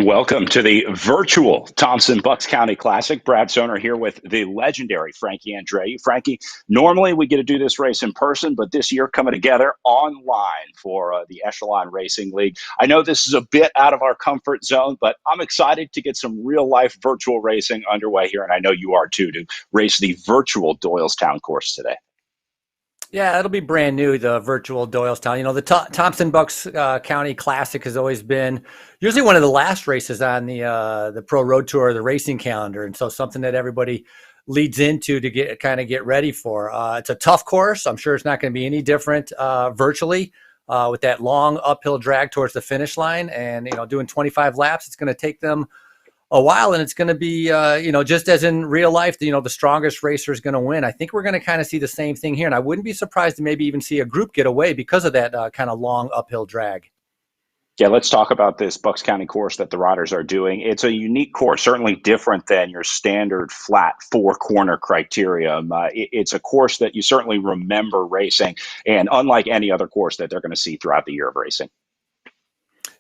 And welcome to the virtual Thompson-Bucks County Classic. Brad Soner here with the legendary Frankie Andreu. Frankie, normally we get to do this race in person, but this year coming together online for the Echelon Racing League. I know this is a bit out of our comfort zone, but I'm excited to get some real-life virtual racing underway here, and I know you are too, to race the virtual Doylestown course today. Yeah, it'll be brand new, the virtual Doylestown. You know, the Thompson-Bucks County Classic has always been usually one of the last races on the Pro Road Tour, the racing calendar, and so something that everybody leads into to get ready for. It's a tough course. I'm sure it's not going to be any different virtually with that long uphill drag towards the finish line, and doing 25 laps. It's going to take them a while, and it's going to be, just as in real life, the strongest racer is going to win. I think we're going to kind of see the same thing here, and I wouldn't be surprised to maybe even see a group get away because of that kind of long uphill drag. Yeah, let's talk about this Bucks County course that the riders are doing. It's a unique course, certainly different than your standard flat four-corner criterium. It's a course that you certainly remember racing, and unlike any other course that they're going to see throughout the year of racing.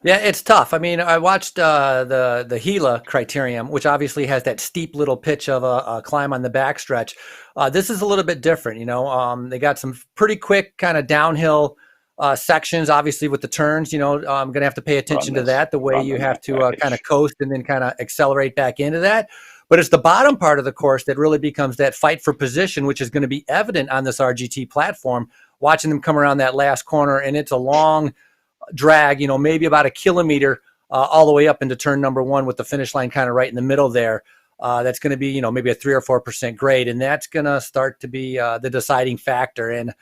Yeah, it's tough. I mean, I watched the Gila criterium, which obviously has that steep little pitch of a climb on the backstretch. This is a little bit different. They got some pretty quick kind of downhill sections, obviously with the turns. I'm going to have to pay attention to that, the way you have to kind of coast and then kind of accelerate back into that. But it's the bottom part of the course that really becomes that fight for position, which is going to be evident on this RGT platform, watching them come around that last corner. And it's a long drag, maybe about a kilometer all the way up into turn number one with the finish line kind of right in the middle there. That's going to be, maybe a 3 or 4% grade. And that's going to start to be the deciding factor. And,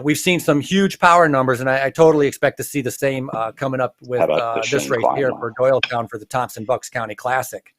we've seen some huge power numbers, and I totally expect to see the same coming up with this race here for Doylestown for the Thompson-Bucks County Classic.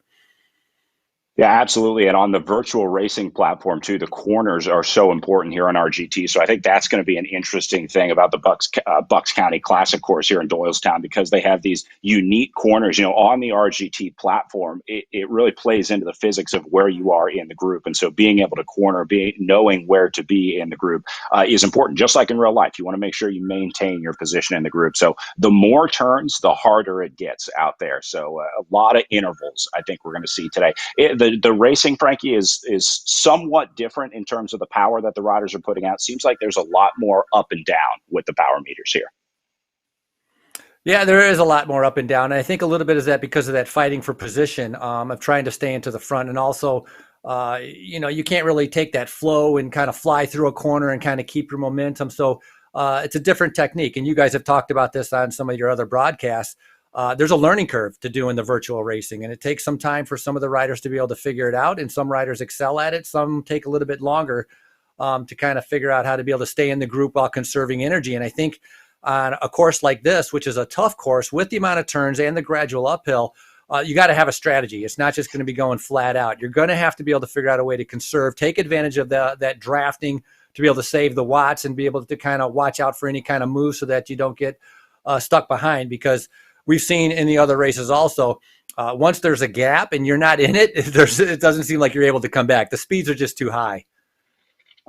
Yeah, absolutely. And on the virtual racing platform, too, the corners are so important here on RGT. So I think that's going to be an interesting thing about the Bucks County Classic course here in Doylestown, because they have these unique corners, on the RGT platform. It really plays into the physics of where you are in the group. And so being able to corner, knowing where to be in the group is important. Just like in real life, you want to make sure you maintain your position in the group. So the more turns, the harder it gets out there. So a lot of intervals I think we're going to see today. The racing, Frankie, is somewhat different in terms of the power that the riders are putting out. Seems like there's a lot more up and down with the power meters here. Yeah, there is a lot more up and down. And I think a little bit is that because of that fighting for position, of trying to stay into the front. And also, you can't really take that flow and kind of fly through a corner and kind of keep your momentum. So it's a different technique. And you guys have talked about this on some of your other broadcasts. There's a learning curve to doing the virtual racing, and it takes some time for some of the riders to be able to figure it out. And some riders excel at it. Some take a little bit longer to kind of figure out how to be able to stay in the group while conserving energy. And I think on a course like this, which is a tough course with the amount of turns and the gradual uphill, you got to have a strategy. It's not just going to be going flat out. You're going to have to be able to figure out a way to conserve, take advantage of that drafting to be able to save the watts and be able to kind of watch out for any kind of move so that you don't get stuck behind, because we've seen in the other races also, once there's a gap and you're not in it, it doesn't seem like you're able to come back. The speeds are just too high.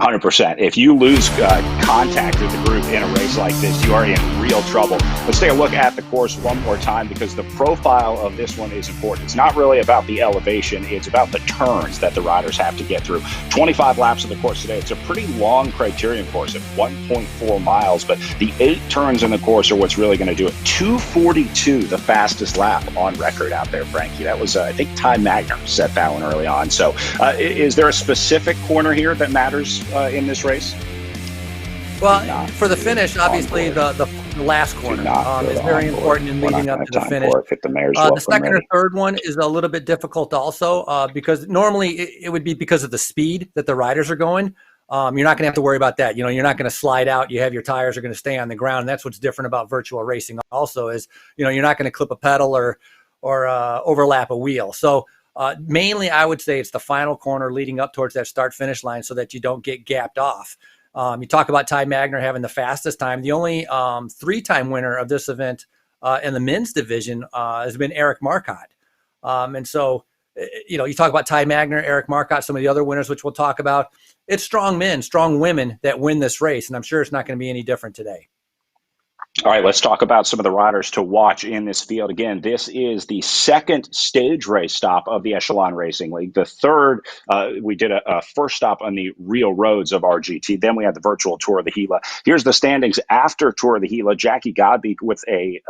100%. If you lose contact with the group in a race like this, you are in real trouble. Let's take a look at the course one more time, because the profile of this one is important. It's not really about the elevation. It's about the turns that the riders have to get through. 25 laps of the course today. It's a pretty long criterium course at 1.4 miles, but the 8 turns in the course are what's really going to do it. 2:42, the fastest lap on record out there, Frankie. That was, I think, Ty Magner set that one early on. So is there a specific corner here that matters in this race? Well, for the finish, obviously the last corner is very important in leading up to the finish. The second or third one is a little bit difficult also, because normally it would be because of the speed that the riders are going. You're not going to have to worry about that. You're not going to slide out. You have your tires are going to stay on the ground. And that's what's different about virtual racing also is, you're not going to clip a pedal or overlap a wheel. So mainly, I would say it's the final corner leading up towards that start-finish line so that you don't get gapped off. You talk about Ty Magner having the fastest time. The only 3-time winner of this event in the men's division has been Eric Marcotte. And so, you talk about Ty Magner, Eric Marcotte, some of the other winners, which we'll talk about. It's strong men, strong women that win this race, and I'm sure it's not going to be any different today. All right, let's talk about some of the riders to watch in this field. Again, this is the second stage race stop of the Echelon Racing League. The third, we did a first stop on the real roads of RGT. Then we had the virtual Tour of the Gila. Here's the standings after Tour of the Gila. Jackie Godby with a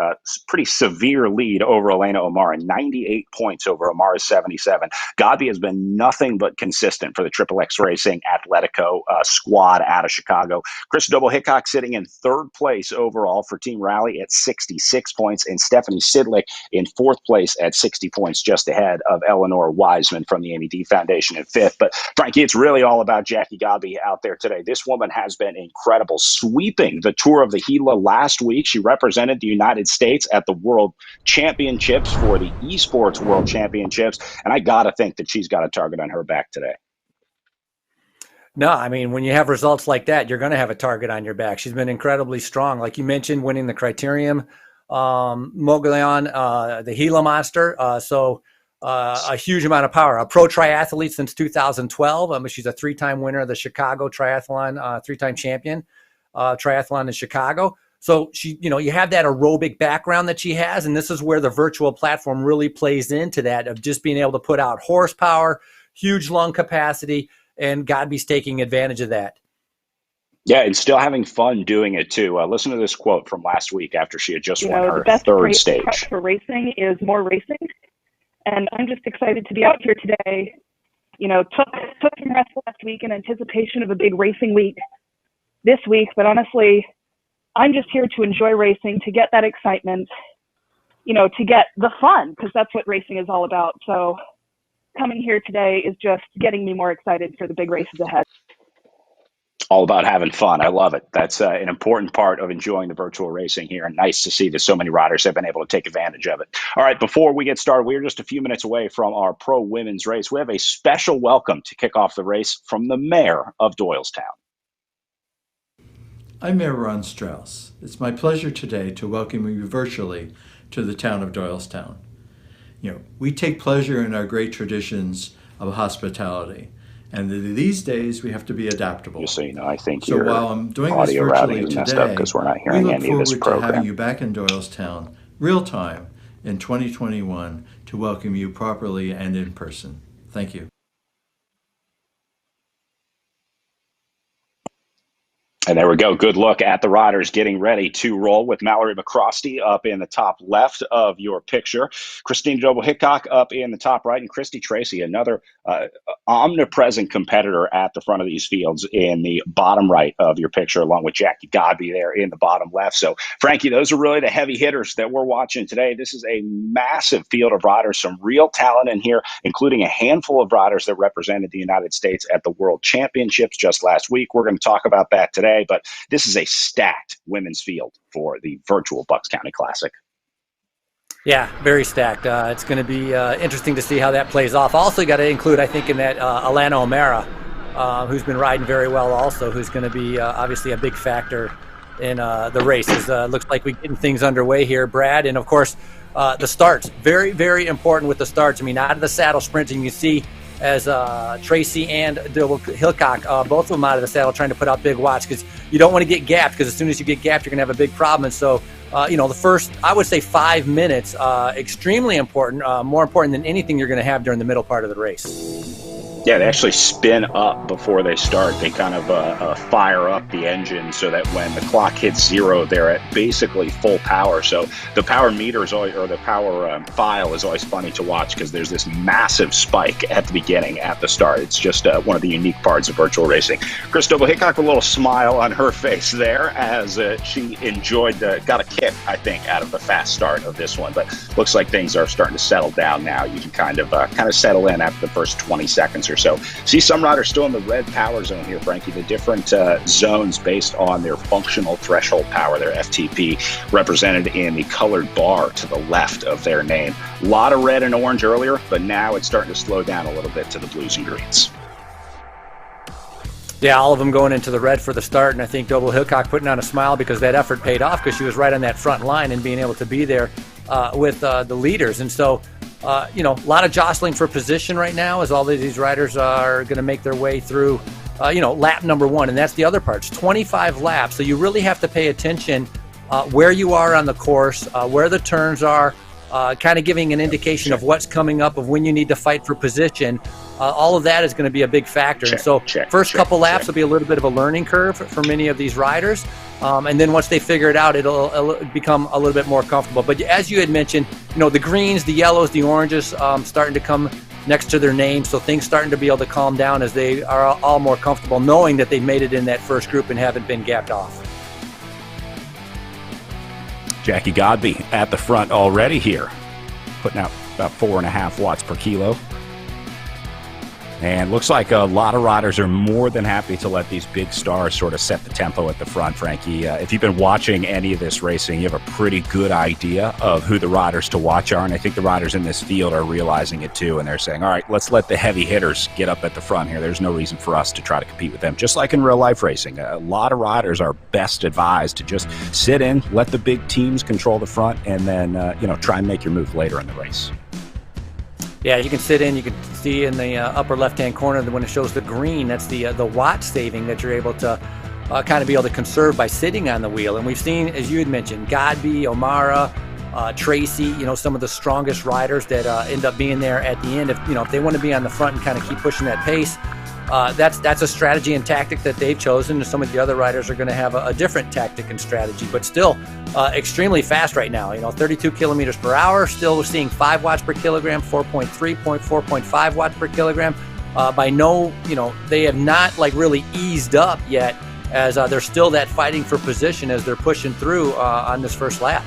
pretty severe lead over Elena O'Mara, 98 points over O'Mara's 77. Godby has been nothing but consistent for the Triple X Racing Atletico squad out of Chicago. Chris Doble-Hickok sitting in third place overall for Team Rally at 66 points, and Stephanie Sidlick in fourth place at 60 points, just ahead of Eleanor Wiseman from the Amy D Foundation in fifth. But Frankie, it's really all about Jackie Godby out there today. This woman has been incredible, sweeping the Tour of the Gila last week. She represented the United States at the World Championships for the Esports World Championships, and I got to think that she's got a target on her back today. No, I mean, when you have results like that, you're going to have a target on your back. She's been incredibly strong. Like you mentioned, winning the Criterium, Mogollon, the Gila Monster. So a huge amount of power. A pro triathlete since 2012. She's a three-time winner of the Chicago Triathlon, three-time champion triathlon in Chicago. So she, you have that aerobic background that she has, and this is where the virtual platform really plays into that, of just being able to put out horsepower, huge lung capacity, and Godby's taking advantage of that. Yeah, and still having fun doing it too. Listen to this quote from last week after she had just won her third stage. The best for racing is more racing, and I'm just excited to be out here today. Took some rest last week in anticipation of a big racing week this week, but honestly, I'm just here to enjoy racing, to get that excitement, to get the fun, because that's what racing is all about. So coming here today is just getting me more excited for the big races ahead. All about having fun. I love it. That's an important part of enjoying the virtual racing here, and nice to see that so many riders have been able to take advantage of it. All right, before we get started, we're just a few minutes away from our pro women's race. We have a special welcome to kick off the race from the mayor of Doylestown. I'm Mayor Ron Strauss. It's my pleasure today to welcome you virtually to the town of Doylestown. We take pleasure in our great traditions of hospitality, and these days we have to be adaptable. You see, I think so. While I'm doing this virtually today, we're not hearing we look any forward of this to program. having you back in Doylestown, real time, in 2021, to welcome you properly and in person. Thank you. And there we go. Good look at the riders getting ready to roll, with Mallory McCrosty up in the top left of your picture, Christine Doble-Hickok up in the top right, and Christy Tracy, another omnipresent competitor at the front of these fields, in the bottom right of your picture, along with Jackie Godby there in the bottom left. So, Frankie, those are really the heavy hitters that we're watching today. This is a massive field of riders, some real talent in here, including a handful of riders that represented the United States at the World Championships just last week. We're going to talk about that today. But this is a stacked women's field for the virtual Bucks County Classic. Yeah, very stacked. It's going to be interesting to see how that plays off. Also, got to include, I think, in that Alana O'Mara, who's been riding very well also, who's going to be obviously a big factor in the races. Looks like we're getting things underway here, Brad. And, of course, the starts. Very, very important with the starts. I mean, out of the saddle sprinting, you see as Tracy and Doble-Hickok, both of them out of the saddle trying to put out big watts, because you don't want to get gapped, because as soon as you get gapped, you're going to have a big problem. And so, the first, I would say 5 minutes, extremely important, more important than anything you're going to have during the middle part of the race. Yeah, they actually spin up before they start. They kind of fire up the engine so that when the clock hits zero, they're at basically full power. So the power meter is always, or the power file is always funny to watch, because there's this massive spike at the beginning, at the start. It's just one of the unique parts of virtual racing. Chris Doble-Hickok, a little smile on her face there as she enjoyed, got a kick, I think, out of the fast start of this one. But looks like things are starting to settle down now. You can kind of settle in after the first 20 seconds or so. See some riders still in the red power zone here, Frankie. The different zones based on their functional threshold power, their FTP, represented in the colored bar to the left of their name. A lot of red and orange earlier, but now it's starting to slow down a little bit to the blues and greens. Yeah, all of them going into the red for the start, and I think Doble-Hickok putting on a smile because that effort paid off, because she was right on that front line and being able to be there with the leaders. And so, a lot of jostling for position right now, as all of these riders are going to make their way through, lap number one. And that's the other part. It's 25 laps, so you really have to pay attention where you are on the course, where the turns are, kind of giving an indication of what's coming up, of when you need to fight for position. All of that is going to be a big factor. And so first couple laps will be a little bit of a learning curve for many of these riders. And then once they figure it out, it'll become a little bit more comfortable. But as you had mentioned, the greens, the yellows, the oranges starting to come next to their names. So things starting to be able to calm down as they are all more comfortable knowing that they made it in that first group and haven't been gapped off. Jackie Godby at the front already here, putting out about 4.5 watts per kilo. And looks like a lot of riders are more than happy to let these big stars sort of set the tempo at the front, Frankie. If you've been watching any of this racing, you have a pretty good idea of who the riders to watch are. And I think the riders in this field are realizing it too. And they're saying, all right, let's let the heavy hitters get up at the front here. There's no reason for us to try to compete with them. Just like in real life racing, a lot of riders are best advised to just sit in, let the big teams control the front, and then, try and make your move later in the race. Yeah, you can sit in. You can see in the upper left-hand corner when it shows the green, that's the watt saving that you're able to kind of be able to conserve by sitting on the wheel. And we've seen, as you had mentioned, Godby, O'Mara, Tracy, some of the strongest riders that end up being there at the end. If they want to be on the front and kind of keep pushing that pace, that's a strategy and tactic that they've chosen. Some of the other riders are going to have a different tactic and strategy, but still extremely fast right now. 32 kilometers per hour, still seeing 5 watts per kilogram, 4.3, 4.5 watts per kilogram. They have not really eased up yet, as they're still that fighting for position as they're pushing through on this first lap.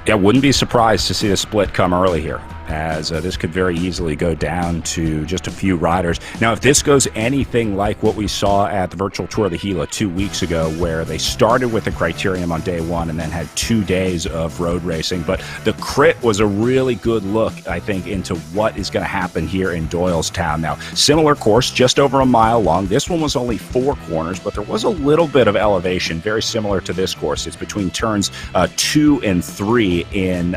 Yeah, wouldn't be surprised to see the split come early here, as this could very easily go down to just a few riders. Now, if this goes anything like what we saw at the virtual Tour of the Gila 2 weeks ago, where they started with the criterium on day one and then had 2 days of road racing, but the crit was a really good look, I think, into what is going to happen here in Doylestown. Now, similar course, just over a mile long. This one was only 4 corners, but there was a little bit of elevation, very similar to this course. It's between turns 2 and 3 in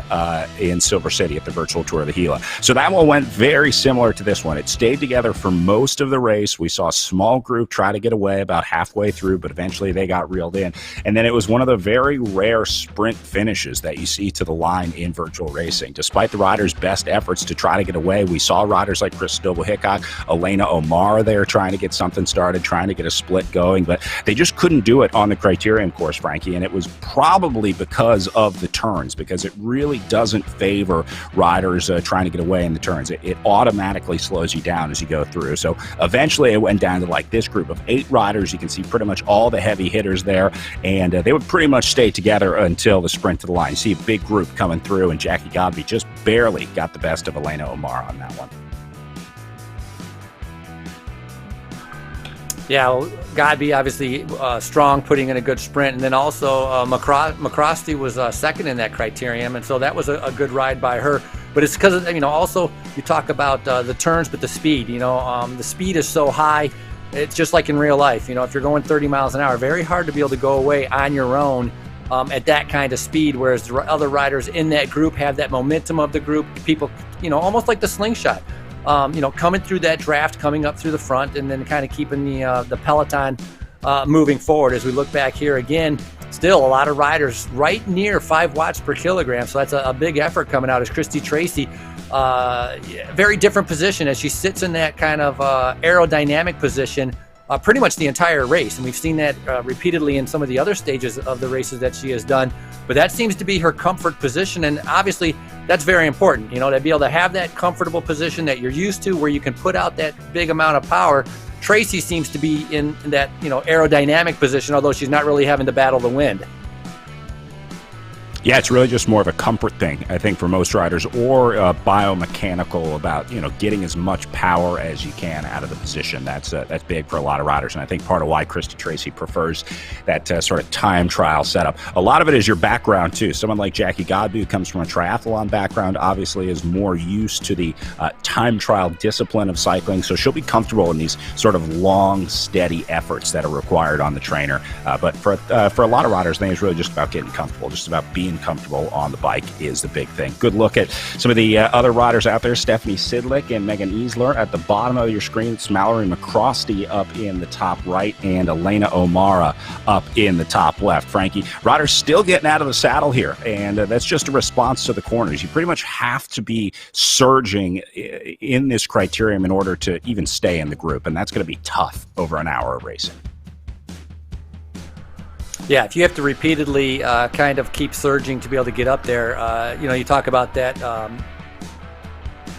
Silver City at the virtual Tour of the Gila. So that one went very similar to this one. It stayed together for most of the race. We saw a small group try to get away about halfway through, but eventually they got reeled in. And then it was one of the very rare sprint finishes that you see to the line in virtual racing. Despite the riders' best efforts to try to get away, we saw riders like Cristobal Hickok, Elena O'Mara there trying to get something started, trying to get a split going, but they just couldn't do it on the criterium course, Frankie. And it was probably because of the turns, because it really doesn't favor riders trying to get away in the turns. It automatically slows you down as you go through. So eventually it went down to this group of 8 riders. You can see pretty much all the heavy hitters there, and they would pretty much stay together until the sprint to the line. You see a big group coming through, and Jackie Godby just barely got the best of Elena O'Mara on that one. Yeah, well, Godby obviously strong, putting in a good sprint, and then also McCrosty was second in that criterium, and so that was a good ride by her. But it's because of, also you talk about the turns, but the speed. The speed is so high. It's just like in real life. If you're going 30 miles an hour, very hard to be able to go away on your own at that kind of speed. Whereas the other riders in that group have that momentum of the group. People, almost like the slingshot. Coming through that draft, coming up through the front, and then kind of keeping the peloton moving forward. As we look back here again, still a lot of riders right near 5 watts per kilogram. So that's a big effort coming out as Christy Tracy. Very different position as she sits in that kind of aerodynamic position pretty much the entire race. And we've seen that repeatedly in some of the other stages of the races that she has done. But that seems to be her comfort position. And obviously that's very important, to be able to have that comfortable position that you're used to, where you can put out that big amount of power. Tracy seems to be in that, aerodynamic position, although she's not really having to battle the wind. Yeah, it's really just more of a comfort thing, I think, for most riders, or biomechanical about, getting as much power as you can out of the position. That's big for a lot of riders, and I think part of why Christy Tracy prefers that sort of time trial setup. A lot of it is your background, too. Someone like Jackie Godby, who comes from a triathlon background, obviously is more used to the time trial discipline of cycling, so she'll be comfortable in these sort of long, steady efforts that are required on the trainer. But for a lot of riders, I think it's really just about getting comfortable, just about being feeling comfortable on the bike is the big thing. Good look at some of the other riders out there. Stephanie Sidlick and Megan Easler at the bottom of your screen. It's Mallory McCrosty up in the top right and Elena O'Mara up in the top left. Frankie, riders still getting out of the saddle here, and that's just a response to the corners. You pretty much have to be surging in this criterium in order to even stay in the group, and that's going to be tough over an hour of racing. Yeah, if you have to repeatedly kind of keep surging to be able to get up there, you talk about that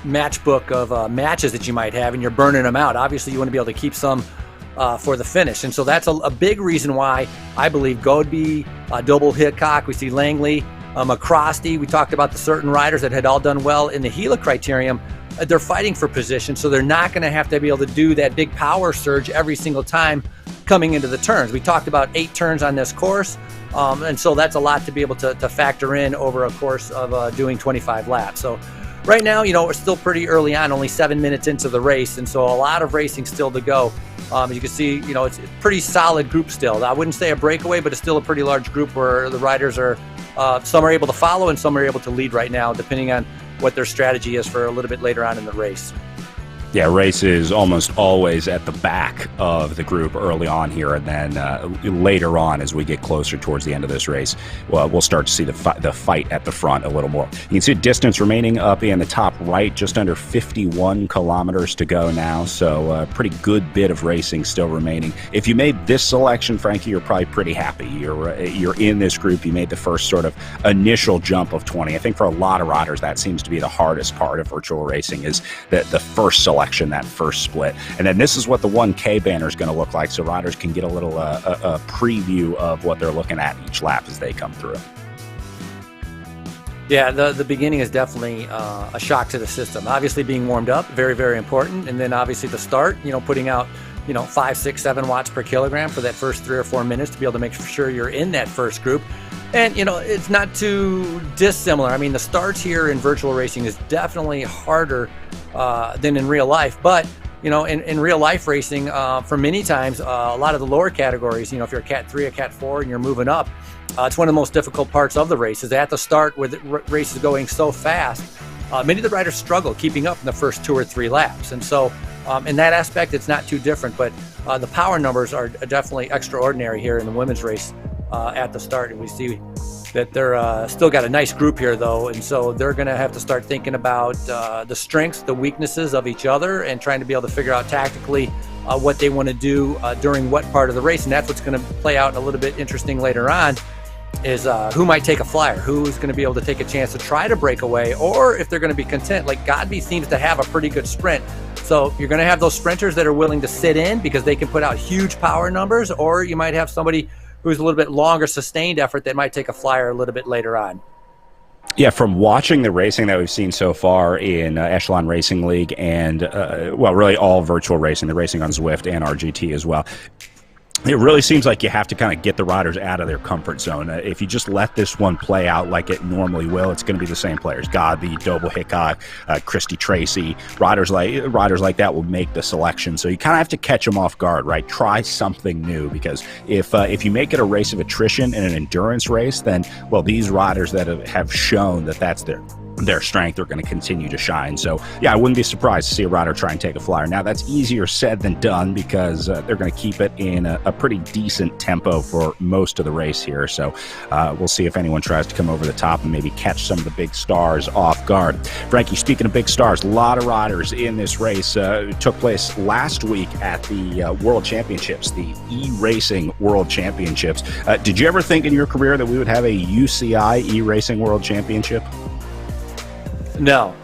matchbook of matches that you might have, and you're burning them out. Obviously, you want to be able to keep some for the finish. And so that's a big reason why I believe Godby, Doble Hickok, we see Langley, McCrosty. We talked about the certain riders that had all done well in the Gila criterium. They're fighting for position, so they're not going to have to be able to do that big power surge every single time coming into the turns. We talked about 8 turns on this course, and so that's a lot to be able to factor in over a course of doing 25 laps. So right now, we're still pretty early on, only 7 minutes into the race, and so a lot of racing still to go. As you can see, it's a pretty solid group still. I wouldn't say a breakaway, but it's still a pretty large group where the riders are, some are able to follow and some are able to lead right now, depending on what their strategy is for a little bit later on in the race. Yeah, race is almost always at the back of the group early on here, and then later on, as we get closer towards the end of this race, we'll start to see the fight at the front a little more. You can see distance remaining up in the top right, just under 51 kilometers to go now, so a pretty good bit of racing still remaining. If you made this selection, Frankie, you're probably pretty happy. You're in this group. You made the first sort of initial jump of 20. I think for a lot of riders, that seems to be the hardest part of virtual racing, is the first selection, that first split. And then this is what the 1K banner is going to look like, so riders can get a little a preview of what they're looking at each lap as they come through. Yeah, the beginning is definitely a shock to the system. Obviously being warmed up, very, very important. And then obviously the start, putting out 5, 6, 7 watts per kilogram for that first 3 or 4 minutes to be able to make sure you're in that first group. And, it's not too dissimilar. I mean, the starts here in virtual racing is definitely harder than in real life. But, in real life racing, for many times, a lot of the lower categories, if you're a Cat 3, a Cat 4, and you're moving up, it's one of the most difficult parts of the race is at the start where the race is going so fast. Many of the riders struggle keeping up in the first 2 or 3 laps. And so in that aspect, it's not too different. But the power numbers are definitely extraordinary here in the women's race at the start. And we see that they're still got a nice group here, though. And so they're going to have to start thinking about the strengths, the weaknesses of each other, and trying to be able to figure out tactically what they want to do during what part of the race. And that's what's going to play out a little bit interesting later on, is who might take a flyer, who's going to be able to take a chance to try to break away, or if they're going to be content. Like Godby seems to have a pretty good sprint. So you're going to have those sprinters that are willing to sit in because they can put out huge power numbers, or you might have somebody who's a little bit longer sustained effort that might take a flyer a little bit later on. Yeah, from watching the racing that we've seen so far in Echelon Racing League and, really all virtual racing, the racing on Zwift and RGT as well, it really seems like you have to kind of get the riders out of their comfort zone. If you just let this one play out like it normally will, it's going to be the same players. Godby, Doble Hickok, Christy Tracy, riders like that will make the selection. So you kind of have to catch them off guard, right? Try something new, because if you make it a race of attrition and an endurance race, then, well, these riders that have shown that that's their strength are going to continue to shine. So yeah, I wouldn't be surprised to see a rider try and take a flyer. Now that's easier said than done, because they're going to keep it in a pretty decent tempo for most of the race here. So we'll see if anyone tries to come over the top and maybe catch some of the big stars off guard. Frankie, speaking of big stars, a lot of riders in this race. It took place last week at the World Championships, the e-racing World Championships. Did you ever think in your career that we would have a UCI e-racing World Championship? No,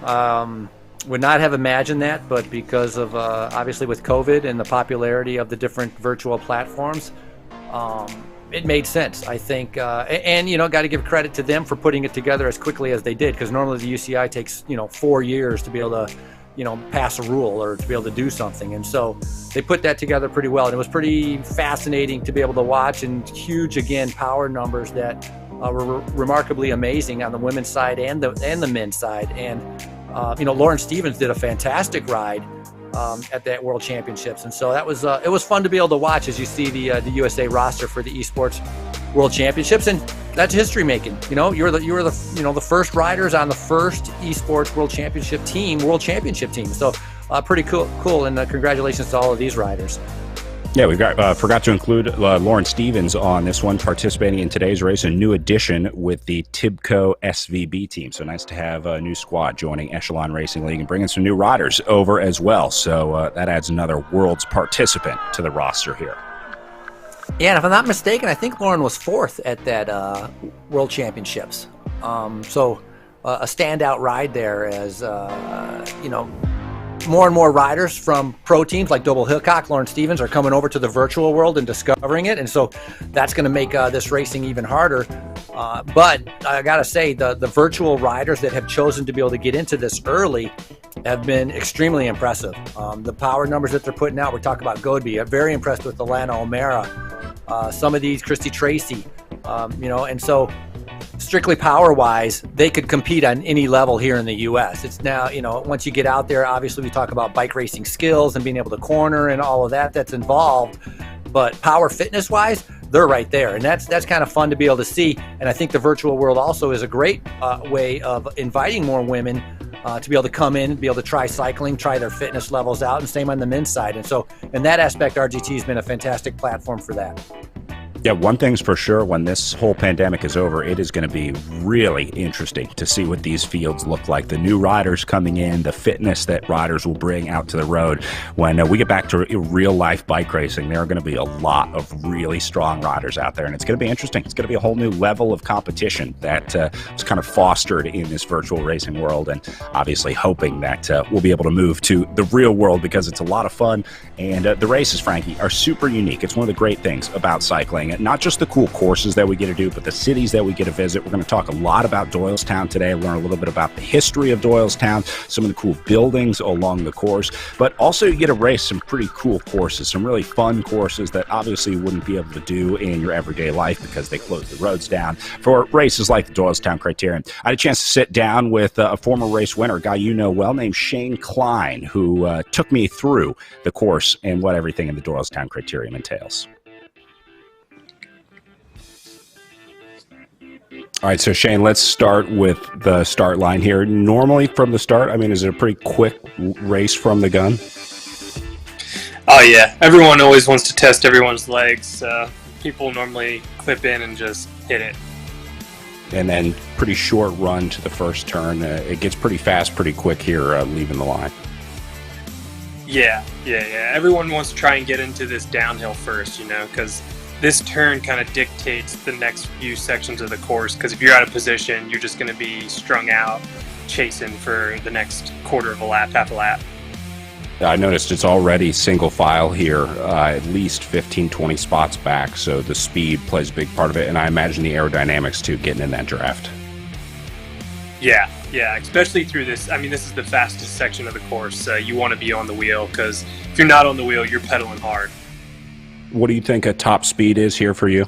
would not have imagined that, but because of obviously with COVID and the popularity of the different virtual platforms, it made sense, I think. And got to give credit to them for putting it together as quickly as they did, because normally the UCI takes 4 years to be able to pass a rule or to be able to do something, and so they put that together pretty well, and it was pretty fascinating to be able to watch, and huge again power numbers that were remarkably amazing on the women's side and the men's side. And Lauren Stevens did a fantastic ride at that World Championships, and so that was it was fun to be able to watch as you see the USA roster for the Esports World Championships. And that's history making. You know, you were the the first riders on the first esports world championship team. So pretty cool, and congratulations to all of these riders. Yeah, we've got forgot to include Lauren Stevens on this one, participating in today's race, a new addition with the Tibco SVB team. So nice to have a new squad joining Echelon Racing League and bringing some new riders over as well. So that adds another Worlds participant to the roster here. Yeah, and if I'm not mistaken, I think Lauren was 4th at that World Championships. So a standout ride there as, more and more riders from pro teams like Double Hillcock, Lauren Stevens are coming over to the virtual world and discovering it. And so that's going to make this racing even harder. But I got to say, the virtual riders that have chosen to be able to get into this early have been extremely impressive. The power numbers that they're putting out, we're talking about Godby. I'm very impressed with Alana O'Mara. Some of these, Christy Tracy, and so strictly power-wise, they could compete on any level here in the U.S. It's now, once you get out there, obviously we talk about bike racing skills and being able to corner and all of that's involved. But power fitness-wise, they're right there. And that's kind of fun to be able to see. And I think the virtual world also is a great way of inviting more women to be able to come in, be able to try cycling, try their fitness levels out, and same on the men's side. And so in that aspect, RGT has been a fantastic platform for that. Yeah, one thing's for sure, when this whole pandemic is over, it is going to be really interesting to see what these fields look like. The new riders coming in, the fitness that riders will bring out to the road. When we get back to real-life bike racing, there are going to be a lot of really strong riders out there, and it's going to be interesting. It's going to be a whole new level of competition that was kind of fostered in this virtual racing world, and obviously hoping that we'll be able to move to the real world because it's a lot of fun. And the races, Frankie, are super unique. It's one of the great things about cycling. Not just the cool courses that we get to do, but the cities that we get to visit. We're going to talk a lot about Doylestown today, learn a little bit about the history of Doylestown, some of the cool buildings along the course, but also you get to race some pretty cool courses, some really fun courses that obviously you wouldn't be able to do in your everyday life because they close the roads down for races like the Doylestown Criterium. I had a chance to sit down with a former race winner, a guy you know well, named Shane Klein, who took me through the course and what everything in the Doylestown Criterium entails. All right, so Shane, let's start with the start line here. Normally from the start, I mean, is it a pretty quick race from the gun? Oh, yeah. Everyone always wants to test everyone's legs. People normally clip in and just hit it. And then pretty short run to the first turn. It gets pretty fast, pretty quick here, leaving the line. Yeah. Everyone wants to try and get into this downhill first, because this turn kind of dictates the next few sections of the course, because if you're out of position, you're just going to be strung out chasing for the next quarter of a lap, half a lap. I noticed it's already single file here, at least 15, 20 spots back, so the speed plays a big part of it, and I imagine the aerodynamics too, getting in that draft. Yeah, especially through this. I mean, this is the fastest section of the course. You want to be on the wheel, because if you're not on the wheel, you're pedaling hard. What do you think a top speed is here for you?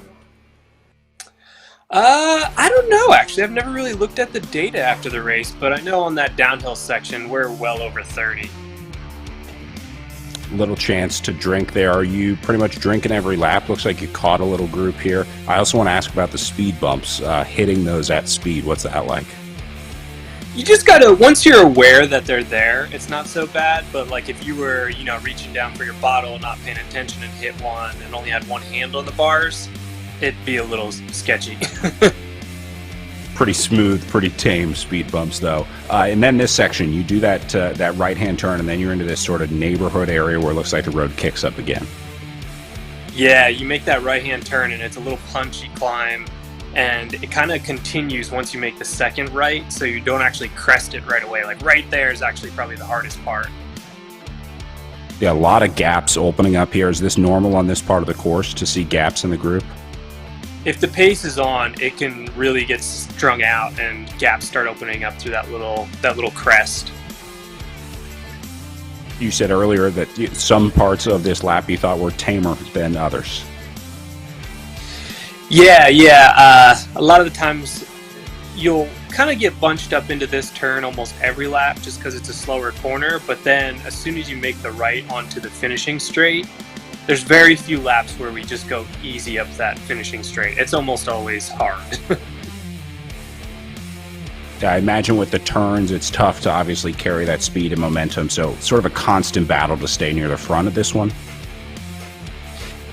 I don't know, actually. I've never really looked at the data after the race, but I know on that downhill section, we're well over 30. Little chance to drink there. Are you pretty much drinking every lap? Looks like you caught a little group here. I also want to ask about the speed bumps, hitting those at speed. What's that like? You just gotta, once you're aware that they're there, it's not so bad, but like if you were, reaching down for your bottle, not paying attention and hit one and only had one hand on the bars, it'd be a little sketchy. Pretty smooth, pretty tame speed bumps though. And then this section, you do that right-hand turn and then you're into this sort of neighborhood area where it looks like the road kicks up again. Yeah, you make that right-hand turn and it's a little punchy climb. And it kind of continues once you make the second right, so you don't actually crest it right away. Like right there is actually probably the hardest part. Yeah, a lot of gaps opening up here. Is this normal on this part of the course to see gaps in the group? If the pace is on, it can really get strung out and gaps start opening up through that little crest. You said earlier that some parts of this lap you thought were tamer than others. Yeah. A lot of the times you'll kind of get bunched up into this turn almost every lap just because it's a slower corner. But then as soon as you make the right onto the finishing straight, there's very few laps where we just go easy up that finishing straight. It's almost always hard. I imagine with the turns, it's tough to obviously carry that speed and momentum. So sort of a constant battle to stay near the front of this one.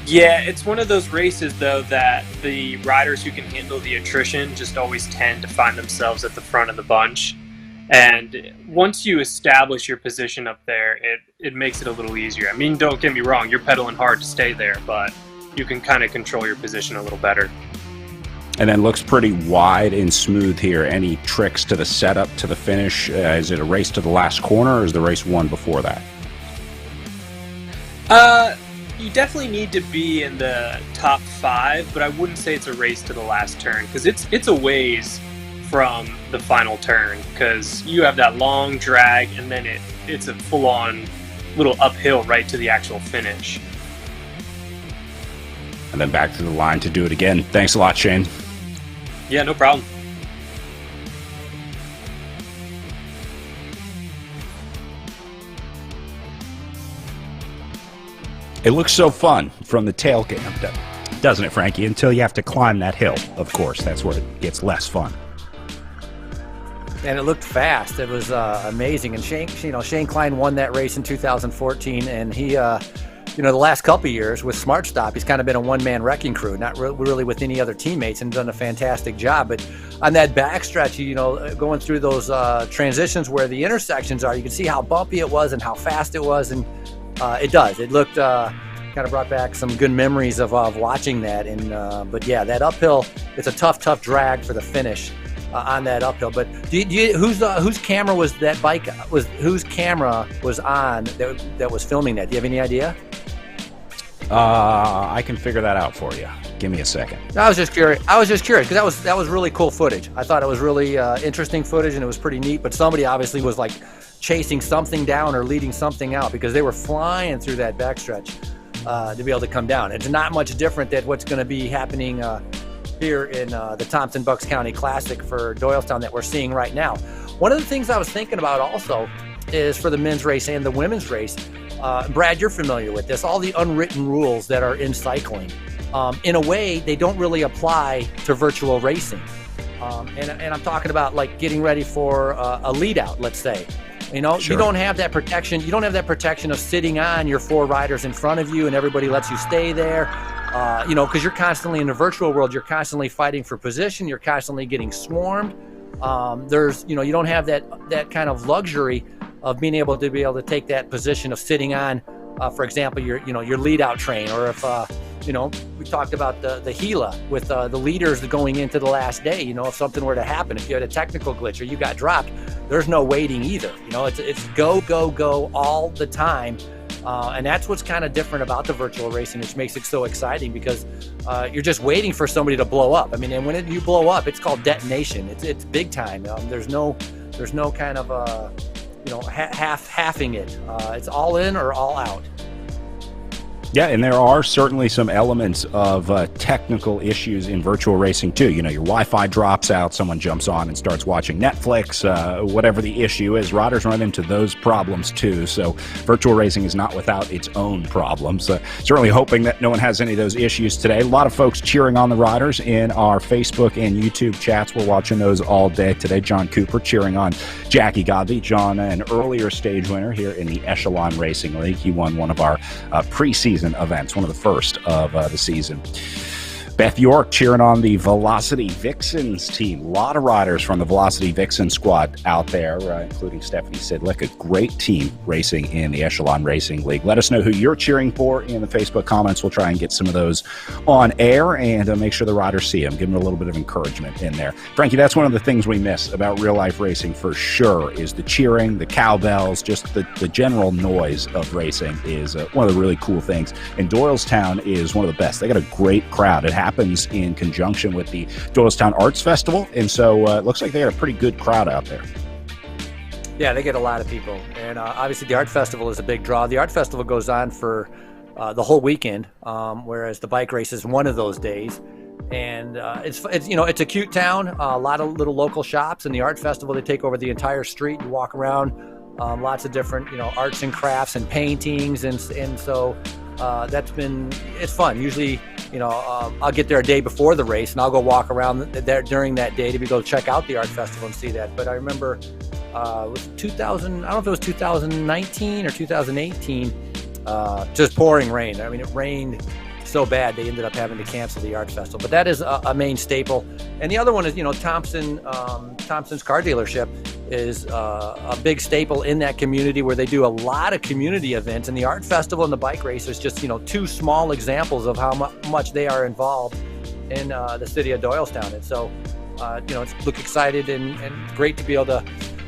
Yeah, it's one of those races, though, that the riders who can handle the attrition just always tend to find themselves at the front of the bunch. And once you establish your position up there, it makes it a little easier. I mean, don't get me wrong, you're pedaling hard to stay there, but you can kind of control your position a little better. And then looks pretty wide and smooth here. Any tricks to the setup to the finish? Is it a race to the last corner, or is the race one before that? You definitely need to be in the top 5, but I wouldn't say it's a race to the last turn, because it's a ways from the final turn, because you have that long drag, and then it's a full-on little uphill right to the actual finish. And then back to the line to do it again. Thanks a lot, Shane. Yeah, no problem. It looks so fun from the tail cam, doesn't it, Frankie? Until you have to climb that hill, of course. That's where it gets less fun. And it looked fast. It was amazing. And Shane Klein won that race in 2014, and he, the last couple of years with Smart Stop, he's kind of been a one-man wrecking crew, not really with any other teammates, and done a fantastic job. But on that backstretch, going through those transitions where the intersections are, you can see how bumpy it was and how fast it was, and it does. It looked kind of brought back some good memories of watching that. And but yeah, that uphill, it's a tough drag for the finish on that uphill. But whose camera was that bike? Whose camera was on that was filming that? Do you have any idea? I can figure that out for you. Give me a second. I was just curious because that was really cool footage. I thought it was really interesting footage, and it was pretty neat. But somebody obviously was like chasing something down or leading something out, because they were flying through that backstretch to be able to come down. It's not much different than what's going to be happening here in the Thompson-Bucks County Classic for Doylestown that we're seeing right now. One of the things I was thinking about also is for the men's race and the women's race, Brad, you're familiar with this, all the unwritten rules that are in cycling. In a way, they don't really apply to virtual racing. And I'm talking about like getting ready for a lead out, let's say. Sure. You don't have that protection. You don't have that protection of sitting on your 4 riders in front of you and everybody lets you stay there. Because you're constantly in the virtual world, you're constantly fighting for position. You're constantly getting swarmed. You don't have that kind of luxury of being able to take that position of sitting on, for example, your lead out train, or if we talked about the Gila with the leaders going into the last day. If something were to happen, if you had a technical glitch or you got dropped, there's no waiting either. It's go all the time. And that's what's kind of different about the virtual racing, which makes it so exciting, because you're just waiting for somebody to blow up. I mean, and when you blow up, it's called detonation. It's big time. There's no kind of halving it. It's all in or all out. Yeah, and there are certainly some elements of technical issues in virtual racing too. Your Wi-Fi drops out, someone jumps on and starts watching Netflix, whatever the issue is. Riders run into those problems too. So virtual racing is not without its own problems. Certainly hoping that no one has any of those issues today. A lot of folks cheering on the riders in our Facebook and YouTube chats. We're watching those all day today. John Cooper cheering on Jackie Godby. John, an earlier stage winner here in the Echelon Racing League. He won one of our preseason events, one of the first of the season. Beth York cheering on the Velocity Vixens team. A lot of riders from the Velocity Vixen squad out there, including Stephanie Sidlick, a great team racing in the Echelon Racing League. Let us know who you're cheering for in the Facebook comments. We'll try and get some of those on air and make sure the riders see them. Give them a little bit of encouragement in there. Frankie, that's one of the things we miss about real life racing for sure, is the cheering, the cowbells, just the general noise of racing is one of the really cool things. And Doylestown is one of the best. They got a great crowd. It happens in conjunction with the Doylestown Arts Festival, and so it looks like they got a pretty good crowd out there. Yeah, they get a lot of people, and obviously the Art Festival is a big draw. The Art Festival goes on for the whole weekend, whereas the bike race is one of those days. And it's a cute town, a lot of little local shops, and the Art Festival, they take over the entire street. You walk around, lots of different arts and crafts and paintings, and so it's fun. Usually, I'll get there a day before the race and I'll go walk around there during that day to go check out the art festival and see that. But I remember it was 2000, I don't know if it was 2019 or 2018, just pouring rain. I mean, it rained so bad they ended up having to cancel the art festival. But that is a main staple. And the other one is, Thompson's car dealership is a big staple in that community where they do a lot of community events. And the art festival and the bike race is just, two small examples of how much they are involved in the city of Doylestown. And so, look excited and great to be able to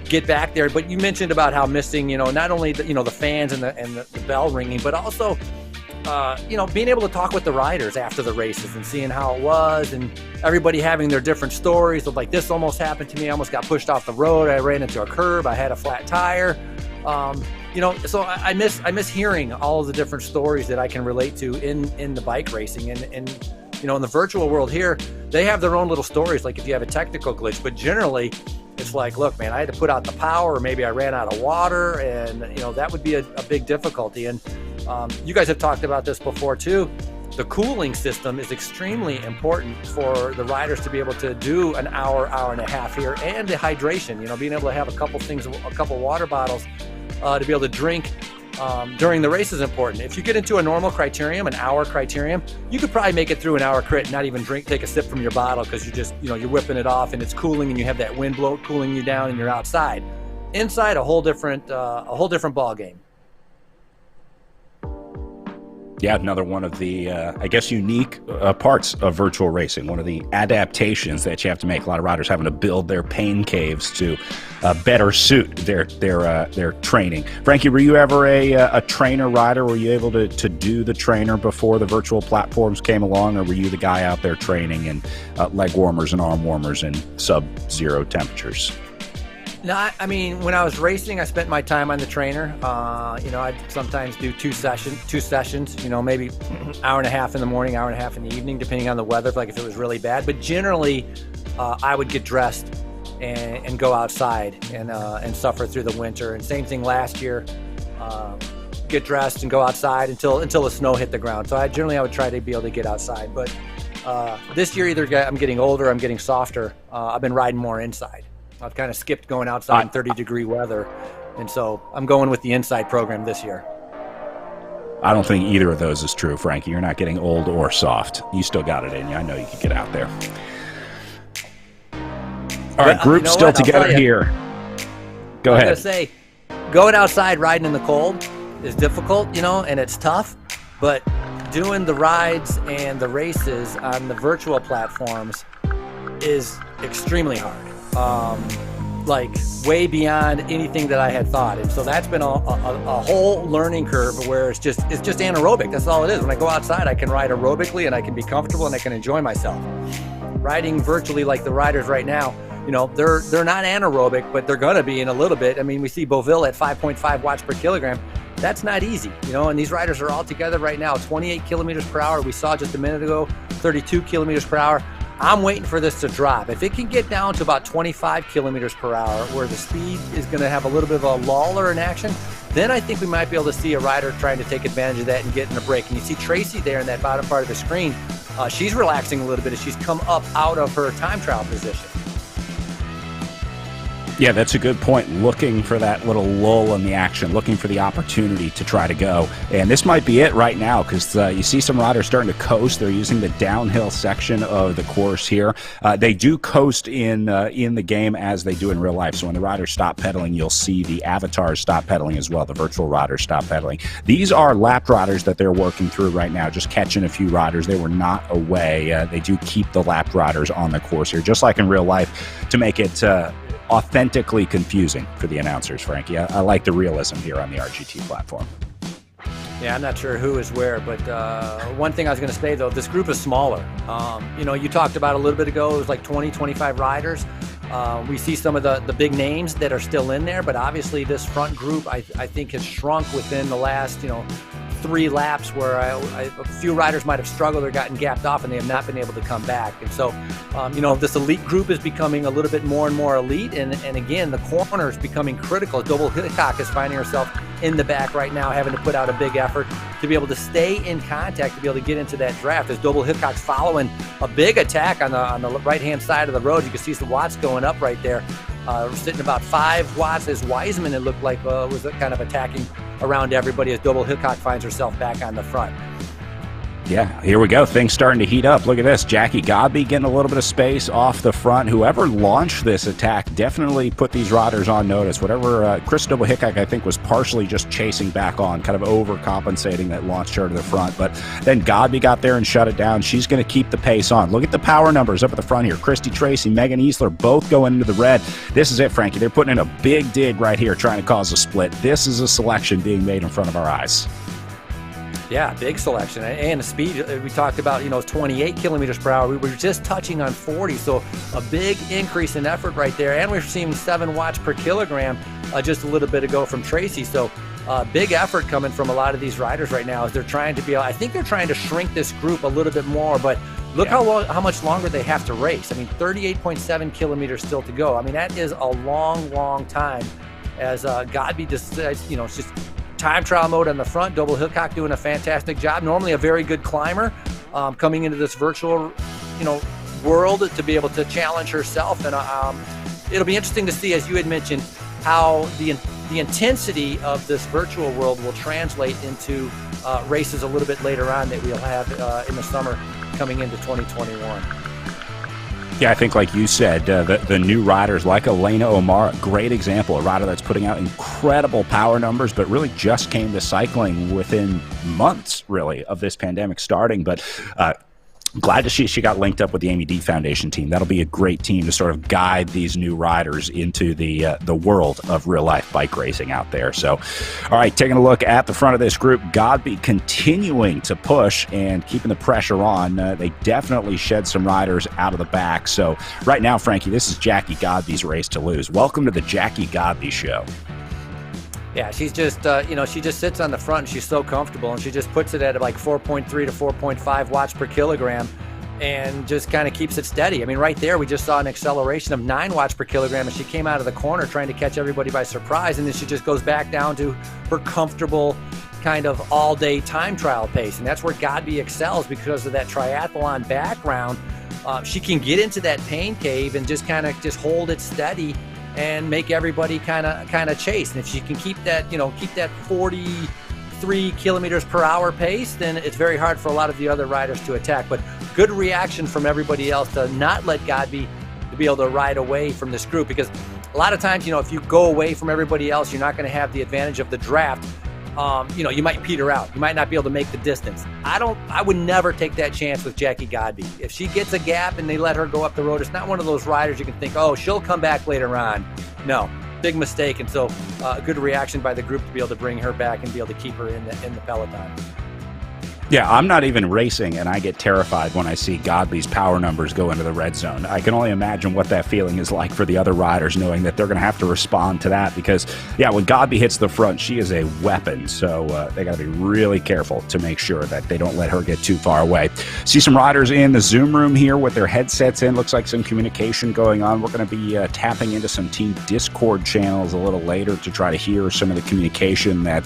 get back there. But you mentioned about how missing, not only the fans and the bell ringing, but also being able to talk with the riders after the races and seeing how it was, and everybody having their different stories of like, this almost happened to me. I almost got pushed off the road. I ran into a curb. I had a flat tire. So I miss hearing all of the different stories that I can relate to in the bike racing. And in the virtual world here, they have their own little stories. Like if you have a technical glitch, but generally it's like, look, man, I had to put out the power, or maybe I ran out of water, and that would be a big difficulty. And you guys have talked about this before too. The cooling system is extremely important for the riders to be able to do an hour and a half here, and the hydration, being able to have a couple water bottles to be able to drink during the race is important. If you get into a normal criterium, an hour criterium, you could probably make it through an hour crit and not even take a sip from your bottle, because you just, you're whipping it off and it's cooling and you have that wind blow cooling you down and you're outside. Inside, a whole different ball game. Yeah, another one of the, unique parts of virtual racing, one of the adaptations that you have to make. A lot of riders having to build their pain caves to better suit their training. Frankie, were you ever a trainer rider? Were you able to do the trainer before the virtual platforms came along, or were you the guy out there training in leg warmers and arm warmers in sub-zero temperatures? No, I mean, when I was racing, I spent my time on the trainer. I'd sometimes do two sessions, maybe hour and a half in the morning, hour and a half in the evening, depending on the weather, like if it was really bad. But generally, I would get dressed and go outside and suffer through the winter. And same thing last year, get dressed and go outside until the snow hit the ground. So I would try to be able to get outside. But this year, either I'm getting older, I'm getting softer. I've been riding more inside. I've kind of skipped going outside in 30-degree weather, and so I'm going with the inside program this year. I don't think either of those is true, Frankie. You're not getting old or soft. You still got it in you. I know you could get out there. All right, group still together here. Go ahead. I was going to say, going outside riding in the cold is difficult, and it's tough, but doing the rides and the races on the virtual platforms is extremely hard. Like way beyond anything that I had thought. And so that's been a whole learning curve where it's just anaerobic. That's all it is. When I go outside, I can ride aerobically and I can be comfortable and I can enjoy myself. Riding virtually like the riders right now, they're not anaerobic, but they're going to be in a little bit. I mean, we see Beauville at 5.5 watts per kilogram. That's not easy, and these riders are all together right now, 28 kilometers per hour. We saw just a minute ago, 32 kilometers per hour. I'm waiting for this to drop. If it can get down to about 25 kilometers per hour, where the speed is going to have a little bit of a lull in action, then I think we might be able to see a rider trying to take advantage of that and get in a break. And you see Tracy there in that bottom part of the screen. She's relaxing a little bit as she's come up out of her time trial position. Yeah, that's a good point. Looking for that little lull in the action, looking for the opportunity to try to go. And this might be it right now, because you see some riders starting to coast. They're using the downhill section of the course here. They do coast in the game as they do in real life. So when the riders stop pedaling, you'll see the avatars stop pedaling as well. The virtual riders stop pedaling. These are lapped riders that they're working through right now, just catching a few riders. They were not away. They do keep the lapped riders on the course here, just like in real life, to make it authentically confusing for the announcers, Frankie. I like the realism here on the RGT platform. Yeah, I'm not sure who is where, but one thing I was going to say, though, this group is smaller. You talked about a little bit ago, it was like 20, 25 riders. We see some of the big names that are still in there, but obviously this front group, I think, has shrunk within the last, 3 laps where a few riders might have struggled or gotten gapped off, and they have not been able to come back. And so, this elite group is becoming a little bit more and more elite. And again, the corner is becoming critical. Double Hickok is finding herself in the back right now, having to put out a big effort to be able to stay in contact, to be able to get into that draft. As Double Hickok's following a big attack on the right-hand side of the road. You can see some watts going up right there. We're sitting about 5 watts as Wiseman, it looked like, was kind of attacking around everybody as Double Hickok finds herself back on the front. Yeah, here we go. Things starting to heat up. Look at this. Jackie Godby getting a little bit of space off the front. Whoever launched this attack definitely put these riders on notice. Whatever, Chris Double Hickok, I think, was partially just chasing back on, kind of overcompensating that launched her to the front. But then Godby got there and shut it down. She's going to keep the pace on. Look at the power numbers up at the front here. Christy Tracy, Megan Easler, both going into the red. This is it, Frankie. They're putting in a big dig right here, trying to cause a split. This is a selection being made in front of our eyes. Yeah, big selection. And the speed, we talked about, 28 kilometers per hour. We were just touching on 40, so a big increase in effort right there. And we're seeing 7 watts per kilogram just a little bit ago from Tracy. So big effort coming from a lot of these riders right now as they're trying to I think they're trying to shrink this group a little bit more, but look how much longer they have to race. 38.7 kilometers still to go. That is a long, long time as Godby decides, it's just time trial mode on the front. Double Hickok doing a fantastic job. Normally a very good climber, coming into this virtual, world to be able to challenge herself. And it'll be interesting to see, as you had mentioned, how the intensity of this virtual world will translate into races a little bit later on that we'll have in the summer coming into 2021. Yeah, I think like you said, the new riders like Elena Omar, great example, a rider that's putting out incredible power numbers, but really just came to cycling within months, really, of this pandemic starting. But glad to see she got linked up with the Amy D Foundation team. That'll be a great team to sort of guide these new riders into the world of real-life bike racing out there. So, all right, taking a look at the front of this group, Godby continuing to push and keeping the pressure on. They definitely shed some riders out of the back. So right now, Frankie, this is Jackie Godby's race to lose. Welcome to the Jackie Godby Show. Yeah, she's just, she just sits on the front and she's so comfortable, and she just puts it at like 4.3 to 4.5 watts per kilogram and just kind of keeps it steady. Right there, we just saw an acceleration of 9 watts per kilogram as she came out of the corner trying to catch everybody by surprise, and then she just goes back down to her comfortable kind of all-day time trial pace. And that's where Godby excels because of that triathlon background. She can get into that pain cave and just kind of just hold it steady and make everybody kind of chase. And if she can keep that 43 kilometers per hour pace, then it's very hard for a lot of the other riders to attack. But good reaction from everybody else to not let Godby to be able to ride away from this group, because a lot of times, if you go away from everybody else, you're not going to have the advantage of the draft. You might peter out. You might not be able to make the distance. I would never take that chance with Jackie Godby. If she gets a gap and they let her go up the road, it's not one of those riders you can think, oh, she'll come back later on. No, big mistake. And so good reaction by the group to be able to bring her back and be able to keep her in the peloton. Yeah, I'm not even racing, and I get terrified when I see Godby's power numbers go into the red zone. I can only imagine what that feeling is like for the other riders, knowing that they're going to have to respond to that because, yeah, when Godby hits the front, she is a weapon. So they got to be really careful to make sure that they don't let her get too far away. See some riders in the Zoom room here with their headsets in. Looks like some communication going on. We're going to be tapping into some team Discord channels a little later to try to hear some of the communication that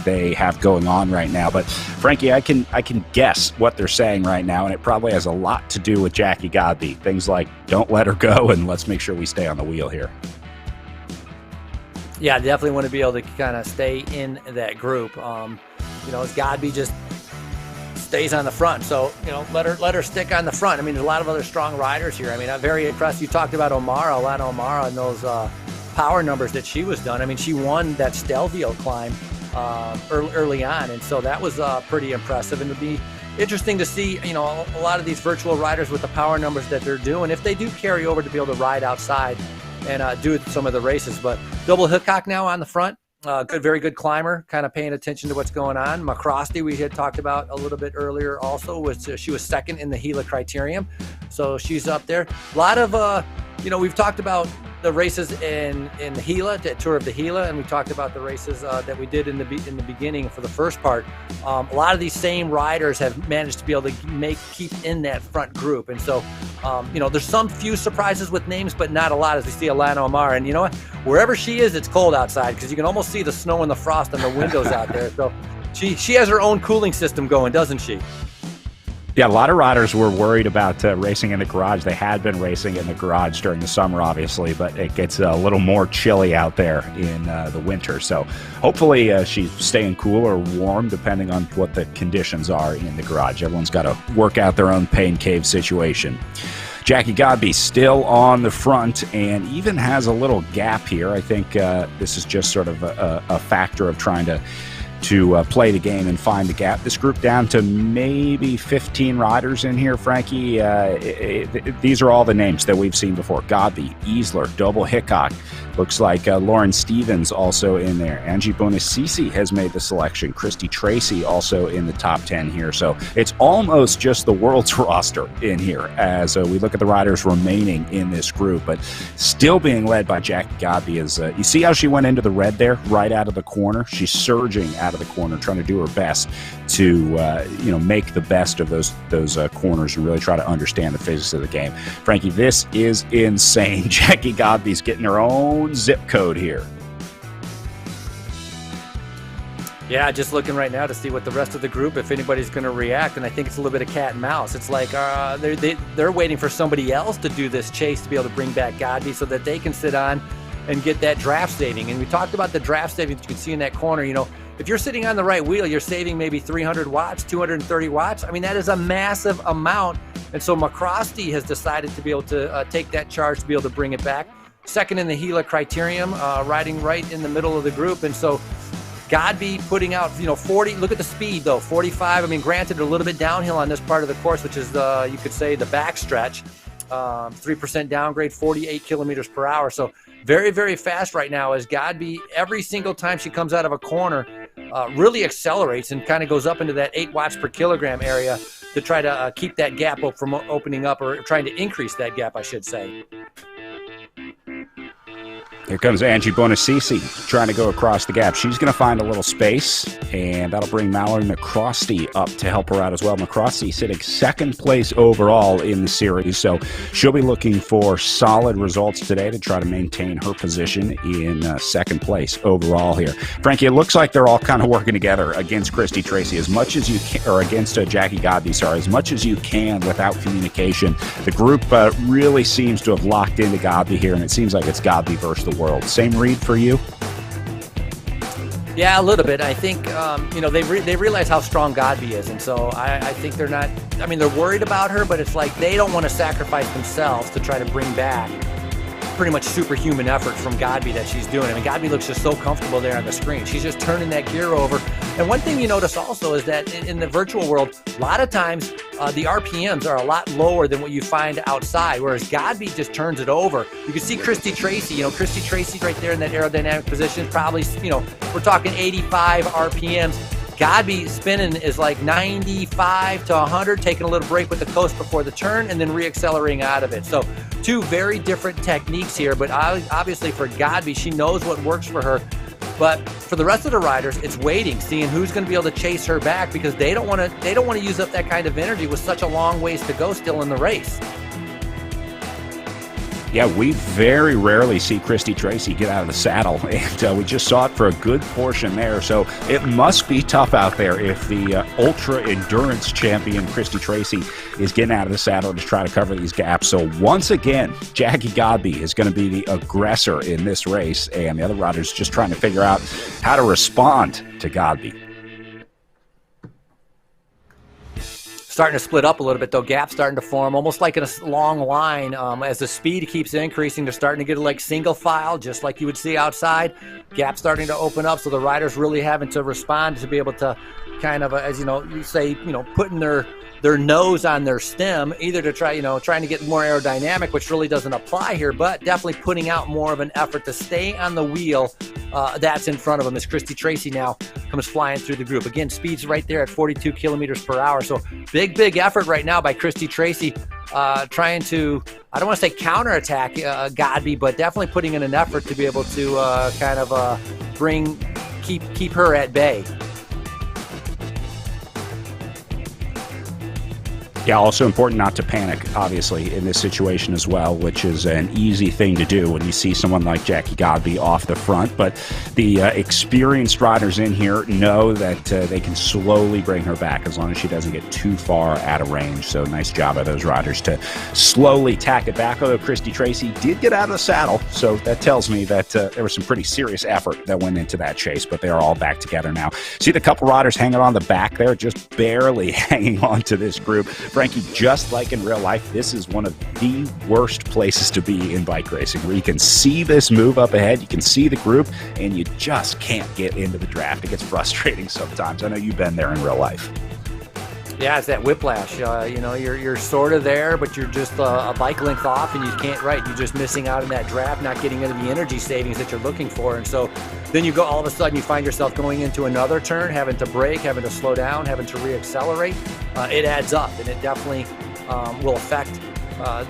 they have going on right now. But, Frankie, I can guess what they're saying right now, and it probably has a lot to do with Jackie Godby. Things like, don't let her go, and let's make sure we stay on the wheel here. Yeah, definitely want to be able to kind of stay in that group. As Godby just stays on the front. So, let her stick on the front. There's a lot of other strong riders here. I'm very impressed. You talked about Alana Omara and those power numbers that she was done. She won that Stelvio climb early on, and so that was pretty impressive. And it'd be interesting to see, a lot of these virtual riders with the power numbers that they're doing, if they do carry over to be able to ride outside and do some of the races. But Double Hickok now on the front, very good climber, kind of paying attention to what's going on. McCrosty, we had talked about a little bit earlier also, was she was second in the Gila Criterium, so she's up there. A lot of we've talked about the races in the Gila, the Tour of the Gila, and we talked about the races that we did in the beginning for the first part. A lot of these same riders have managed to be able to keep in that front group, and so there's some few surprises with names, but not a lot, as we see Alana Omar. And you know what? Wherever she is, it's cold outside because you can almost see the snow and the frost on the windows out there. So she has her own cooling system going, doesn't she? Yeah, a lot of riders were worried about racing in the garage. They had been racing in the garage during the summer, obviously, but it gets a little more chilly out there in the winter. So hopefully she's staying cool or warm, depending on what the conditions are in the garage. Everyone's got to work out their own pain cave situation. Jackie Godby still on the front and even has a little gap here. I think this is just sort of a factor of trying to play the game and find the gap. This group down to maybe 15 riders in here, Frankie. These are all the names that we've seen before. Godby, Easler, Double Hickok. Looks like Lauren Stevens also in there. Angie Bonacici has made the selection. Christy Tracy also in the top 10 here. So it's almost just the world's roster in here as we look at the riders remaining in this group, but still being led by Jackie Godby. You see how she went into the red there, right out of the corner? She's surging out of the corner, trying to do her best to make the best of those corners and really try to understand the physics of the game. Frankie, this is insane. Jackie Godby's getting her own zip code here. Yeah, just looking right now to see what the rest of the group, if anybody's going to react, and I think it's a little bit of cat and mouse. It's like they're waiting for somebody else to do this chase to be able to bring back Godby so that they can sit on and get that draft saving. And we talked about the draft savings you can see in that corner. If you're sitting on the right wheel, you're saving maybe 300 watts, 230 watts. I mean, that is a massive amount. And so McCrosty has decided to be able to take that charge to be able to bring it back. Second in the Gila Criterium, riding right in the middle of the group. And so Godby putting out, 40, look at the speed though, 45. I mean, granted, a little bit downhill on this part of the course, which is you could say the backstretch. 3% downgrade, 48 kilometers per hour. So very, very fast right now as Godby, every single time she comes out of a corner, really accelerates and kind of goes up into that 8 watts per kilogram area to try to keep that gap from opening up, or trying to increase that gap, I should say. Here comes Angie Bonacici trying to go across the gap. She's going to find a little space, and that'll bring Mallory McCrosty up to help her out as well. McCrosty sitting second place overall in the series, so she'll be looking for solid results today to try to maintain her position in second place overall here. Frankie, it looks like they're all kind of working together against Christy Tracy as much as you can, or against Jackie Godby, as much as you can without communication. The group really seems to have locked into Godby here, and it seems like it's Godby versus the world. Same read for you? Yeah, a little bit. I think, they realize how strong Godby is. And so I think they're not, they're worried about her, but it's like they don't want to sacrifice themselves to try to bring back pretty much superhuman effort from Godby that she's doing. Godby looks just so comfortable there on the screen. She's just turning that gear over. And one thing you notice also is that in the virtual world, a lot of times the RPMs are a lot lower than what you find outside, whereas Godby just turns it over. You can see Christy Tracy, Christy Tracy right there in that aerodynamic position, probably, we're talking 85 RPMs. Godby spinning is like 95 to 100, taking a little break with the coast before the turn and then reaccelerating out of it. So two very different techniques here, but obviously for Godby, she knows what works for her. But for the rest of the riders, it's waiting, seeing who's going to be able to chase her back, because they don't want to use up that kind of energy with such a long ways to go still in the race. Yeah, we very rarely see Christy Tracy get out of the saddle, and we just saw it for a good portion there. So it must be tough out there if the ultra-endurance champion Christy Tracy is getting out of the saddle to try to cover these gaps. So once again, Jackie Godby is going to be the aggressor in this race, and the other riders just trying to figure out how to respond to Godby. Starting to split up a little bit, though. Gaps starting to form, almost like in a long line. As the speed keeps increasing, they're starting to get like single file, just like you would see outside. Gaps starting to open up, so the riders really having to respond to be able to kind of, as you say, putting their nose on their stem, either to try, trying to get more aerodynamic, which really doesn't apply here, but definitely putting out more of an effort to stay on the wheel that's in front of them as Christy Tracy now comes flying through the group. Again, speed's right there at 42 kilometers per hour. So big effort right now by Christy Tracy. trying to, I don't want to say counterattack Godby, but definitely putting in an effort to be able to kind of keep her at bay. Yeah, also important not to panic, obviously, in this situation as well, which is an easy thing to do when you see someone like Jackie Godby off the front. But the experienced riders in here know that they can slowly bring her back as long as she doesn't get too far out of range. So nice job of those riders to slowly tack it back, although Christy Tracy did get out of the saddle. So that tells me that there was some pretty serious effort that went into that chase, but they are all back together now. See the couple riders hanging on the back there, just barely hanging on to this group. Frankie, just like in real life, this is one of the worst places to be in bike racing, where you can see this move up ahead, you can see the group, and you just can't get into the draft. It gets frustrating sometimes. I know you've been there in real life. Yeah, it's that whiplash. You're sort of there, but you're just a bike length off, and you can't ride. You're just missing out on that draft, not getting into the energy savings that you're looking for. And so then you go, all of a sudden, you find yourself going into another turn, having to brake, having to slow down, having to reaccelerate. It adds up, and it definitely will affect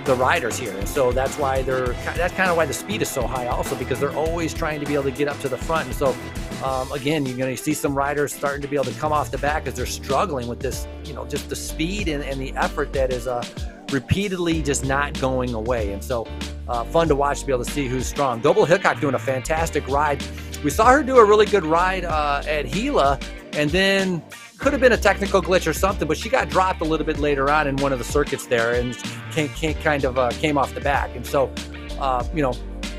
the riders here. And so that's why that's kind of why the speed is so high also, because they're always trying to be able to get up to the front. And so again, you're going to see some riders starting to be able to come off the back as they're struggling with this, just the speed and the effort that is repeatedly just not going away. And so fun to watch, to be able to see who's strong. Doble Hickok doing a fantastic ride. We saw her do a really good ride at Gila, and then could have been a technical glitch or something, but she got dropped a little bit later on in one of the circuits there, and came off the back. And so,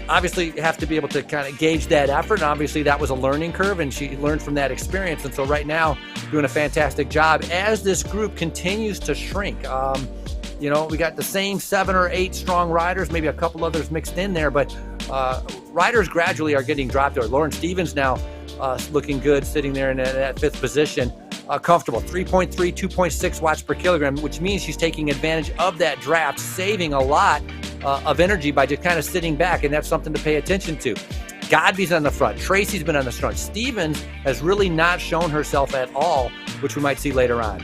obviously you have to be able to kind of gauge that effort. And obviously that was a learning curve, and she learned from that experience. And so right now, doing a fantastic job as this group continues to shrink. We got the same 7 or 8 strong riders, maybe a couple others mixed in there, but riders gradually are getting dropped there. Lauren Stevens now looking good, sitting there in that 5th position. Comfortable, 3.3, 2.6 watts per kilogram, which means she's taking advantage of that draft, saving a lot of energy by just kind of sitting back, and that's something to pay attention to. Godby's on the front. Tracy's been on the front. Stevens has really not shown herself at all, which we might see later on.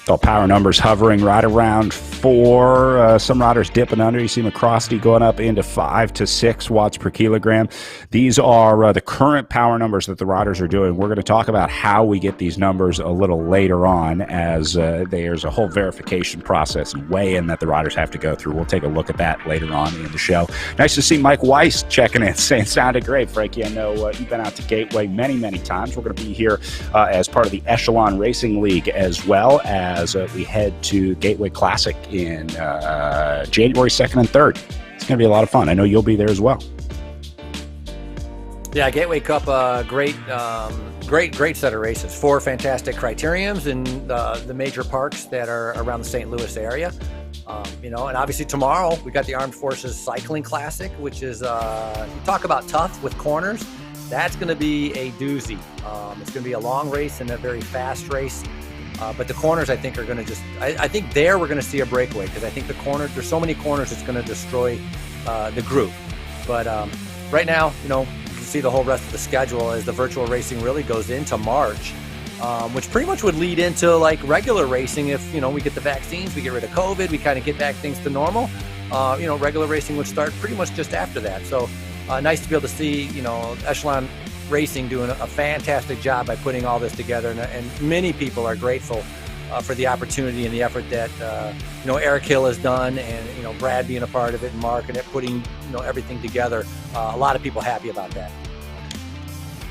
So power numbers hovering right around 4. Some riders dipping under. You see McCrosty going up into 5 to 6 watts per kilogram. These are the current power numbers that the riders are doing. We're going to talk about how we get these numbers a little later on, as there's a whole verification process and weigh-in that the riders have to go through. We'll take a look at that later on in the show. Nice to see Mike Weiss checking in, saying sounded great. Frankie, I know you've been out to Gateway many, many times. We're going to be here as part of the Echelon Racing League, as well as we head to Gateway Classic in January 2nd and 3rd. It's going to be a lot of fun. I know you'll be there as well. Yeah, Gateway Cup, great set of races. 4 fantastic criteriums in the major parks that are around the St. Louis area. And obviously tomorrow we got the Armed Forces Cycling Classic, which is, you talk about tough with corners. That's going to be a doozy. It's going to be a long race and a very fast race. But the corners, I think, are going to I think we're going to see a breakaway, because I think there's so many corners, it's going to destroy the group. But right now, you can see the whole rest of the schedule as the virtual racing really goes into March, which pretty much would lead into like regular racing. If, we get the vaccines, we get rid of COVID, we kind of get back things to normal, regular racing would start pretty much just after that. So nice to be able to see, Echelon Racing doing a fantastic job by putting all this together, and many people are grateful for the opportunity and the effort that Eric Hill has done, and Brad being a part of it, and Mark, and it putting everything together. A lot of people happy about that.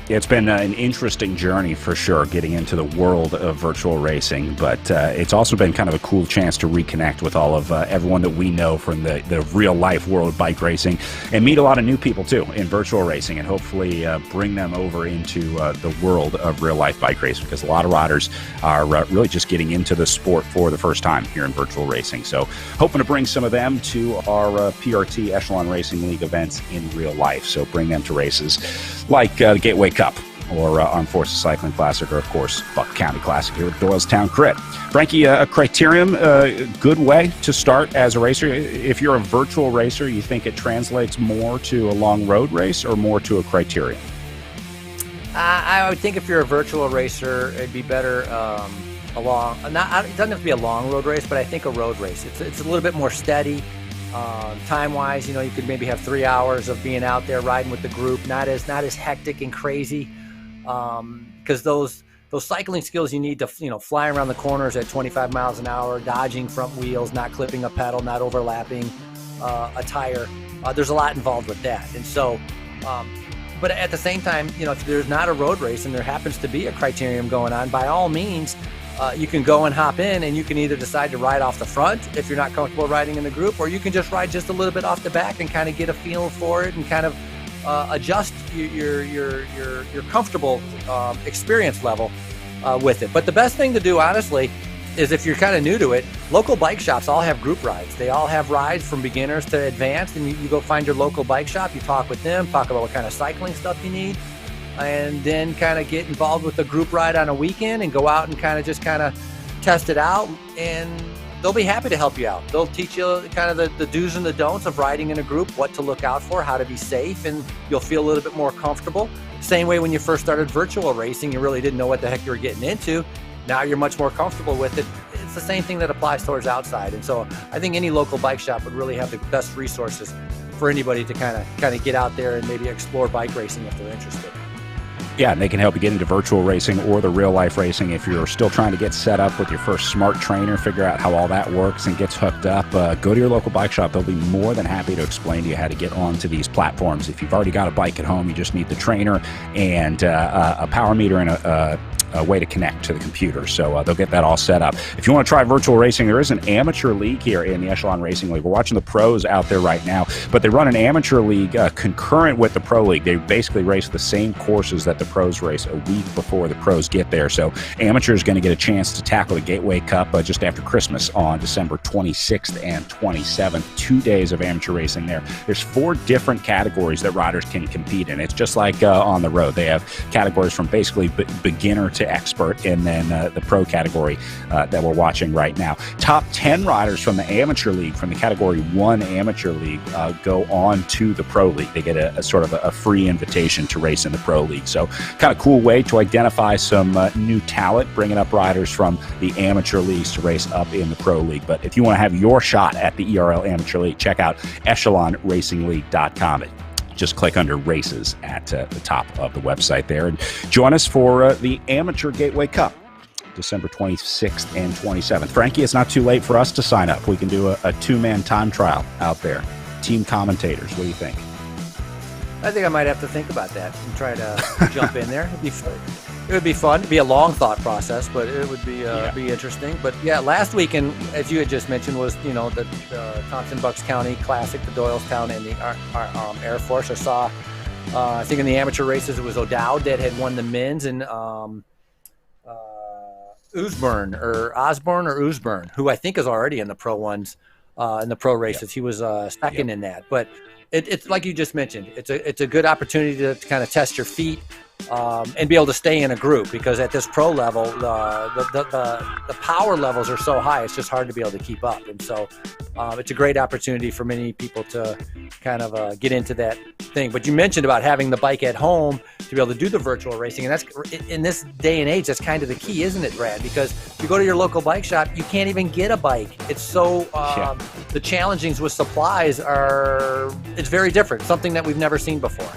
It's been an interesting journey for sure, getting into the world of virtual racing, but it's also been kind of a cool chance to reconnect with all of everyone that we know from the real-life world of bike racing, and meet a lot of new people, too, in virtual racing, and hopefully bring them over into the world of real-life bike racing, because a lot of riders are really just getting into the sport for the first time here in virtual racing. So hoping to bring some of them to our PRT Echelon Racing League events in real life, so bring them to races like the Gateway Cup, or Armed Forces Cycling Classic, or of course Buck County Classic here at Doylestown Crit. Frankie, a criterium, good way to start as a racer. If you're a virtual racer, you think it translates more to a long road race or more to a criterium? I would think if you're a virtual racer, it'd be better it doesn't have to be a long road race, but I think a road race. It's a little bit more steady. Time-wise, you could maybe have 3 hours of being out there riding with the group, not as hectic and crazy, because those cycling skills you need to, fly around the corners at 25 miles an hour, dodging front wheels, not clipping a pedal, not overlapping a tire. There's a lot involved with that, and so. But at the same time, if there's not a road race and there happens to be a criterium going on, by all means, you can go and hop in, and you can either decide to ride off the front if you're not comfortable riding in the group, or you can just ride just a little bit off the back and kind of get a feel for it and kind of adjust your comfortable experience level with it. But the best thing to do, honestly, is if you're kind of new to it, local bike shops all have group rides. They all have rides from beginners to advanced, and you go find your local bike shop, you talk with them, talk about what kind of cycling stuff you need, and then kind of get involved with a group ride on a weekend and go out and kind of test it out, and they'll be happy to help you out. They'll teach you kind of the do's and the don'ts of riding in a group, what to look out for, how to be safe, and you'll feel a little bit more comfortable. Same way when you first started virtual racing, you really didn't know what the heck you were getting into. Now you're much more comfortable with it. It's the same thing that applies towards outside. And so I think any local bike shop would really have the best resources for anybody to kind of get out there and maybe explore bike racing if they're interested. Yeah, and they can help you get into virtual racing or the real life racing. If you're still trying to get set up with your first smart trainer, figure out how all that works and gets hooked up, go to your local bike shop. They'll be more than happy to explain to you how to get onto these platforms. If you've already got a bike at home, you just need the trainer and a power meter and a way to connect to the computer. So they'll get that all set up. If you want to try virtual racing, there is an amateur league here in the Echelon Racing League. We're watching the pros out there right now, but they run an amateur league concurrent with the pro league. They basically race the same courses that the pros race a week before the pros get there. So amateurs going to get a chance to tackle the Gateway Cup just after Christmas on December 26th and 27th. 2 days of amateur racing there. There's 4 different categories that riders can compete in. It's just like on the road. They have categories from basically beginner to expert, and then the pro category that we're watching right now. Top 10 riders from the amateur league, from the category 1 amateur league, go on to the pro league. They get a sort of a free invitation to race in the pro league. So kind of cool way to identify some new talent, bringing up riders from the amateur leagues to race up in the pro league. But if you want to have your shot at the ERL amateur league, check out echelonracingleague.com. Just click under races at the top of the website there and join us for the Amateur Gateway Cup, December 26th and 27th. Frankie, it's not too late for us to sign up. We can do a 2-man time trial out there. Team commentators, what do you think? I think I might have to think about that and try to jump in there. It would be fun. It'd be a long thought process, but it would be interesting. But yeah, last weekend, as you had just mentioned, was the Thompson-Bucks County Classic, the Doylestown, and the Air Force. I saw, I think in the amateur races, it was O'Dowd that had won the men's, and Osborne, who I think is already in the pro ones, in the pro races. Yep. He was second in that. But it's like you just mentioned, it's a good opportunity to kind of test your feet. And be able to stay in a group, because at this pro level, the power levels are so high, it's just hard to be able to keep up. And so it's a great opportunity for many people to kind of get into that thing. But you mentioned about having the bike at home to be able to do the virtual racing. And that's, in this day and age, that's kind of the key, isn't it, Brad? Because if you go to your local bike shop, you can't even get a bike. It's so, the challengings with supplies it's very different, something that we've never seen before.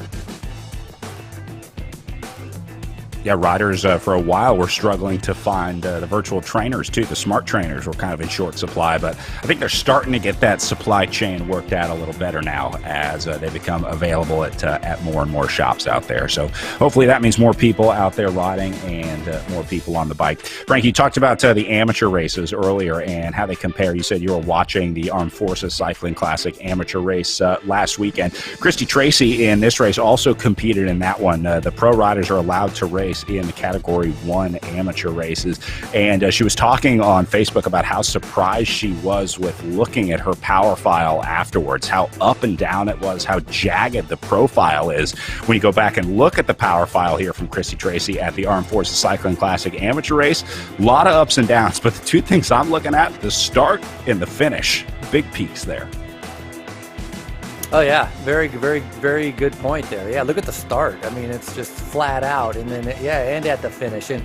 Yeah, riders for a while were struggling to find the virtual trainers too. The smart trainers were kind of in short supply, but I think they're starting to get that supply chain worked out a little better now as they become available at more and more shops out there. So hopefully that means more people out there riding and more people on the bike. Frank, you talked about the amateur races earlier and how they compare. You said you were watching the Armed Forces Cycling Classic amateur race last weekend. Christy Tracy in this race also competed in that one. The pro riders are allowed to race in the category 1 amateur races, and she was talking on Facebook about how surprised she was with looking at her power file afterwards, how up and down it was, how jagged the profile is when you go back and look at the power file here from Christy Tracy at the Armed Forces Cycling Classic amateur race. A lot of ups and downs, but the two things I'm looking at, the start and the finish, big peaks there. Oh yeah, very, very, very good point there. Yeah, look at the start. I mean, it's just flat out, and then and at the finish. And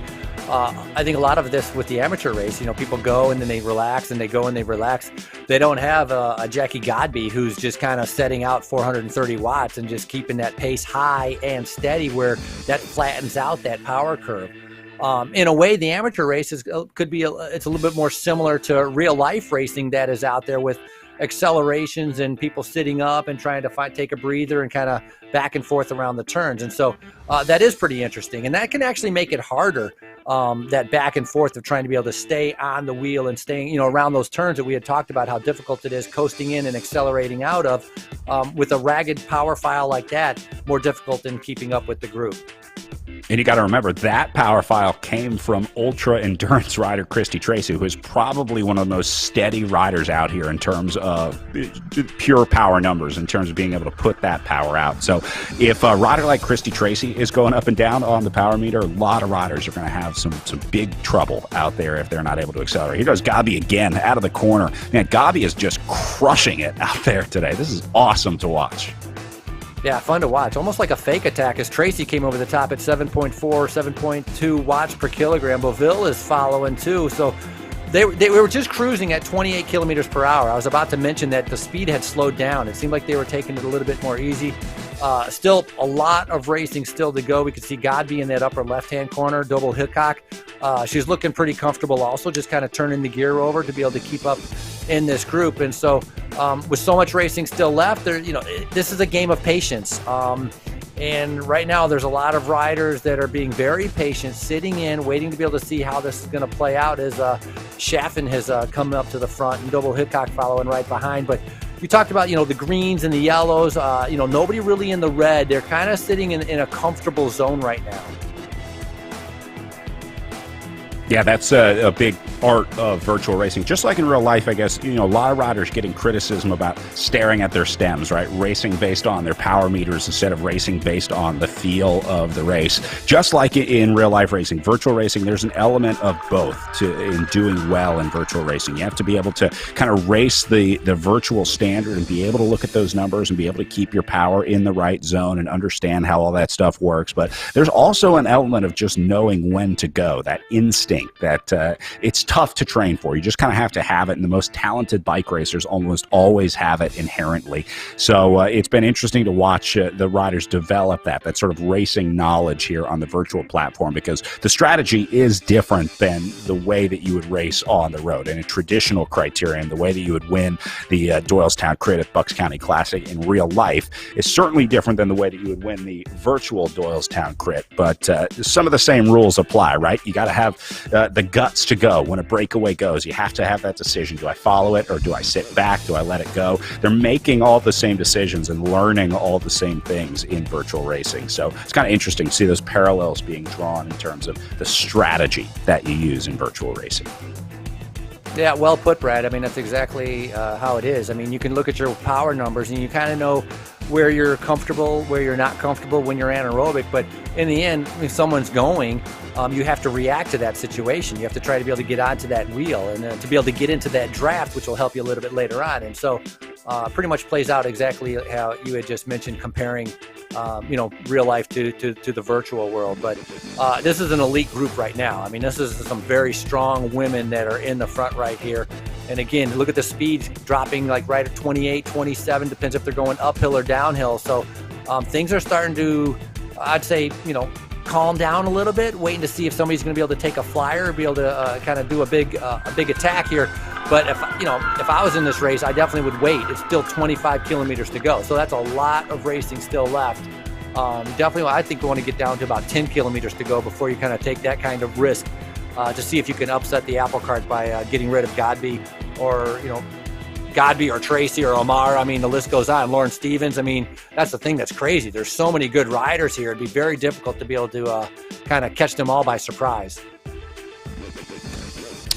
I think a lot of this with the amateur race, people go and then they relax and they go and they relax. They don't have a Jackie Godby who's just kind of setting out 430 watts and just keeping that pace high and steady where that flattens out that power curve. In a way, the amateur race it's a little bit more similar to real life racing that is out there with accelerations and people sitting up and trying to take a breather and kind of back and forth around the turns. And so that is pretty interesting. And that can actually make it harder, that back and forth of trying to be able to stay on the wheel and staying, around those turns that we had talked about, how difficult it is coasting in and accelerating out of. With a ragged power file like that, more difficult than keeping up with the group. And you got to remember that power file came from ultra endurance rider Christy Tracy, who is probably one of the most steady riders out here in terms of pure power numbers, in terms of being able to put that power out. So if a rider like Christy Tracy is going up and down on the power meter, a lot of riders are going to have some big trouble out there if they're not able to accelerate. Here goes Gabi again out of the corner. Man, Gabi is just crushing it out there today. This is awesome to watch. Yeah, fun to watch. Almost like a fake attack as Tracy came over the top at 7.4, 7.2 watts per kilogram. Beauville is following too. So they were just cruising at 28 kilometers per hour. I was about to mention that the speed had slowed down. It seemed like they were taking it a little bit more easy. Still a lot of racing still to go. We could see Godby in that upper left-hand corner, Double Hickok. She's looking pretty comfortable also, just kind of turning the gear over to be able to keep up in this group. And so with so much racing still left, this is a game of patience. And right now there's a lot of riders that are being very patient, sitting in, waiting to be able to see how this is going to play out as Chaffin has come up to the front and Double Hickok following right behind. But you talked about, the greens and the yellows, nobody really in the red. They're kind of sitting in a comfortable zone right now. Yeah, that's a big art of virtual racing. Just like in real life, I guess, a lot of riders getting criticism about staring at their stems, right? Racing based on their power meters instead of racing based on the feel of the race. Just like in real life racing, virtual racing, there's an element of both in doing well in virtual racing. You have to be able to kind of race the virtual standard and be able to look at those numbers and be able to keep your power in the right zone and understand how all that stuff works. But there's also an element of just knowing when to go, that instinct that it's tough to train for. You just kind of have to have it, and the most talented bike racers almost always have it inherently. So it's been interesting to watch the riders develop that sort of racing knowledge here on the virtual platform, because the strategy is different than the way that you would race on the road. And a traditional criterion, the way that you would win the Doylestown Crit at Bucks County Classic in real life, is certainly different than the way that you would win the virtual Doylestown Crit. But some of the same rules apply, right? You got to have the guts to go when a breakaway goes. You have to have that decision. Do I follow it or do I sit back? Do I let it go? They're making all the same decisions and learning all the same things in virtual racing. So it's kind of interesting to see those parallels being drawn in terms of the strategy that you use in virtual racing. Yeah, well put, Brad. I mean, that's exactly how it is. I mean, you can look at your power numbers and you kind of know where you're comfortable, where you're not comfortable when you're anaerobic. But in the end, if someone's going, you have to react to that situation. You have to try to be able to get onto that wheel and to be able to get into that draft, which will help you a little bit later on. And so pretty much plays out exactly how you had just mentioned, comparing real life to the virtual world. But this is an elite group right now. I mean, this is some very strong women that are in the front right here. And again, look at the speed dropping like right at 28, 27, depends if they're going uphill or downhill. So things are starting to, I'd say, calm down a little bit, waiting to see if somebody's going to be able to take a flyer, be able to kind of do a big attack here. But if I was in this race, I definitely would wait. It's still 25 kilometers to go, so that's a lot of racing still left. Definitely, I think we want to get down to about 10 kilometers to go before you kind of take that kind of risk to see if you can upset the apple cart by getting rid of Godby or Godby or Tracy or Omar. I mean, the list goes on. Lauren Stevens. I mean, that's the thing that's crazy. There's so many good riders here. It'd be very difficult to be able to kind of catch them all by surprise.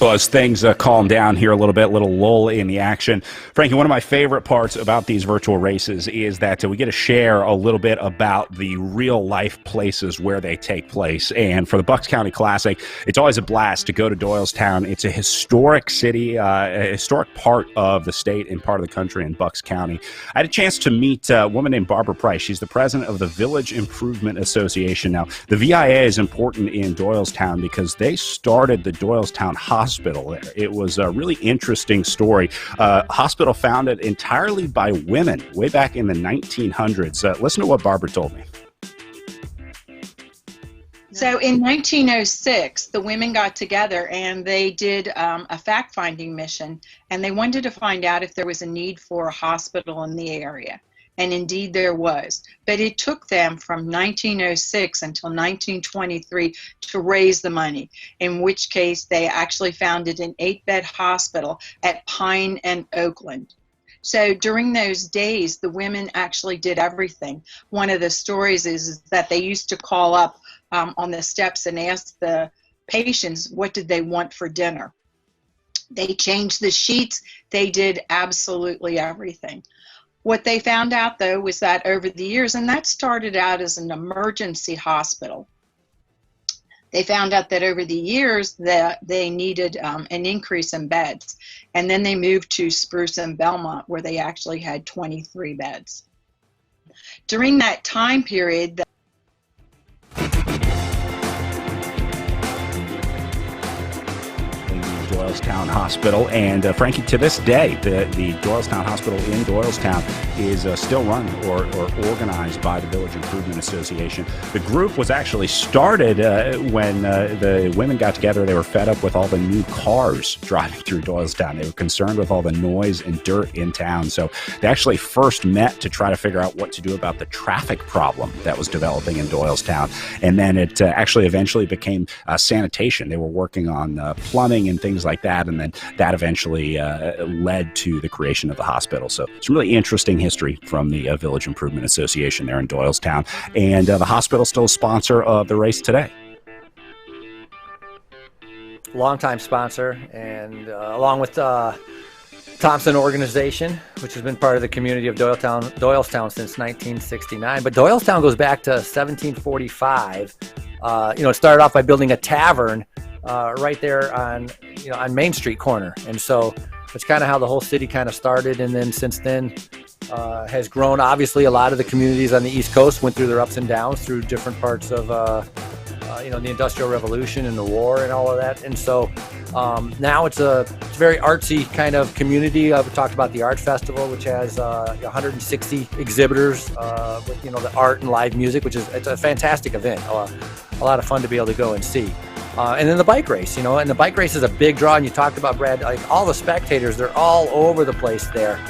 Well, as things calm down here a little lull in the action. Frankie, one of my favorite parts about these virtual races is that we get to share a little bit about the real life places where they take place. And for the Bucks County Classic, it's always a blast to go to Doylestown. It's a historic city, a historic part of the state and part of the country in Bucks County. I had a chance to meet a woman named Barbara Price. She's the president of the Village Improvement Association. Now, the VIA is important in Doylestown because they started the Doylestown Hospital there. It was a really interesting story. Hospital founded entirely by women way back in the 1900s. Listen to what Barbara told me. So in 1906, the women got together and they did a fact-finding mission, and they wanted to find out if there was a need for a hospital in the area. And indeed there was. But it took them from 1906 until 1923 to raise the money, in which case they actually founded an 8-bed hospital at Pine and Oakland. So during those days, the women actually did everything. One of the stories is that they used to call up on the steps and ask the patients what did they want for dinner. They changed the sheets. They did absolutely everything. What they found out, though, was that over the years, and that started out as an emergency hospital, they found out that over the years that they needed an increase in beds. And then they moved to Spruce and Belmont, where they actually had 23 beds. During that time period, Doylestown Hospital, and Frankie, to this day, the Doylestown Hospital in Doylestown is still run or organized by the Village Improvement Association. The group was actually started when the women got together. They were fed up with all the new cars driving through Doylestown. They were concerned with all the noise and dirt in town, so they actually first met to try to figure out what to do about the traffic problem that was developing in Doylestown, and then it actually eventually became sanitation. They were working on plumbing and things like that, and then that eventually led to the creation of the hospital. So it's a really interesting history from the Village Improvement Association there in Doylestown, and the hospital still a sponsor of the race today. Longtime sponsor, and along with Thompson Organization, which has been part of the community of Doylestown since 1969. But Doylestown goes back to 1745. It started off by building a tavern right there on Main Street corner, and so that's kind of how the whole city kind of started. And then since then has grown. Obviously, a lot of the communities on the East Coast went through their ups and downs through different parts of the Industrial Revolution and the war and all of that. And so now it's a very artsy kind of community. I've talked about the Art Festival, which has 160 exhibitors with the art and live music, it's a fantastic event. A lot of fun to be able to go and see. And then the bike race, and the bike race is a big draw. And you talked about, Brad, like all the spectators, they're all over the place there.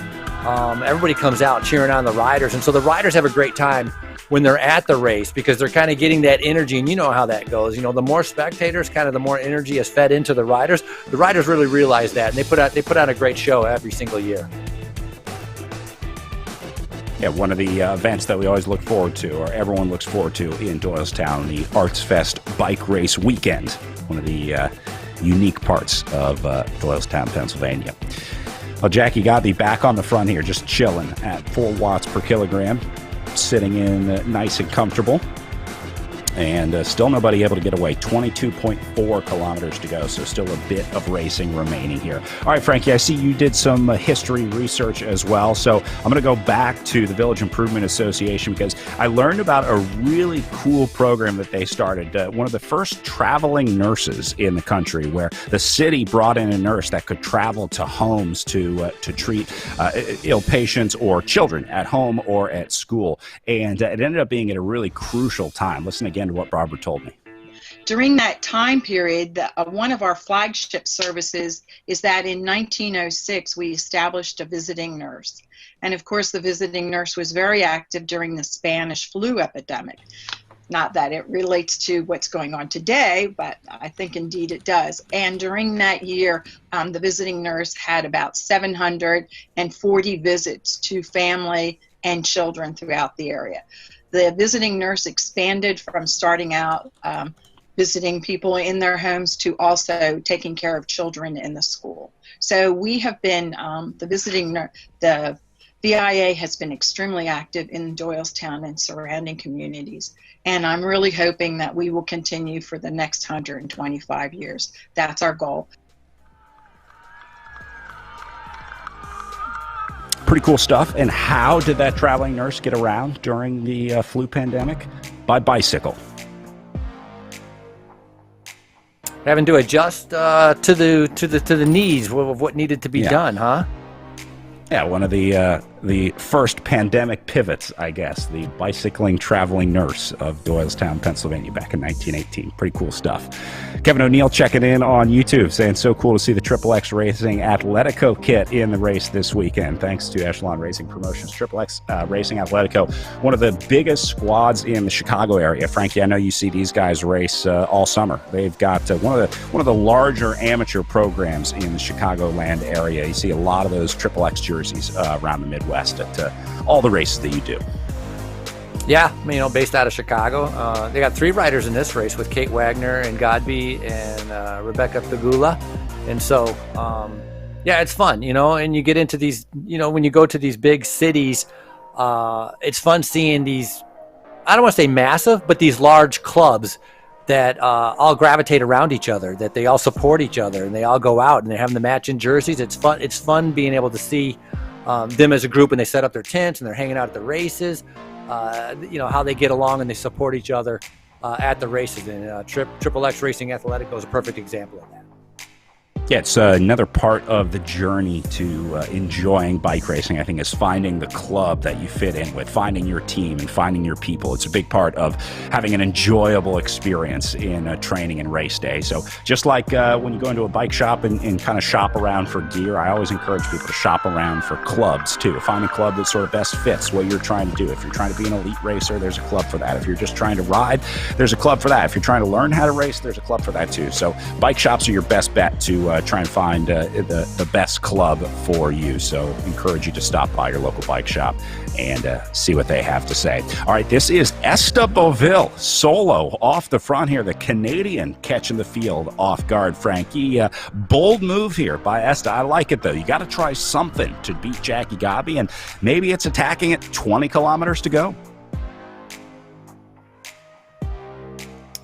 Everybody comes out cheering on the riders. And so the riders have a great time when they're at the race because they're kind of getting that energy. And you know how that goes. The more spectators, kind of the more energy is fed into the riders. The riders really realize that, and they put on a great show every single year. Yeah, one of the events that we always look forward to, or everyone looks forward to in Doylestown, the Arts Fest Bike Race Weekend, one of the unique parts of Doylestown, Pennsylvania. Well, Jackie Godby back on the front here, just chilling at 4 watts per kilogram, sitting in nice and comfortable. And still nobody able to get away. 22.4 kilometers to go, so still a bit of racing remaining here. All right, Frankie, I see you did some history research as well, so I'm going to go back to the Village Improvement Association because I learned about a really cool program that they started. One of the first traveling nurses in the country, where the city brought in a nurse that could travel to homes to treat ill patients or children at home or at school. And it ended up being at a really crucial time. Listen again to what Barbara told me. During that time period, one of our flagship services is that in 1906 we established a visiting nurse. And of course the visiting nurse was very active during the Spanish flu epidemic. Not that it relates to what's going on today, but I think indeed it does. And during that year, the visiting nurse had about 740 visits to family and children throughout the area. The visiting nurse expanded from starting out visiting people in their homes to also taking care of children in the school. So we have been, the VIA has been extremely active in Doylestown and surrounding communities. And I'm really hoping that we will continue for the next 125 years. That's our goal. Pretty cool stuff. And how did that traveling nurse get around during the flu pandemic? By bicycle. Having to adjust to the needs of what needed to be done, huh? Yeah, one of the first pandemic pivots, I guess, the bicycling traveling nurse of Doylestown, Pennsylvania, back in 1918. Pretty cool stuff. Kevin O'Neill checking in on YouTube, saying so cool to see the XXX Racing Atletico kit in the race this weekend. Thanks to Echelon Racing Promotions. XXX Racing Atletico, one of the biggest squads in the Chicago area. Frankie, I know you see these guys race all summer. They've got one of the larger amateur programs in the Chicagoland area. You see a lot of those XXX jerseys around the Midwest at all the races that you do. Yeah, based out of Chicago. They got 3 riders in this race with Kate Wagner and Godby and Rebecca Pegula. And so, it's fun, and you get into these, when you go to these big cities, it's fun seeing these, I don't want to say massive, but these large clubs that all gravitate around each other, that they all support each other, and they all go out and they're having the matching jerseys. It's fun. It's fun being able to see them as a group, and they set up their tents and they're hanging out at the races. How they get along and they support each other at the races. And XXX Racing Atletico is a perfect example of that. Yeah, it's another part of the journey to enjoying bike racing, I think, is finding the club that you fit in with, finding your team and finding your people. It's a big part of having an enjoyable experience in training and race day. So just like when you go into a bike shop and kind of shop around for gear, I always encourage people to shop around for clubs too. Find a club that sort of best fits what you're trying to do. If you're trying to be an elite racer, there's a club for that. If you're just trying to ride, there's a club for that. If you're trying to learn how to race, there's a club for that too. So bike shops are your best bet to try and find the best club for you. So encourage you to stop by your local bike shop and see what they have to say. All right, this is Esther Beauville solo off the front here, the Canadian catching the field off guard. Frankie, bold move here by Esther. I like it though. You got to try something to beat Jackie Godby, and maybe it's attacking it 20 kilometers to go.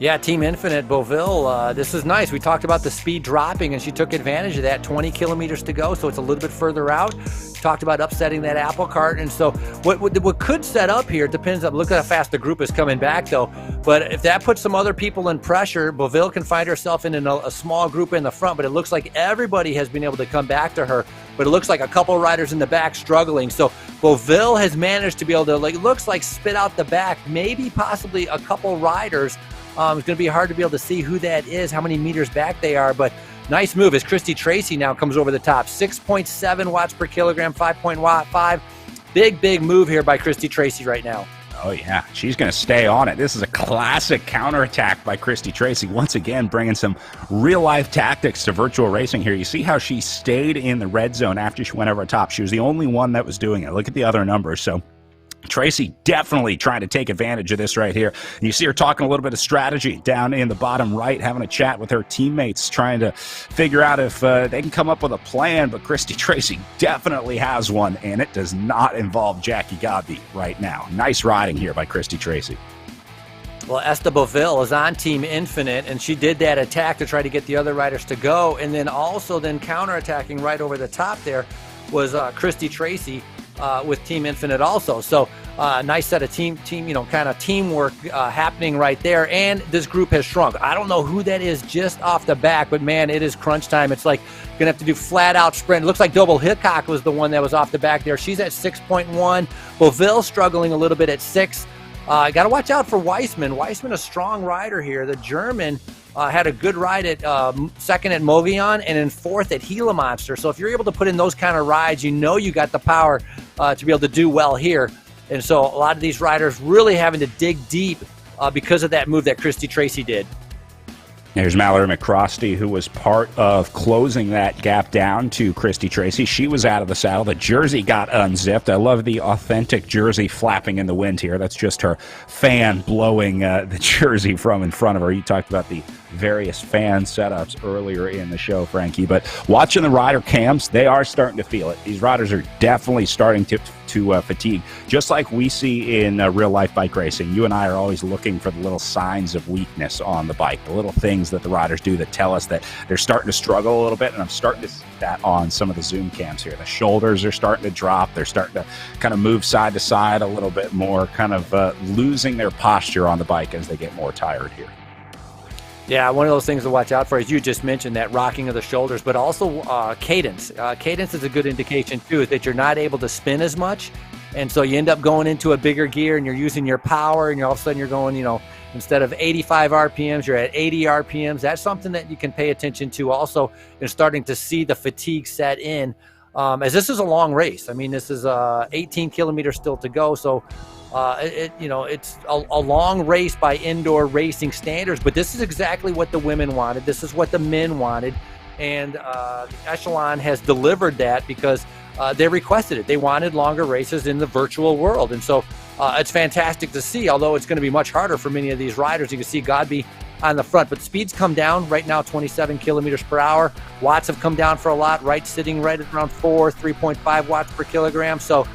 Yeah, Team Infinite, Beauville, this is nice. We talked about the speed dropping, and she took advantage of that. 20 kilometers to go, so it's a little bit further out. Talked about upsetting that apple cart, and so what could set up here depends on, look at how fast the group is coming back, though. But if that puts some other people in pressure, Beauville can find herself in a small group in the front, but it looks like everybody has been able to come back to her. But it looks like a couple riders in the back struggling. So Beauville has managed to be able to, looks like spit out the back, maybe possibly a couple riders. It's going to be hard to be able to see who that is, how many meters back they are, but nice move as Christy Tracy now comes over the top. 6.7 watts per kilogram, 5.5. Big move here by Christy Tracy right now. Oh, yeah. She's going to stay on it. This is a classic counterattack by Christy Tracy. Once again, bringing some real-life tactics to virtual racing here. You see how she stayed in the red zone after she went over top. She was the only one that was doing it. Look at the other numbers. So Tracy definitely trying to take advantage of this right here. And you see her talking a little bit of strategy down in the bottom right, having a chat with her teammates, trying to figure out if they can come up with a plan. But Christy Tracy definitely has one, and it does not involve Jackie Godby right now. Nice riding here by Christy Tracy. Well, Esther Beauville is on Team Infinite, and she did that attack to try to get the other riders to go. And then also counterattacking right over the top there was Christy Tracy with Team Infinite also. So nice set of team, kind of teamwork happening right there. And this group has shrunk. I don't know who that is just off the back, but man, it is crunch time. It's like going to have to do flat out sprint. It looks like Doble Hickok was the one that was off the back there. She's at 6.1. Beauville struggling a little bit at 6. Got to watch out for Weissman. Weissman, a strong rider here. The German had a good ride at second at Movion and in fourth at Gila Monster. So if you're able to put in those kind of rides, you got the power to be able to do well here. And so a lot of these riders really having to dig deep because of that move that Christy Tracy did. There's Mallory McCrosty, who was part of closing that gap down to Christy Tracy. She was out of the saddle. The jersey got unzipped. I love the authentic jersey flapping in the wind here. That's just her fan blowing the jersey from in front of her. You talked about the various fan setups earlier in the show, Frankie. But watching the rider cams, they are starting to feel it. These riders are definitely starting to fatigue, just like we see in real life bike racing. You and I are always looking for the little signs of weakness on the bike, the little things that the riders do that tell us that they're starting to struggle a little bit. And I'm starting to see that on some of the Zoom cams here. The shoulders are starting to drop. They're starting to kind of move side to side a little bit more, kind of losing their posture on the bike as they get more tired here. Yeah, one of those things to watch out for, as you just mentioned, that rocking of the shoulders, but also cadence. Cadence is a good indication, too, is that you're not able to spin as much. And so you end up going into a bigger gear and you're using your power, and all of a sudden you're going, instead of 85 RPMs, you're at 80 RPMs. That's something that you can pay attention to also, and starting to see the fatigue set in. As this is a long race. I mean, this is 18 kilometers still to go. So it's a long race by indoor racing standards, but this is exactly what the women wanted. This is what the men wanted. And the Echelon has delivered that because they requested it. They wanted longer races in the virtual world. And so it's fantastic to see, although it's going to be much harder for many of these riders. You can see Godby on the front, but speeds come down right now, 27 kilometers per hour. Watts have come down for a lot, right? Sitting right at around 3.5 watts per kilogram. So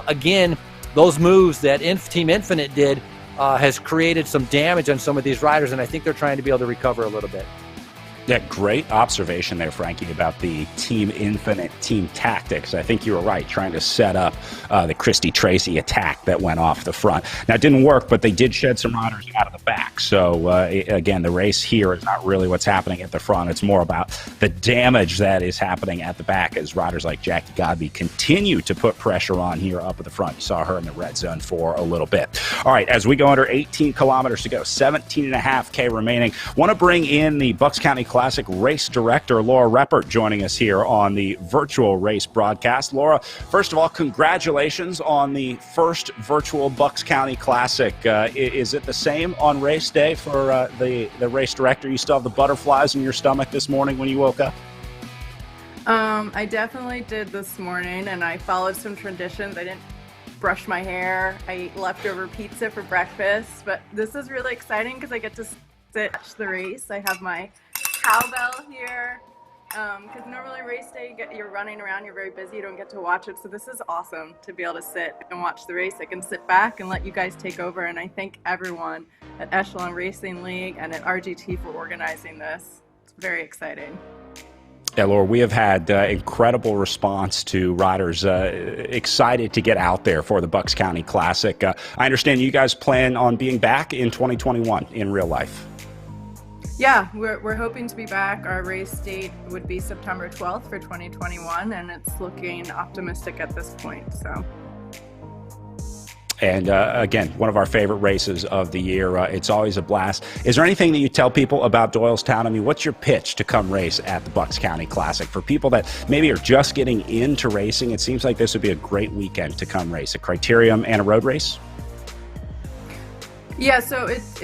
again, those moves that Team Infinite did has created some damage on some of these riders, and I think they're trying to be able to recover a little bit. Yeah, great observation there, Frankie, about the Team Infinite team tactics. I think you were right, trying to set up the Christy Tracy attack that went off the front. Now, it didn't work, but they did shed some riders out of the back. So, again, the race here is not really what's happening at the front. It's more about the damage that is happening at the back as riders like Jackie Godby continue to put pressure on here up at the front. You saw her in the red zone for a little bit. All right, as we go under 18 kilometers to go, 17.5K remaining, want to bring in the Bucks County Classic race director, Laura Reppert, joining us here on the virtual race broadcast. Laura, first of all, congratulations on the first virtual Bucks County Classic. Is it the same on race day for the race director? You still have the butterflies in your stomach this morning when you woke up? I definitely did this morning, and I followed some traditions. I didn't brush my hair. I ate leftover pizza for breakfast, but this is really exciting because I get to sit watch the race. I have my cowbell here because normally race day you're running around, you're very busy, you don't get to watch it. So this is awesome to be able to sit and watch the race. I can sit back and let you guys take over, and I thank everyone at Echelon Racing League and at RGT for organizing this. It's very exciting. Yeah, Laura, we have had incredible response to riders excited to get out there for the Bucks County Classic. I understand you guys plan on being back in 2021 in real life. Yeah, we're hoping to be back. Our race date would be September 12th for 2021, and it's looking optimistic at this point. So. And again, one of our favorite races of the year. It's always a blast. Is there anything that you tell people about Doylestown? I mean, what's your pitch to come race at the Bucks County Classic? For people that maybe are just getting into racing, it seems like this would be a great weekend to come race. A criterium and a road race? Yeah, so it's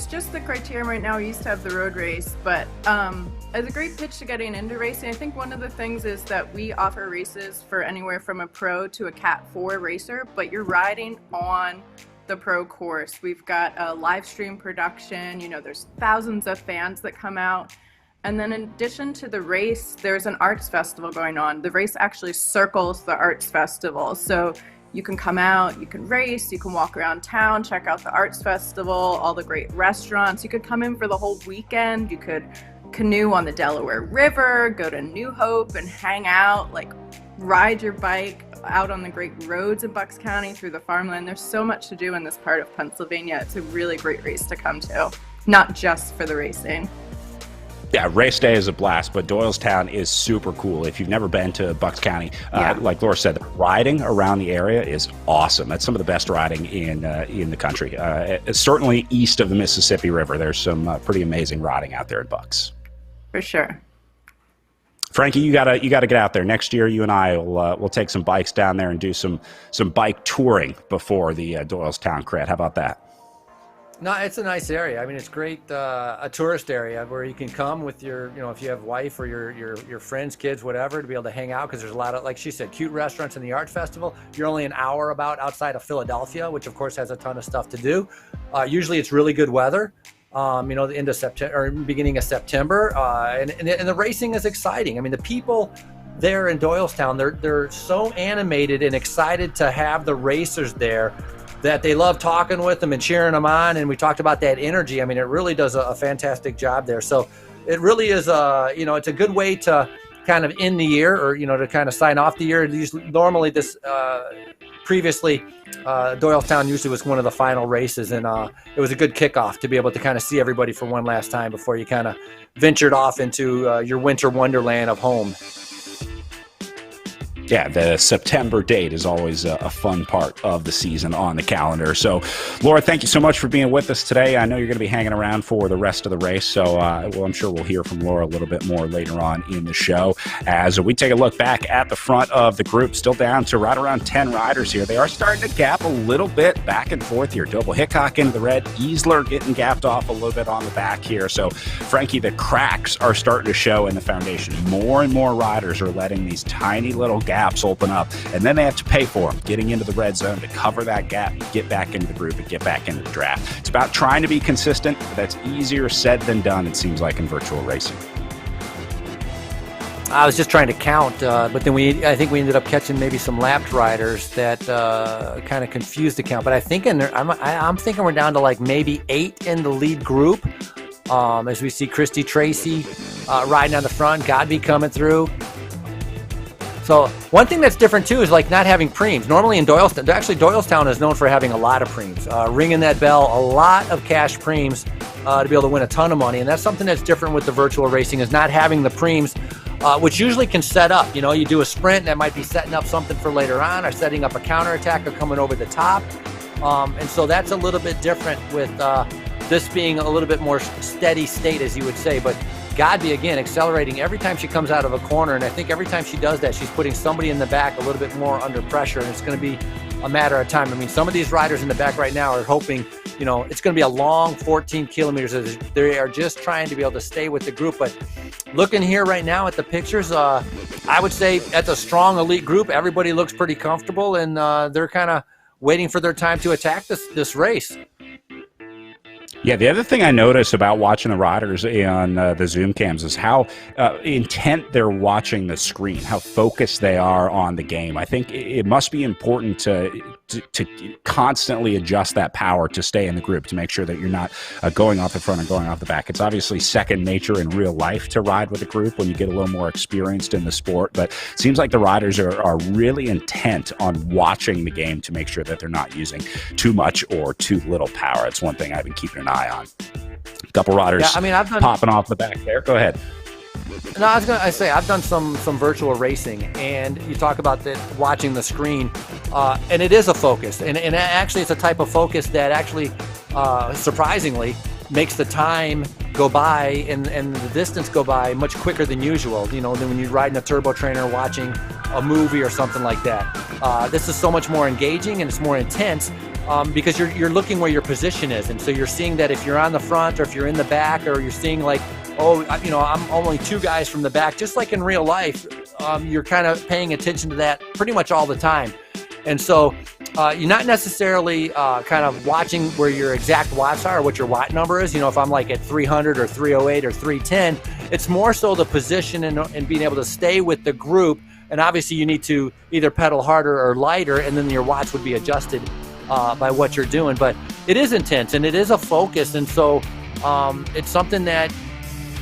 just the criterium right now. We used to have the road race, but as a great pitch to getting into racing, I think one of the things is that we offer races for anywhere from a pro to a Cat 4 racer, but you're riding on the pro course. We've got a live stream production, there's thousands of fans that come out. And then in addition to the race, there's an arts festival going on. The race actually circles the arts festival. So you can come out, you can race, you can walk around town, check out the arts festival, all the great restaurants. You could come in for the whole weekend. You could canoe on the Delaware River, go to New Hope and hang out, ride your bike out on the great roads in Bucks County through the farmland. There's so much to do in this part of Pennsylvania. It's a really great race to come to, not just for the racing. Yeah, race day is a blast, but Doylestown is super cool. If you've never been to Bucks County, like Laura said, riding around the area is awesome. That's some of the best riding in the country. Certainly east of the Mississippi River, there's some pretty amazing riding out there at Bucks. For sure. Frankie, you gotta get out there next year. You and I will take some bikes down there and do some bike touring before the Doylestown cred. How about that? No, it's a nice area. I mean, it's great, a tourist area where you can come with your, if you have wife or your friends, kids, whatever, to be able to hang out, because there's a lot of, like she said, cute restaurants in the art festival. You're only an hour about outside of Philadelphia, which of course has a ton of stuff to do. Usually it's really good weather. The end of September or beginning of September, and the racing is exciting. I mean, the people there in Doylestown, they're so animated and excited to have the racers there that they love talking with them and cheering them on. And we talked about that energy. I mean, it really does a fantastic job there. So it really is it's a good way to kind of end the year, or to kind of sign off the year. Normally this previously Doylestown usually was one of the final races, and it was a good kickoff to be able to kind of see everybody for one last time before you kind of ventured off into your winter wonderland of home. Yeah, the September date is always a fun part of the season on the calendar. So, Laura, thank you so much for being with us today. I know you're going to be hanging around for the rest of the race, so I'm sure we'll hear from Laura a little bit more later on in the show as we take a look back at the front of the group, still down to right around 10 riders here. They are starting to gap a little bit back and forth here. Doble Hickok into the red, Easler getting gapped off a little bit on the back here. So, Frankie, the cracks are starting to show in the foundation. More and more riders are letting these tiny little gaps open up, and then they have to pay for them, getting into the red zone to cover that gap, get back into the group, and get back into the draft. It's about trying to be consistent, but that's easier said than done, it seems like, in virtual racing. I was just trying to count, but then I think we ended up catching maybe some lapped riders that kind of confused the count. But I'm thinking we're down to like maybe 8 in the lead group, as we see Christy Tracy riding on the front, Godby coming through. So one thing that's different too is like not having preems. Normally in Doylestown, actually Doylestown is known for having a lot of preems. Ringing that bell, a lot of cash preems to be able to win a ton of money. And that's something that's different with the virtual racing, is not having the preems, which usually can set up. You do a sprint that might be setting up something for later on, or setting up a counterattack, or coming over the top. And so that's a little bit different with this being a little bit more steady state, as you would say. But Godby, again, accelerating every time she comes out of a corner, and I think every time she does that, she's putting somebody in the back a little bit more under pressure, and it's going to be a matter of time. I mean, some of these riders in the back right now are hoping, it's going to be a long 14 kilometers. They are just trying to be able to stay with the group. But looking here right now at the pictures, I would say that's a strong elite group. Everybody looks pretty comfortable, and they're kind of waiting for their time to attack this race. Yeah, the other thing I notice about watching the riders on the Zoom cams is how intent they're watching the screen, how focused they are on the game. I think it must be important to constantly adjust that power to stay in the group, to make sure that you're not going off the front and going off the back. It's obviously second nature in real life to ride with a group when you get a little more experienced in the sport, but it seems like the riders are really intent on watching the game to make sure that they're not using too much or too little power. It's one thing I've been keeping an eye on. A couple riders popping off the back there. Go ahead. No, I've done some virtual racing, and you talk about watching the screen, and it is a focus, and actually it's a type of focus that actually surprisingly makes the time go by and the distance go by much quicker than usual, than when you're riding a turbo trainer watching a movie or something like that. This is so much more engaging, and it's more intense because you're looking where your position is, and so you're seeing that if you're on the front or if you're in the back, or you're seeing like, I'm only 2 guys from the back. Just like in real life, you're kind of paying attention to that pretty much all the time. And so you're not necessarily kind of watching where your exact watts are, or what your watt number is. If I'm like at 300 or 308 or 310, it's more so the position and being able to stay with the group. And obviously you need to either pedal harder or lighter, and then your watts would be adjusted by what you're doing. But it is intense, and it is a focus. And so it's something that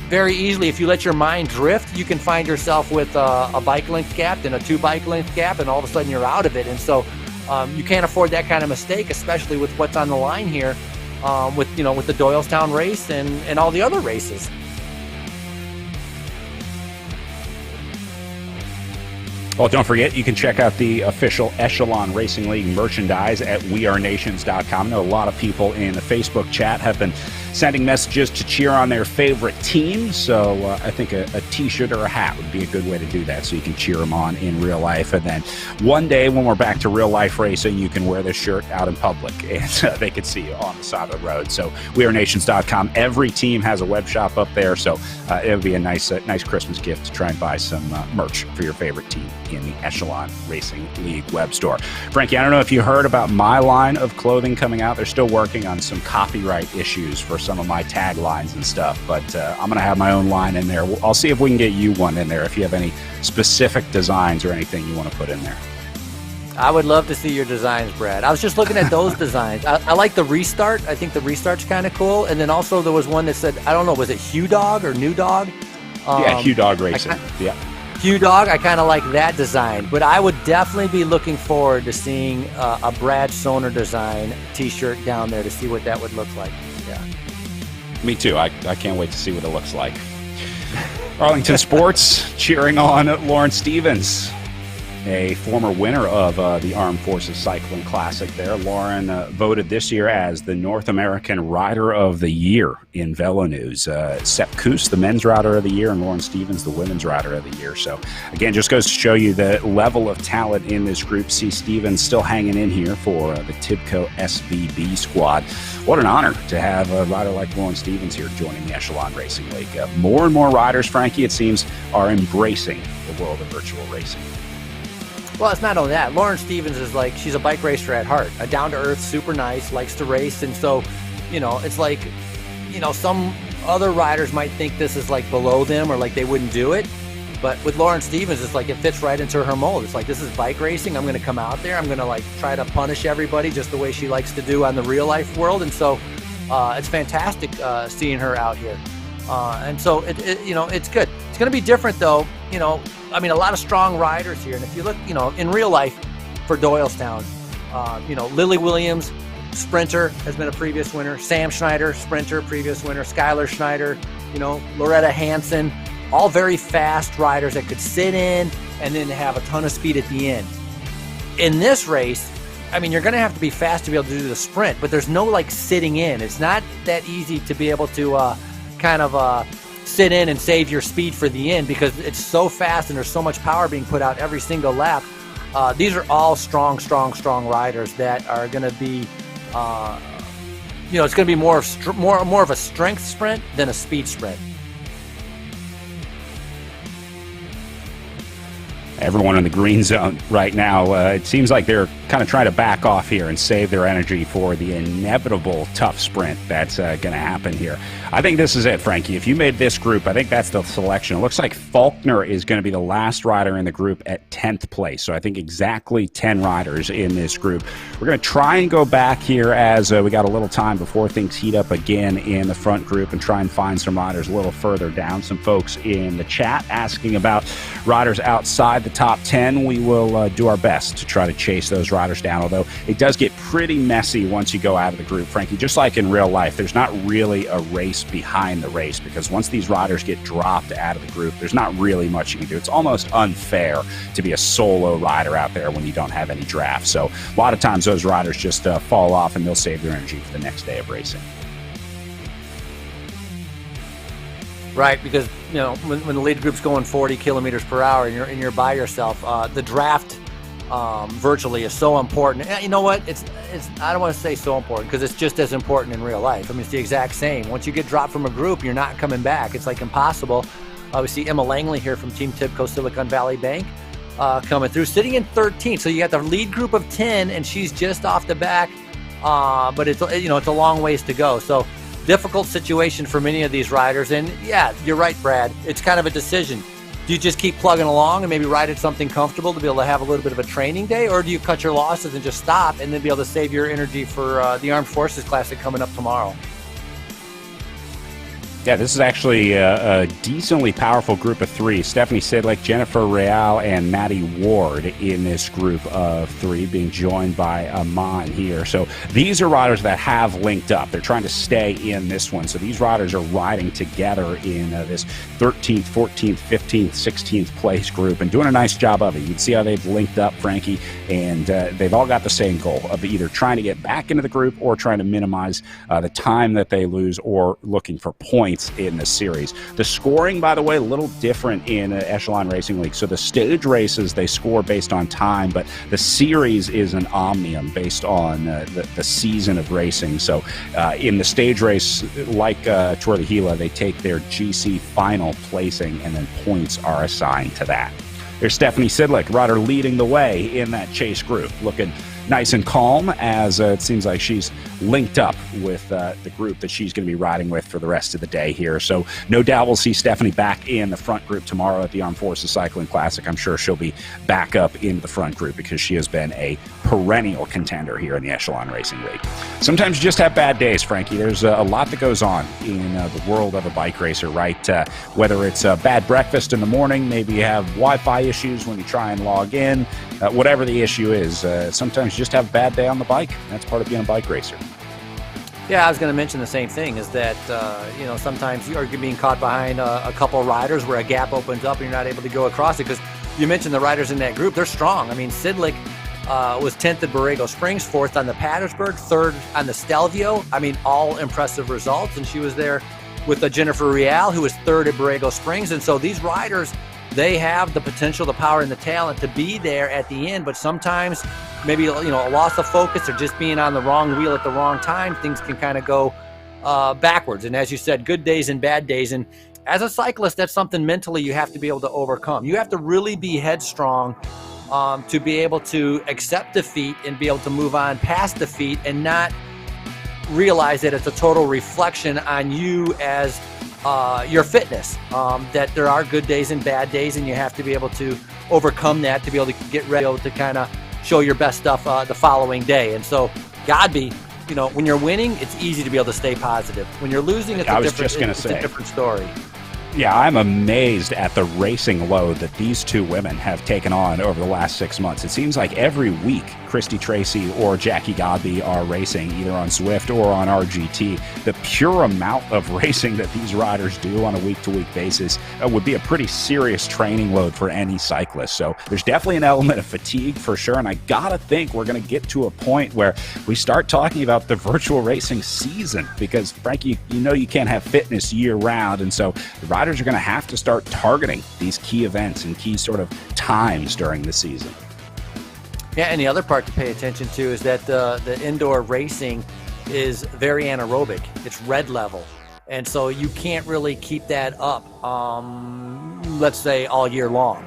very easily, if you let your mind drift, you can find yourself with a bike length gap and a 2 bike length gap, and all of a sudden you're out of it. And so you can't afford that kind of mistake, especially with what's on the line here, with the Doylestown race and all the other races. Well, don't forget, you can check out the official Echelon Racing League merchandise at wearenations.com. I know a lot of people in the Facebook chat have been sending messages to cheer on their favorite team. So I think a t-shirt or a hat would be a good way to do that, so you can cheer them on in real life. And then one day when we're back to real life racing, you can wear this shirt out in public and they can see you on the side of the road. So wearenations.com. Every team has a web shop up there, so it would be a nice Christmas gift to try and buy some merch for your favorite team in the Echelon Racing League web store. Frankie, I don't know if you heard about my line of clothing coming out. They're still working on some copyright issues for some of my taglines and stuff, but I'm going to have my own line in there. I'll see if we can get you one in there if you have any specific designs or anything you want to put in there. I would love to see your designs, Brad. I was just looking at those designs. I like the Restart. I think the Restart's kind of cool. And then also there was one that said, I don't know, was it Hugh Dog or New Dog? Yeah, Hugh Dog Racing. Yeah. Hugh Dog, I kind of like that design. But I would definitely be looking forward to seeing a Brad Soner design t-shirt down there to see what that would look like. Yeah. Me too. I can't wait to see what it looks like. Arlington Sports cheering on Lauren Stevens, a former winner of the Armed Forces Cycling Classic there. Lauren voted this year as the North American Rider of the Year in Velo News. Sepp Kuss, the men's rider of the year, and Lauren Stevens, the women's rider of the year. So, again, just goes to show you the level of talent in this group. See Stevens still hanging in here for the Tibco SVB squad. What an honor to have a rider like Lauren Stevens here joining the Echelon Racing League. More and more riders, Frankie, it seems, are embracing the world of virtual racing. Well, it's not only that. Lauren Stevens is like, she's a bike racer at heart, a down-to-earth, super nice, likes to race. And so, it's like, some other riders might think this is like below them or like they wouldn't do it. But with Lauren Stevens, it's like it fits right into her mold. It's like, this is bike racing. I'm going to come out there. I'm going to like try to punish everybody just the way she likes to do on the real life world. And so it's fantastic seeing her out here. And so, it's good. It's going to be different, though. A lot of strong riders here. And if you look, in real life for Doylestown, Lily Williams, sprinter, has been a previous winner. Sam Schneider, sprinter, previous winner. Skylar Schneider, Loretta Hansen, all very fast riders that could sit in and then have a ton of speed at the end. In this race, you're going to have to be fast to be able to do the sprint, but there's no like sitting in. It's not that easy to be able to sit in and save your speed for the end because it's so fast and there's so much power being put out every single lap. These are all strong riders that are going to be, it's going to be more of a strength sprint than a speed sprint. Everyone in the green zone right now, it seems like they're kind of trying to back off here and save their energy for the inevitable tough sprint that's going to happen here. I think this is it, Frankie. If you made this group, I think that's the selection. It looks like Faulkner is going to be the last rider in the group at 10th place. So I think exactly 10 riders in this group. We're going to try and go back here as we got a little time before things heat up again in the front group and try and find some riders a little further down. Some folks in the chat asking about riders outside the top 10. We will do our best to try to chase those riders down, although it does get pretty messy once you go out of the group, Frankie. Just like in real life, there's not really a race behind the race because once these riders get dropped out of the group, there's not really much you can do. It's almost unfair to be a solo rider out there when you don't have any draft. So a lot of times those riders just fall off and they'll save their energy for the next day of racing. Right, because when the lead group's going 40 kilometers per hour and you're by yourself, the draft virtually is so important. And you know what? It's I don't want to say so important because it's just as important in real life. It's the exact same. Once you get dropped from a group, you're not coming back. It's like impossible. We see Emma Langley here from Team Tibco Silicon Valley Bank coming through, sitting in 13. So you got the lead group of 10, and she's just off the back. But it's it's a long ways to go. So difficult situation for many of these riders. And yeah, you're right, Brad. It's kind of a decision. Do you just keep plugging along and maybe ride at something comfortable to be able to have a little bit of a training day? Or do you cut your losses and just stop and then be able to save your energy for the Armed Forces Classic coming up tomorrow? Yeah, this is actually a decently powerful group of three. Stephanie Sidlick, Jennifer Real, and Maddie Ward in this group of three, being joined by Amon here. So these are riders that have linked up. They're trying to stay in this one. So these riders are riding together in this 13th, 14th, 15th, 16th place group and doing a nice job of it. You can see how they've linked up, Frankie, and they've all got the same goal of either trying to get back into the group or trying to minimize the time that they lose or looking for points in the series. The scoring, by the way, a little different in Echelon Racing League. So the stage races, they score based on time, but the series is an omnium based on the season of racing. So in the stage race, like Tour de Gila, they take their GC final placing and then points are assigned to that. There's Stephanie Sidlick, rider leading the way in that chase group, looking nice and calm as it seems like she's linked up with the group that she's going to be riding with for the rest of the day here. So no doubt we'll see Stephanie back in the front group tomorrow at the Armed Forces Cycling Classic. I'm sure she'll be back up in the front group because she has been a perennial contender here in the Echelon Racing League. Sometimes you just have bad days, Frankie. There's a lot that goes on in the world of a bike racer, right? Whether it's a bad breakfast in the morning, maybe you have Wi-Fi issues when you try and log in, whatever the issue is, sometimes you just have a bad day on the bike. That's part of being a bike racer. Yeah, I was going to mention the same thing, is that, sometimes you're being caught behind a couple of riders where a gap opens up and you're not able to go across it, because you mentioned the riders in that group. They're strong. I mean, Sidlick was 10th at Borrego Springs, 4th on the Pattersburg, 3rd on the Stelvio. I mean, all impressive results. And she was there with Jennifer Real, who was 3rd at Borrego Springs. And so these riders, they have the potential, the power, and the talent to be there at the end. But sometimes maybe, a loss of focus or just being on the wrong wheel at the wrong time, things can kind of go backwards. And as you said, good days and bad days. And as a cyclist, that's something mentally you have to be able to overcome. You have to really be headstrong to be able to accept defeat and be able to move on past defeat and not realize that it's a total reflection on you as your fitness, that there are good days and bad days, and you have to be able to overcome that to be able to get ready to kind of show your best stuff the following day. And so Godby, when you're winning, it's easy to be able to stay positive. When you're losing, it's a different story. Yeah, I'm amazed at the racing load that these two women have taken on over the last 6 months. It seems like every week, Christy Tracy or Jackie Godby are racing either on Zwift or on RGT. The pure amount of racing that these riders do on a week-to-week basis would be a pretty serious training load for any cyclist. So there's definitely an element of fatigue for sure, and I gotta think we're gonna get to a point where we start talking about the virtual racing season, because Frankie, you can't have fitness year-round, and so the riders are going to have to start targeting these key events and key sort of times during the season. Yeah, and the other part to pay attention to is that the indoor racing is very anaerobic. It's red level. And so you can't really keep that up, let's say, all year long.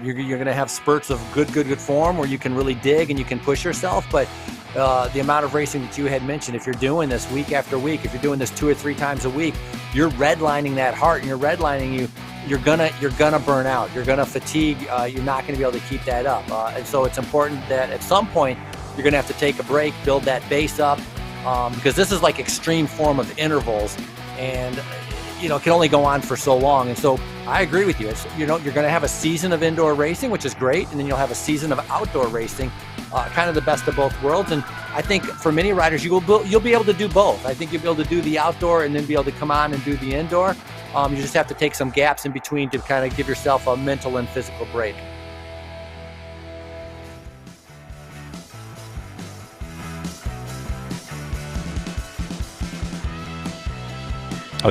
You're going to have spurts of good form where you can really dig and you can push yourself. But the amount of racing that you had mentioned, if you're doing this week after week, if you're doing this 2 or 3 times a week, you're redlining that heart, and you're redlining you're gonna burn out. You're gonna fatigue. You're not gonna be able to keep that up. And so it's important that at some point you're gonna have to take a break, build that base up, because this is like extreme form of intervals, and it can only go on for so long. And so I agree with you. You're going to have a season of indoor racing, which is great, and then you'll have a season of outdoor racing, kind of the best of both worlds. And I think for many riders, you'll be able to do both. I think you'll be able to do the outdoor and then be able to come on and do the indoor. You just have to take some gaps in between to kind of give yourself a mental and physical break.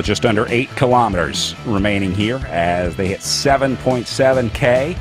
Just under 8 kilometers remaining here as they hit 7.7K.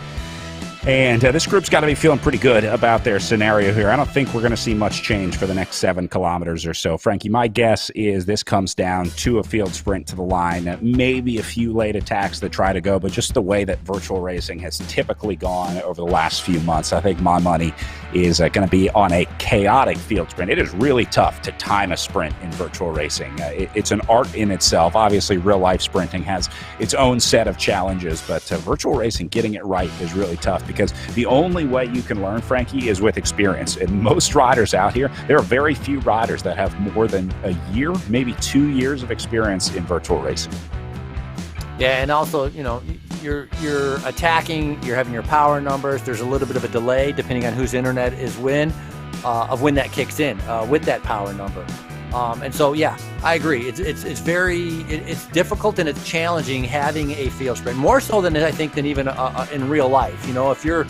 And this group's got to be feeling pretty good about their scenario here. I don't think we're going to see much change for the next 7 kilometers or so. Frankie, my guess is this comes down to a field sprint to the line, maybe a few late attacks that try to go, but just the way that virtual racing has typically gone over the last few months, I think my money is going to be on a chaotic field sprint. It is really tough to time a sprint in virtual racing. It's an art in itself. Obviously, real-life sprinting has its own set of challenges, but virtual racing, getting it right is really tough because because the only way you can learn, Frankie, is with experience. And most riders out here, there are very few riders that have more than a year, maybe 2 years of experience in virtual racing. Yeah, and also, you're attacking, you're having your power numbers. There's a little bit of a delay depending on whose internet is when that kicks in with that power number. And so, yeah, I agree. It's difficult and it's challenging having a field sprint, more so than I think than even in real life. If you're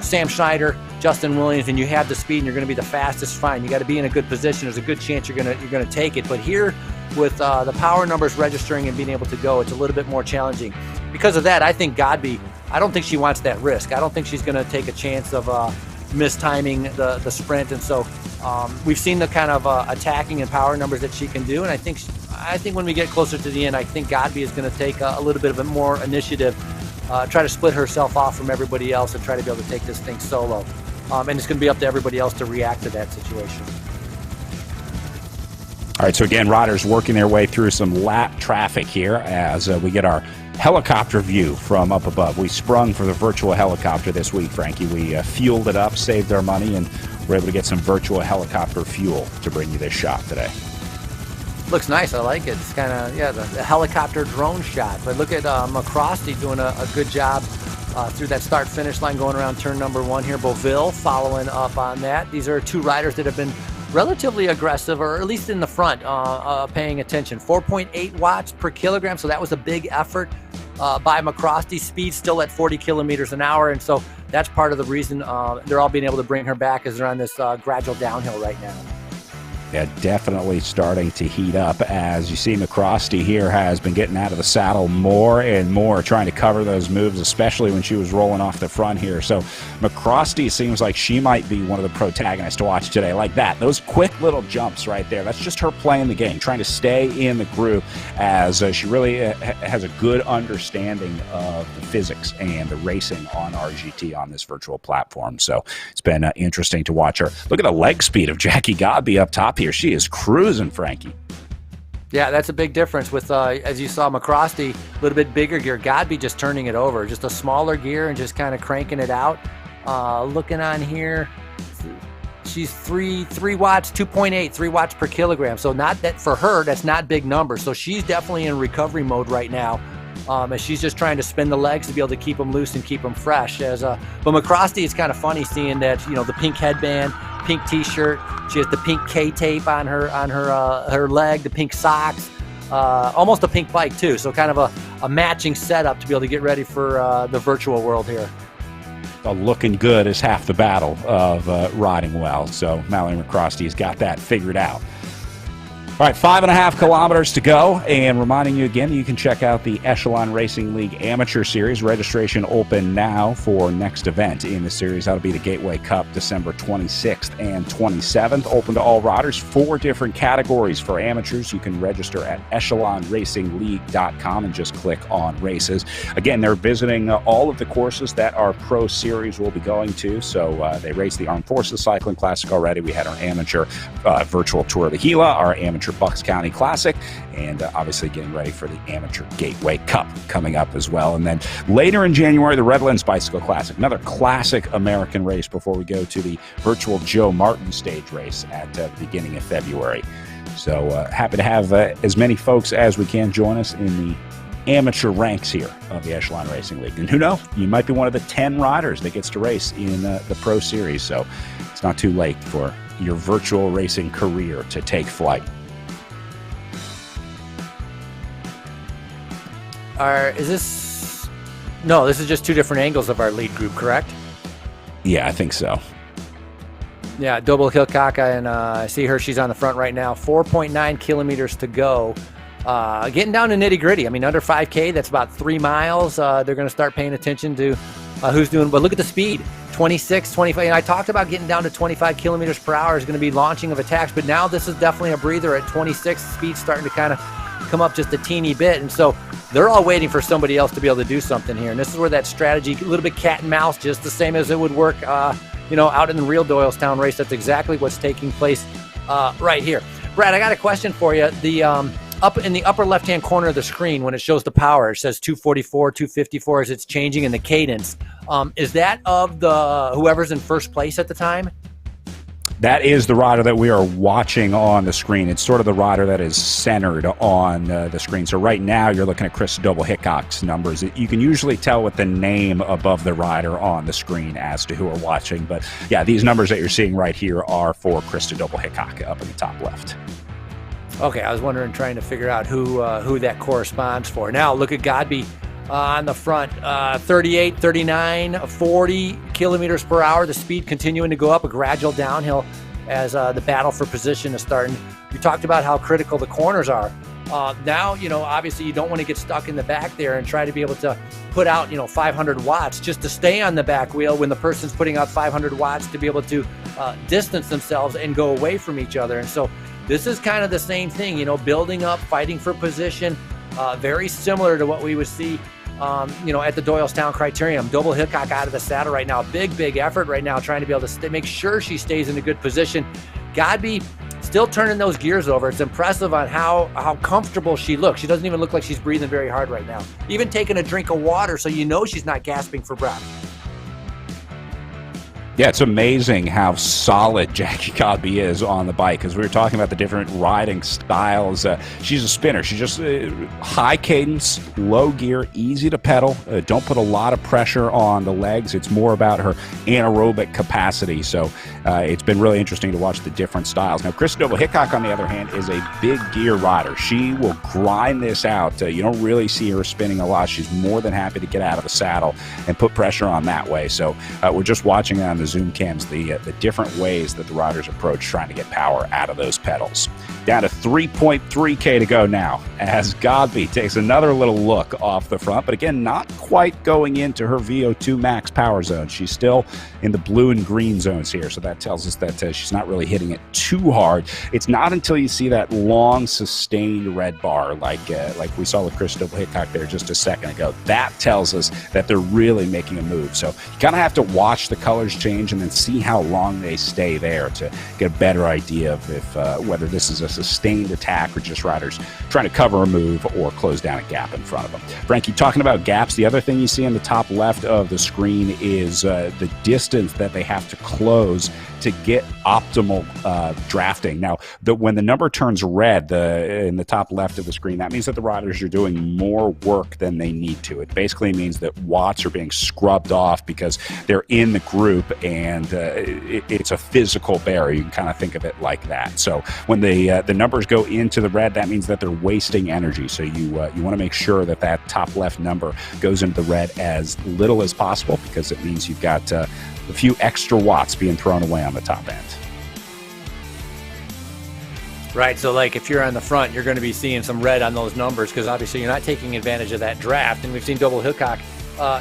Sam Schneider, Justin Williams, and you have the speed and you're going to be the fastest, fine. You got to be in a good position. There's a good chance you're going to take it. But here, with the power numbers registering and being able to go, it's a little bit more challenging. Because of that, I think Godby, I don't think she wants that risk. I don't think she's going to take a chance of mistiming the sprint. And so we've seen the kind of attacking and power numbers that she can do. And I think when we get closer to the end, I think Godby is going to take a little bit of a more initiative, try to split herself off from everybody else and try to be able to take this thing solo. And it's going to be up to everybody else to react to that situation. All right, so again, riders working their way through some lap traffic here as we get our helicopter view from up above. We sprung for the virtual helicopter this week, Frankie. We fueled it up, saved our money, and we're able to get some virtual helicopter fuel to bring you this shot today. Looks nice. I like it. It's kind of, the helicopter drone shot. But look at McCrosty doing a good job through that start-finish line going around turn number 1 here. Beauville following up on that. These are two riders that have been relatively aggressive, or at least in the front, paying attention. 4.8 watts per kilogram, so that was a big effort by McCrosty. Speed still at 40 kilometers an hour, and so that's part of the reason they're all being able to bring her back, as they're on this gradual downhill right now. Yeah, definitely starting to heat up. As you see, McCrosty here has been getting out of the saddle more and more, trying to cover those moves, especially when she was rolling off the front here. So McCrosty seems like she might be one of the protagonists to watch today. Like that, those quick little jumps right there. That's just her playing the game, trying to stay in the groove, as she really has a good understanding of the physics and the racing on RGT on this virtual platform. So it's been interesting to watch her. Look at the leg speed of Jackie Godby up top here. She is cruising, Frankie. Yeah, that's a big difference with, as you saw, McCrosty, a little bit bigger gear. Godby just turning it over, just a smaller gear and just kind of cranking it out. Looking on here, she's 3 watts, 2.8, 3 watts per kilogram. So not that for her, that's not big numbers. So she's definitely in recovery mode right now. As she's just trying to spin the legs to be able to keep them loose and keep them fresh. But McCrosty, it's kind of funny seeing that, the pink headband, pink T-shirt. She has the pink K tape on her leg, the pink socks, almost a pink bike too. So kind of a matching setup to be able to get ready for the virtual world here. Looking good is half the battle of riding well. So Mallory McCrosty's got that figured out. All right, 5.5 kilometers to go, and reminding you again that you can check out the Echelon Racing League Amateur Series. Registration open now for next event in the series. That'll be the Gateway Cup, December 26th and 27th. Open to all riders, 4 different categories for amateurs. You can register at echelonracingleague.com and just click on races. Again, they're visiting all of the courses that our Pro Series will be going to. So they raced the Armed Forces Cycling Classic already. We had our amateur virtual Tour of the Gila, our amateur Bucks County Classic, and obviously getting ready for the Amateur Gateway Cup coming up as well. And then later in January, the Redlands Bicycle Classic, another classic American race before we go to the virtual Joe Martin stage race at the beginning of February. So happy to have as many folks as we can join us in the amateur ranks here of the Echelon Racing League. And who knows, you might be one of the 10 riders that gets to race in the Pro Series. So it's not too late for your virtual racing career to take flight. This is just 2 different angles of our lead group, correct? Yeah, I think so. Yeah, Dobel Hilkaka, and I see her. She's on the front right now. 4.9 kilometers to go. Getting down to nitty gritty. I mean, under 5K, that's about 3 miles. They're going to start paying attention to who's doing. But look at the speed, 26, 25. And I talked about getting down to 25 kilometers per hour is going to be launching of attacks. But now this is definitely a breather at 26. Speed starting to kind of come up just a teeny bit. And so they're all waiting for somebody else to be able to do something here. And this is where that strategy, a little bit cat and mouse, just the same as it would work, out in the real Doylestown race. That's exactly what's taking place right here. Brad, I got a question for you. up in the upper left-hand corner of the screen, when it shows the power, it says 244, 254 as it's changing in the cadence. Is that of the whoever's in first place at the time? That is the rider that we are watching on the screen. It's sort of the rider that is centered on the screen. So right now you're looking at Krista Doble-Hickok's numbers. You can usually tell with the name above the rider on the screen as to who are watching. But yeah, these numbers that you're seeing right here are for Krista Doble-Hickok up in the top left. Okay, I was wondering, trying to figure out who that corresponds for. Now look at Godby on the front, 38, 39, 40 kilometers per hour. The speed continuing to go up, a gradual downhill as the battle for position is starting. You talked about how critical the corners are. Now, obviously you don't want to get stuck in the back there and try to be able to put out, 500 watts just to stay on the back wheel when the person's putting out 500 watts to be able to distance themselves and go away from each other. And so this is kind of the same thing, building up, fighting for position, very similar to what we would see at the Doylestown Criterium. Doble-Hickok out of the saddle right now. Big effort right now, trying to be able to make sure she stays in a good position. Godby still turning those gears over. It's impressive on how comfortable she looks. She doesn't even look like she's breathing very hard right now. Even taking a drink of water, so she's not gasping for breath. Yeah, it's amazing how solid Jackie Godby is on the bike, because we were talking about the different riding styles. She's a spinner. She's just high cadence, low gear, easy to pedal. Don't put a lot of pressure on the legs. It's more about her anaerobic capacity. So it's been really interesting to watch the different styles. Now, Krista Doble-Hickok, on the other hand, is a big gear rider. She will grind this out. You don't really see her spinning a lot. She's more than happy to get out of the saddle and put pressure on that way. So we're just watching on the zoom cams the different ways that the riders approach trying to get power out of those pedals. Down to 3.3K to go now as Godby takes another little look off the front, but again, not quite going into her VO2 max power zone. She's still in the blue and green zones here, so that tells us that she's not really hitting it too hard. It's not until you see that long, sustained red bar like we saw with Krista Doble-Hickok there just a second ago. That tells us that they're really making a move. So you kind of have to watch the colors change and then see how long they stay there to get a better idea of if whether this is a sustained attack or just riders trying to cover a move or close down a gap in front of them. Frankie, talking about gaps, the other thing you see in the top left of the screen is the distance that they have to close to get optimal drafting. Now, when the number turns red in the top left of the screen, that means that the riders are doing more work than they need to. It basically means that watts are being scrubbed off because they're in the group, and it's a physical barrier. You can kind of think of it like that. So when the numbers go into the red, that means that they're wasting energy. So you want to make sure that top left number goes into the red as little as possible, because it means you've got a few extra watts being thrown away on the top end. Right, so like if you're on the front, you're going to be seeing some red on those numbers because obviously you're not taking advantage of that draft, and we've seen Doble-Hickok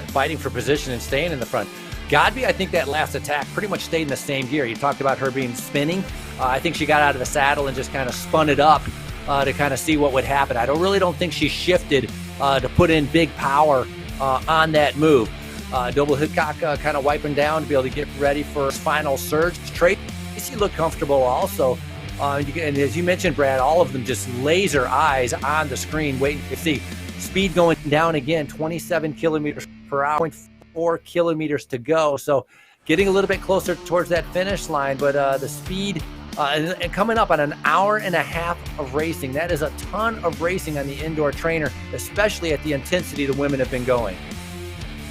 fighting for position and staying in the front. Godby, I think that last attack pretty much stayed in the same gear. You talked about her being spinning. I think she got out of the saddle and just kind of spun it up to kind of see what would happen. I really don't think she shifted to put in big power on that move. Doble-Hickok kind of wiping down to be able to get ready for his final surge. Tracy looked comfortable also. And as you mentioned, Brad, all of them just laser eyes on the screen waiting to see. Speed going down again, 27 kilometers per hour, 0.4 kilometers to go. So getting a little bit closer towards that finish line, but the speed and coming up on an hour and a half of racing. That is a ton of racing on the indoor trainer, especially at the intensity the women have been going.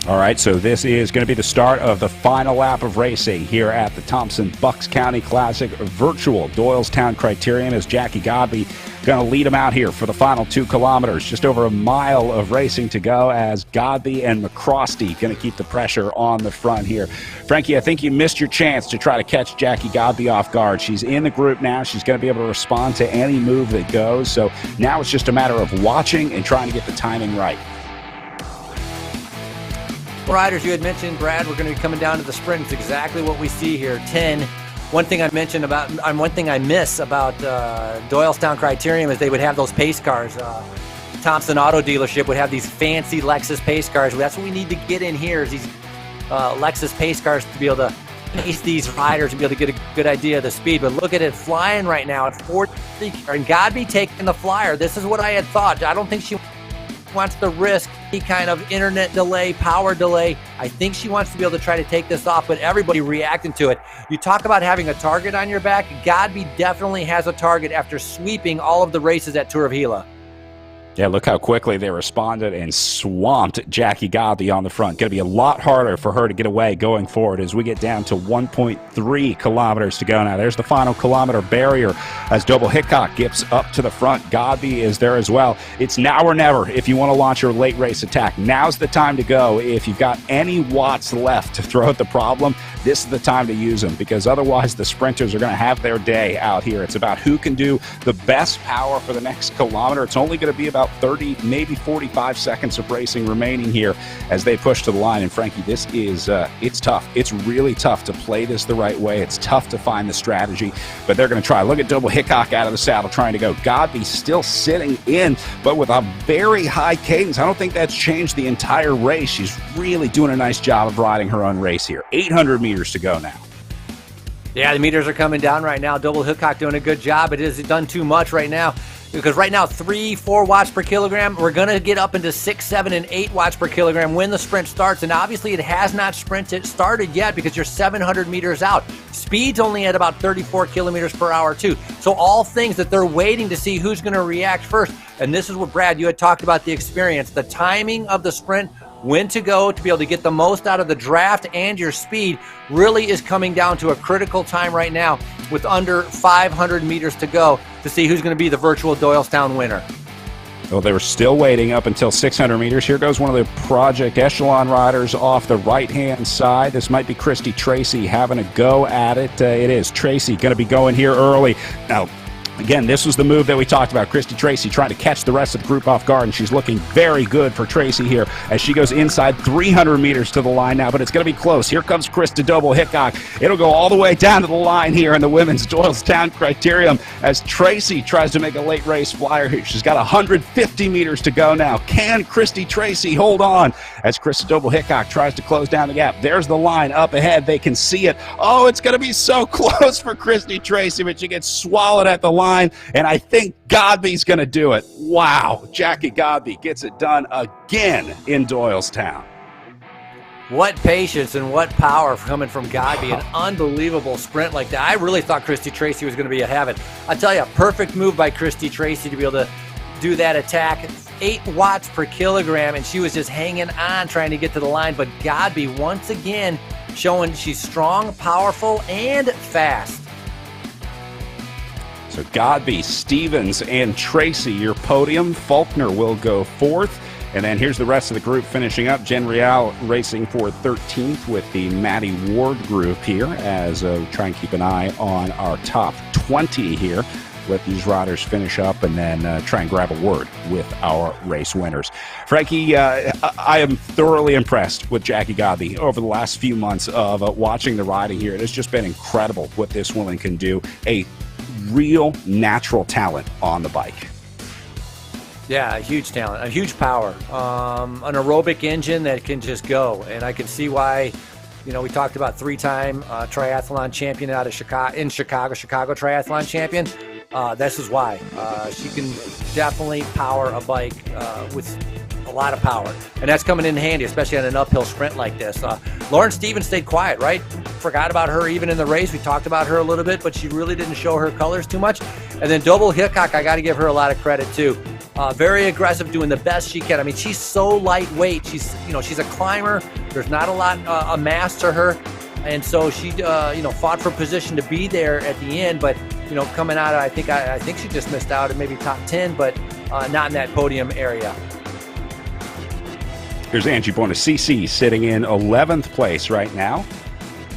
All right, so this is going to be the start of the final lap of racing here at the Thompson-Bucks County Classic virtual Doylestown Criterium, as Jackie Godby going to lead them out here for the final 2 kilometers. Just over a mile of racing to go as Godby and McCrosty going to keep the pressure on the front here. Frankie, I think you missed your chance to try to catch Jackie Godby off guard. She's in the group now. She's going to be able to respond to any move that goes. So now it's just a matter of watching and trying to get the timing right. Riders, you had mentioned, Brad, we're going to be coming down to the sprint. It's exactly what we see here. 10. One thing I miss about Doylestown Criterium is they would have those pace cars. Thompson Auto Dealership would have these fancy Lexus pace cars. That's what we need to get in here, is these Lexus pace cars to be able to pace these riders and be able to get a good idea of the speed. But look at it flying right now at 40, and Godby taking the flyer. This is what I had thought. I don't think she wants to risk any kind of internet delay, power delay. I think she wants to be able to try to take this off, but everybody reacting to it. You talk about having a target on your back. Godby definitely has a target after sweeping all of the races at Tour of Gila. Yeah, look how quickly they responded and swamped Jackie Godby on the front. Going to be a lot harder for her to get away going forward as we get down to 1.3 kilometers to go now. There's the final kilometer barrier as Double Hickok gets up to the front. Godby is there as well. It's now or never if you want to launch your late race attack. Now's the time to go. If you've got any watts left to throw at the problem, this is the time to use them, because otherwise the sprinters are going to have their day out here. It's about who can do the best power for the next kilometer. It's only going to be about 30, maybe 45 seconds of racing remaining here as they push to the line. And Frankie, this is, it's tough. It's really tough to play this the right way. It's tough to find the strategy, but they're going to try. Look at Double Hickok out of the saddle trying to go. Godby still sitting in, but with a very high cadence. I don't think that's changed the entire race. She's really doing a nice job of riding her own race here. 800 meters to go now. Yeah, the meters are coming down right now. Double Hickok doing a good job. It has done too much right now, because right now 3-4 watts per kilogram. We're going to get up into 6, 7, and 8 watts per kilogram when the sprint starts. And obviously it has not started yet, because you're 700 meters out. Speed's only at about 34 kilometers per hour too. So all things that they're waiting to see who's going to react first. And this is what, Brad, you had talked about, the experience, the timing of the sprint, when to go to be able to get the most out of the draft and your speed really is coming down to a critical time right now with under 500 meters to go to see who's going to be the virtual Doylestown winner. Well, they were still waiting up until 600 meters. Here goes one of the Project Echelon riders off the right-hand side. This might be Christy Tracy having a go at it. It is Tracy going to be going here early. Now, again, this was the move that we talked about. Christy Tracy trying to catch the rest of the group off guard, and she's looking very good for Tracy here as she goes inside 300 meters to the line now, but it's going to be close. Here comes Krista Double Hickok. It'll go all the way down to the line here in the women's Doylestown Criterium as Tracy tries to make a late race flyer here. She's got 150 meters to go now. Can Christy Tracy hold on as Krista Double Hickok tries to close down the gap? There's the line up ahead. They can see it. Oh, it's going to be so close for Christy Tracy, but she gets swallowed at the line. And I think Godby's going to do it. Wow, Jackie Godby gets it done again in Doylestown. What patience and what power coming from Godby. An unbelievable sprint like that. I really thought Christy Tracy was going to be a habit. I tell you, perfect move by Christy Tracy to be able to do that attack. 8 watts per kilogram, and she was just hanging on trying to get to the line. But Godby once again showing she's strong, powerful, and fast. So Godby, Stevens, and Tracy, your podium. Faulkner will go 4th. And then here's the rest of the group finishing up. Jen Rial racing for 13th with the Maddie Ward group here as we try and keep an eye on our top 20 here. Let these riders finish up and then try and grab a word with our race winners. Frankie, I am thoroughly impressed with Jackie Godby over the last few months of watching the riding here. It has just been incredible what this woman can do. A real natural talent on the bike. Yeah, a huge talent, a huge power, an aerobic engine that can just go. And I can see why, you know, we talked about 3-time triathlon champion out of Chicago triathlon champion. This is why. She can definitely power a bike with a lot of power. And that's coming in handy, especially on an uphill sprint like this. Lauren Stevens stayed quiet, right? Forgot about her even in the race. We talked about her a little bit, but she really didn't show her colors too much. And then Double Hickok, I got to give her a lot of credit too. Very aggressive, doing the best she can. I mean, she's so lightweight. She's a climber. There's not a lot of mass to her. And so she, fought for position to be there at the end. But, coming out, I think she just missed out at maybe top 10, but not in that podium area. Here's Angie Bonacisi sitting in 11th place right now.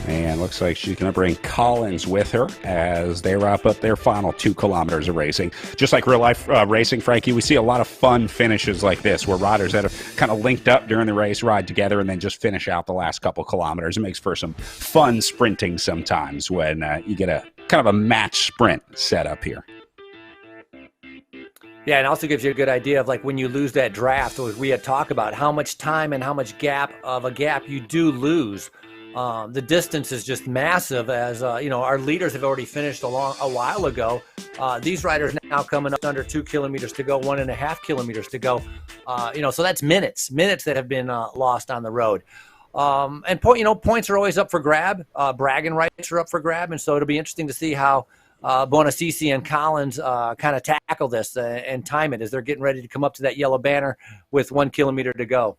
And looks like she's going to bring Collins with her as they wrap up their final 2 kilometers of racing. Just like real life racing, Frankie, we see a lot of fun finishes like this where riders that have kind of linked up during the race ride together and then just finish out the last couple kilometers. It makes for some fun sprinting sometimes when you get a kind of a match sprint set up here. Yeah, and also gives you a good idea of like when you lose that draft, we had talked about how much time and how much gap you do lose. The distance is just massive, as our leaders have already finished a while ago. These riders now coming up under 2 kilometers to go, 1.5 kilometers to go. So that's minutes that have been lost on the road. And points are always up for grab. Bragging rights are up for grab, and so it'll be interesting to see how Bonacici and Collins kind of tackle this and time it as they're getting ready to come up to that yellow banner with 1 kilometer to go.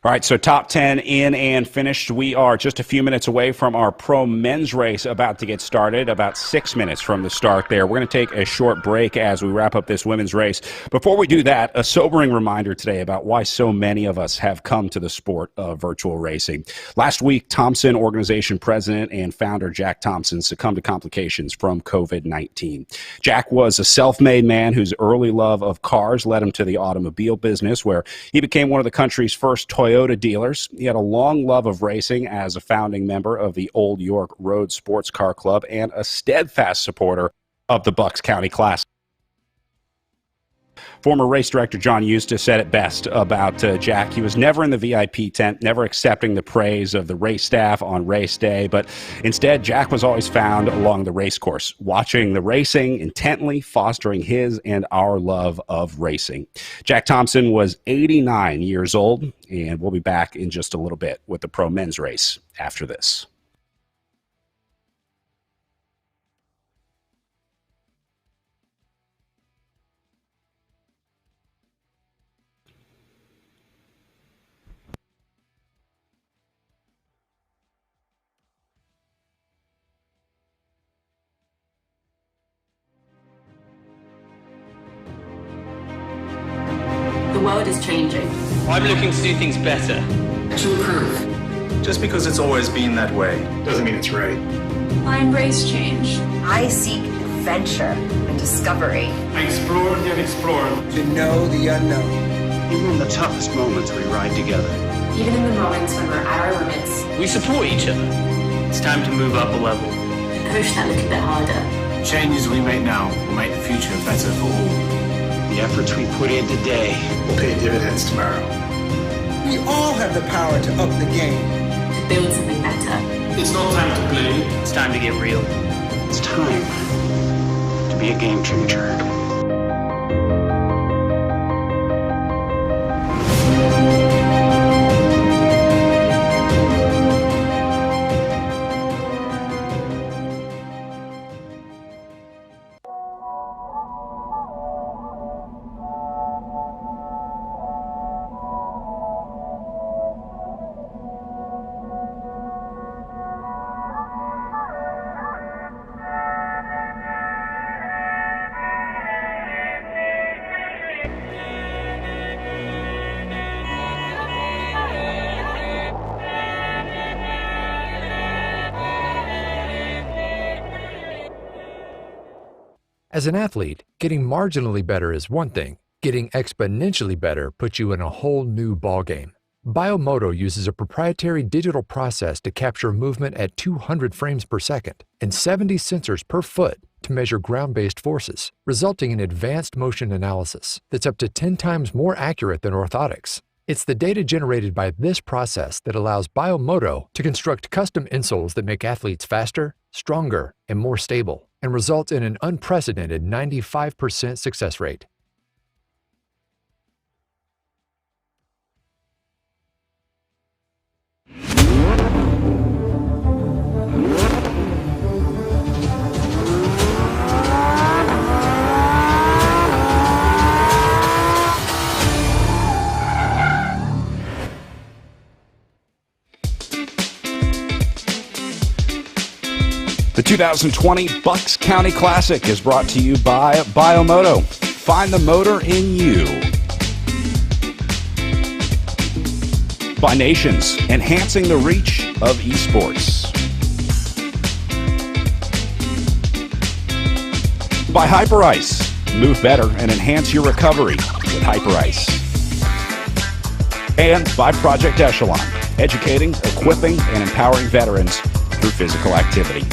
All right, so top 10 in and finished. We are just a few minutes away from our pro men's race about to get started, about 6 minutes from the start there. We're going to take a short break as we wrap up this women's race. Before we do that, a sobering reminder today about why so many of us have come to the sport of virtual racing. Last week, Thompson Organization President and founder Jack Thompson succumbed to complications from COVID-19. Jack was a self-made man whose early love of cars led him to the automobile business, where he became one of the country's first Toyota dealers. He had a long love of racing as a founding member of the Old York Road Sports Car Club and a steadfast supporter of the Bucks County Classc. Former race director John Eustace said it best about Jack. He was never in the VIP tent, never accepting the praise of the race staff on race day, but instead Jack was always found along the race course, watching the racing intently, fostering his and our love of racing. Jack Thompson was 89 years old, and we'll be back in just a little bit with the pro men's race after this. The world is changing. I'm looking to do things better. To improve. Just because it's always been that way doesn't mean it's right. I embrace change. I seek adventure and discovery. I explore and explore. To know the unknown. Even in the toughest moments, we ride together. Even in the moments when we're at our limits. We support each other. It's time to move up a level. Push that little bit harder. Changes we make now will make the future better for all. The efforts we put in today will pay dividends tomorrow. We all have the power to up the game. To build something better. It's not time to play. It's time to get real. It's time to be a game changer. As an athlete, getting marginally better is one thing. Getting exponentially better puts you in a whole new ballgame. Biomoto uses a proprietary digital process to capture movement at 200 frames per second and 70 sensors per foot to measure ground-based forces, resulting in advanced motion analysis that's up to 10 times more accurate than orthotics. It's the data generated by this process that allows Biomoto to construct custom insoles that make athletes faster, stronger, and more stable, and results in an unprecedented 95% success rate. The 2020 Bucks County Classic is brought to you by Biomoto. Find the motor in you. By Nations, enhancing the reach of esports. By Hyperice, move better and enhance your recovery with Hyperice. And by Project Echelon, educating, equipping, and empowering veterans through physical activity.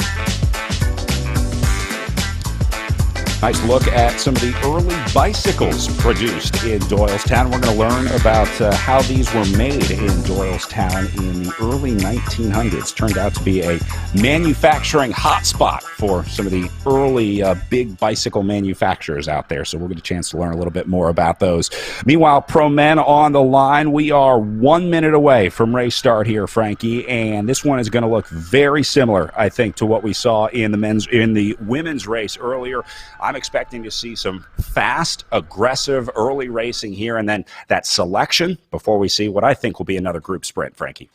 Nice look at some of the early bicycles produced in Doylestown. We're going to learn about how these were made in Doylestown in the early 1900s. Turned out to be a manufacturing hotspot for some of the early big bicycle manufacturers out there. So we'll get a chance to learn a little bit more about those. Meanwhile, pro men on the line. We are 1 minute away from race start here, Frankie, and this one is going to look very similar, I think, to what we saw in the women's race earlier. I'm expecting to see some fast, aggressive early racing here, and then that selection before we see what I think will be another group sprint, Frankie.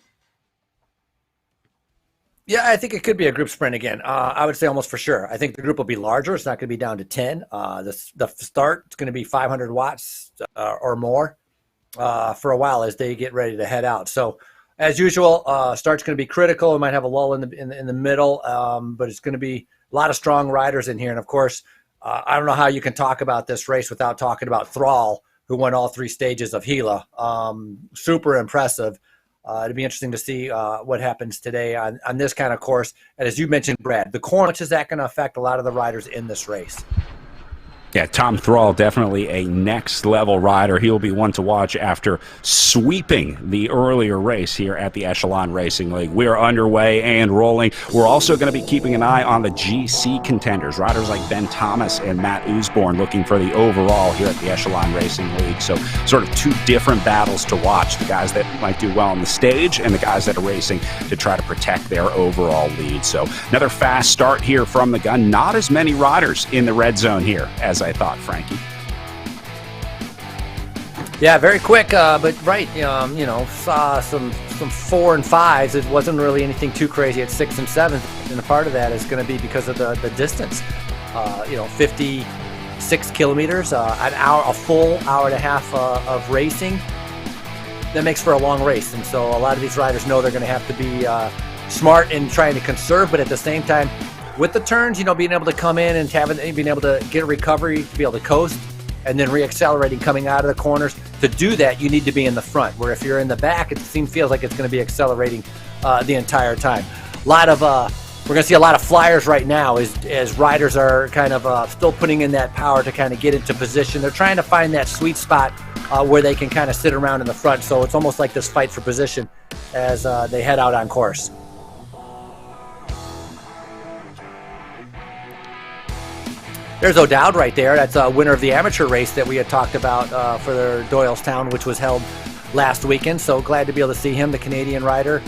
Yeah, I think it could be a group sprint again. I would say almost for sure. I think the group will be larger. It's not going to be down to 10. The start is going to be 500 watts or more for a while as they get ready to head out. So, as usual, start's going to be critical. We might have a lull in the middle, but it's going to be a lot of strong riders in here. And of course, I don't know how you can talk about this race without talking about Thrall, who won all 3 stages of Gila. Super impressive. It'll be interesting to see what happens today on this kind of course. And as you mentioned, Brad, the corner, much is that going to affect a lot of the riders in this race? Yeah, Tom Thrall, definitely a next-level rider. He'll be one to watch after sweeping the earlier race here at the Echelon Racing League. We're underway and rolling. We're also going to be keeping an eye on the GC contenders, riders like Ben Thomas and Matt Usborne looking for the overall here at the Echelon Racing League. So sort of 2 different battles to watch, the guys that might do well on the stage and the guys that are racing to try to protect their overall lead. So another fast start here from the gun. Not as many riders in the red zone here as I thought, Frankie. Yeah, very quick, but right. Saw some 4 and 5s. It wasn't really anything too crazy at 6 and 7, and a part of that is going to be because of the distance. 56 kilometers, an hour, a full hour and a half of racing. That makes for a long race, and so a lot of these riders know they're going to have to be smart in trying to conserve, but at the same time, with the turns, being able to come in and being able to get a recovery, to be able to coast, and then reaccelerating coming out of the corners. To do that, you need to be in the front, where if you're in the back, it feels like it's going to be accelerating the entire time. We're going to see a lot of flyers right now as riders are kind of still putting in that power to kind of get into position. They're trying to find that sweet spot where they can kind of sit around in the front. So it's almost like this fight for position as they head out on course. There's O'Dowd right there. That's a winner of the amateur race that we had talked about for Doylestown, which was held last weekend. So glad to be able to see him, the Canadian rider,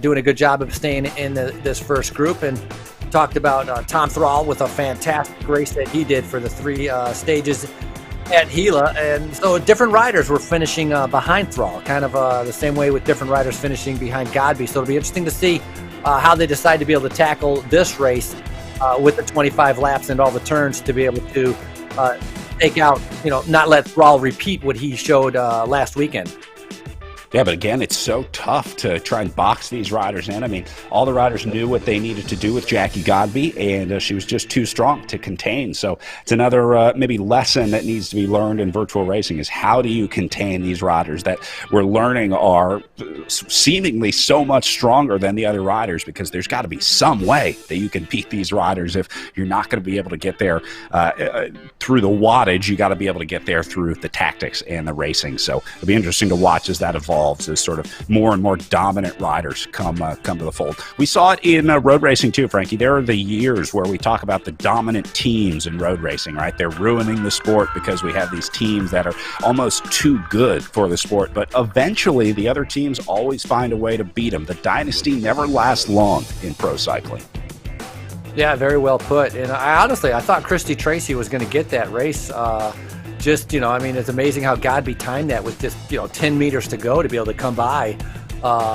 doing a good job of staying in this first group. And talked about Tom Thrall with a fantastic race that he did for the 3 stages at Gila. And so different riders were finishing behind Thrall, kind of the same way with different riders finishing behind Godby. So it'll be interesting to see how they decide to be able to tackle this race with the 25 laps and all the turns to be able to take out, not let Thrall repeat what he showed last weekend. Yeah, but again, it's so tough to try and box these riders in. I mean, all the riders knew what they needed to do with Jackie Godby, and she was just too strong to contain. So it's another maybe lesson that needs to be learned in virtual racing is how do you contain these riders that we're learning are seemingly so much stronger than the other riders, because there's got to be some way that you can beat these riders. If you're not going to be able to get there through the wattage, you got to be able to get there through the tactics and the racing. So it'll be interesting to watch as that evolves, as sort of more and more dominant riders come to the fold. We saw it in road racing too, Frankie. There are the years where we talk about the dominant teams in road racing, right? They're ruining the sport because we have these teams that are almost too good for the sport, but eventually the other teams always find a way to beat them. The dynasty never lasts long in pro cycling. Yeah, very well put. And I thought Christy Tracy was going to get that race. It's amazing how Godby timed that with just, 10 meters to go to be able to come by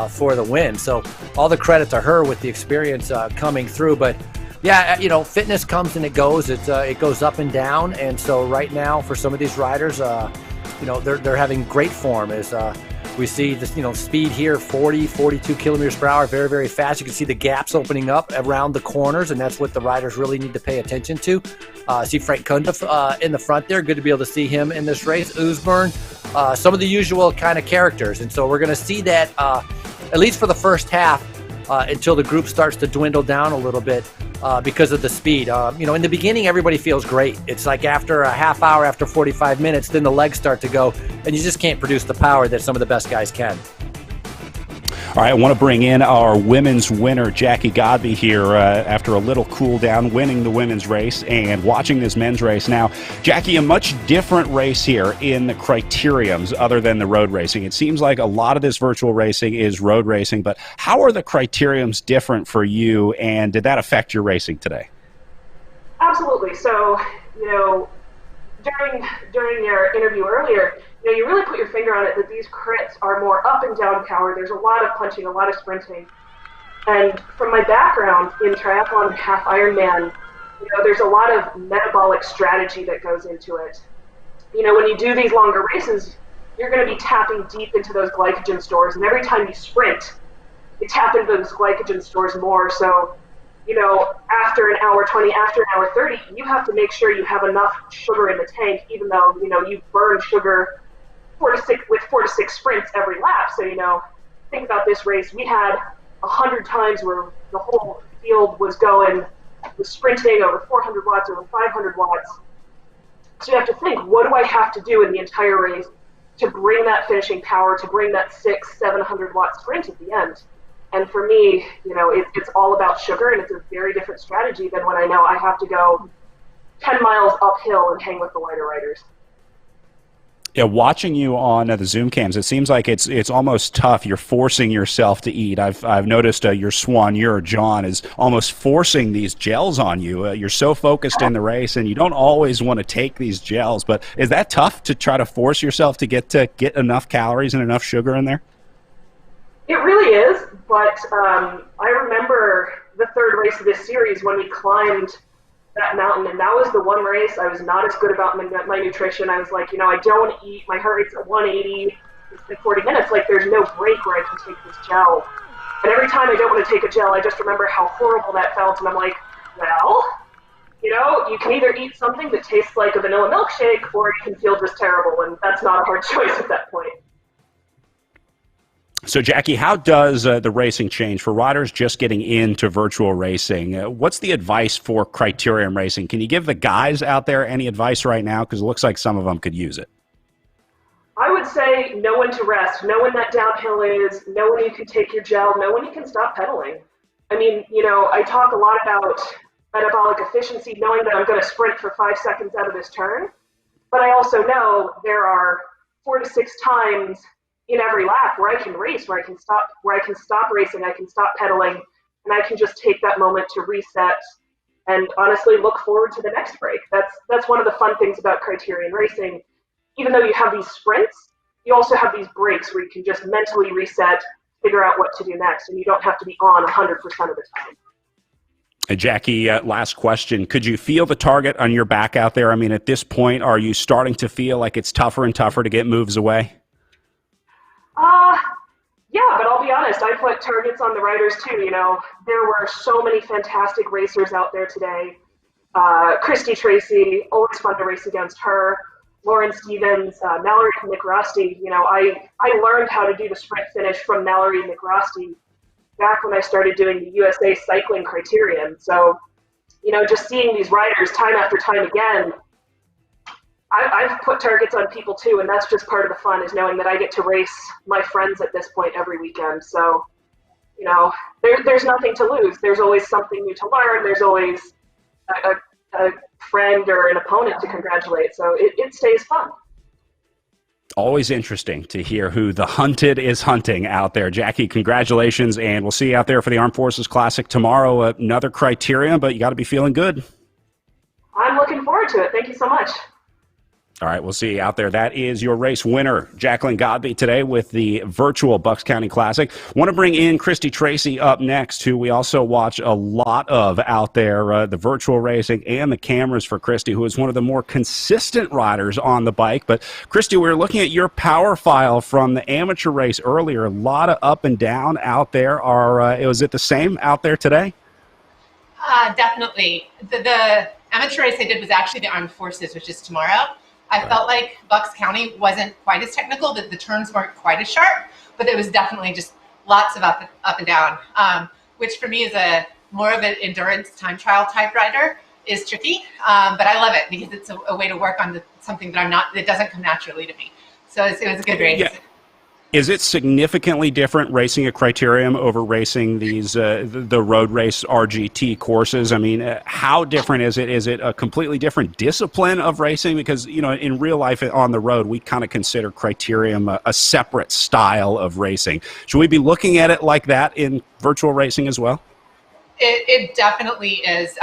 for the win. So all the credit to her with the experience coming through. But yeah, fitness comes and it goes. It goes up and down. And so right now for some of these riders, they're having great form as we see this, speed here, 40, 42 kilometers per hour, very, very fast. You can see the gaps opening up around the corners, and that's what the riders really need to pay attention to. See Frank Kunda in the front there. Good to be able to see him in this race. Usborne, some of the usual kind of characters. And so we're going to see that at least for the first half until the group starts to dwindle down a little bit. because of the speed. In the beginning, everybody feels great. It's like after a half hour, after 45 minutes, then the legs start to go, and you just can't produce the power that some of the best guys can. All right, I want to bring in our women's winner, Jackie Godby, here after a little cool down, winning the women's race and watching this men's race. Now, Jackie, a much different race here in the criteriums other than the road racing. It seems like a lot of this virtual racing is road racing, but how are the criteriums different for you, and did that affect your racing today? Absolutely. So, during your interview earlier, you really put your finger on it that these crits are more up and down power. There's a lot of punching, a lot of sprinting. And from my background in triathlon half Ironman, there's a lot of metabolic strategy that goes into it. When you do these longer races, you're going to be tapping deep into those glycogen stores. And every time you sprint, you tap into those glycogen stores more. So, after an hour 20, after an hour 30, you have to make sure you have enough sugar in the tank, even though, you burn sugar 4 to 6 sprints every lap. So, think about this race. We had 100 times where the whole field was sprinting over 400 watts, over 500 watts. So you have to think, what do I have to do in the entire race to bring that finishing power, to bring that 600-700 watt sprint at the end? And for me, it's all about sugar, and it's a very different strategy than when I know I have to go 10 miles uphill and hang with the lighter riders. Yeah, watching you on the Zoom cams, it seems like it's almost tough. You're forcing yourself to eat. I've noticed your Swan, your John, is almost forcing these gels on you. You're so focused in the race, and you don't always want to take these gels. But is that tough to try to force yourself to get enough calories and enough sugar in there? It really is, but I remember the third race of this series when we climbed that mountain, and that was the one race I was not as good about my nutrition. I was like, I don't want to eat. My heart rate's at 180. It's been 40 minutes. Like, there's no break where I can take this gel. And every time I don't want to take a gel, I just remember how horrible that felt, and I'm like, well, you can either eat something that tastes like a vanilla milkshake, or you can feel just terrible, and that's not a hard choice at that point. So, Jackie, how does the racing change for riders just getting into virtual racing? What's the advice for criterium racing? Can you give the guys out there any advice right now? Because it looks like some of them could use it. I would say know when to rest, know when that downhill is, know when you can take your gel, know when you can stop pedaling. I mean, I talk a lot about metabolic efficiency, knowing that I'm going to sprint for 5 seconds out of this turn, but I also know there are 4 to 6 times in every lap where I can race, where I can stop racing, I can stop pedaling, and I can just take that moment to reset and honestly look forward to the next break. That's one of the fun things about criterium racing. Even though you have these sprints, you also have these breaks where you can just mentally reset, figure out what to do next, and you don't have to be on 100% of the time. Jackie, last question. Could you feel the target on your back out there? I mean, at this point, are you starting to feel like it's tougher and tougher to get moves away? Yeah, but I'll be honest, I put targets on the riders too. There were so many fantastic racers out there today. Christy Tracy, always fun to race against her. Lauren Stevens, Mallory McRosty. I learned how to do the sprint finish from Mallory McRosty back when I started doing the USA cycling criterion. So, just seeing these riders time after time again, I've put targets on people too, and that's just part of the fun, is knowing that I get to race my friends at this point every weekend. So, there's nothing to lose. There's always something new to learn. There's always a friend or an opponent to congratulate. So it stays fun. Always interesting to hear who the hunted is hunting out there. Jackie, congratulations, and we'll see you out there for the Armed Forces Classic tomorrow. Another criterion, but you got to be feeling good. I'm looking forward to it. Thank you so much. All right, we'll see you out there. That is your race winner, Jacqueline Godby, today with the virtual Bucks County Classic. Want to bring in Christy Tracy up next, who we also watch a lot of out there, the virtual racing and the cameras for Christy, who is one of the more consistent riders on the bike. But Christy, we were looking at your power file from the amateur race earlier. A lot of up and down out there. Was it the same out there today? Definitely. The amateur race I did was actually the Armed Forces, which is tomorrow. I felt like Bucks County wasn't quite as technical, that the turns weren't quite as sharp, but it was definitely just lots of up and down, which for me as a more of an endurance time trial type rider is tricky, but I love it because it's a way to work on something that doesn't come naturally to me. So it was a good race. Yeah. Is it significantly different racing a criterium over racing these the road race RGT courses? I mean, how different is it? Is it a completely different discipline of racing? Because, you know, in real life on the road, we kind of consider criterium a separate style of racing. Should we be looking at it like that in virtual racing as well? It definitely is.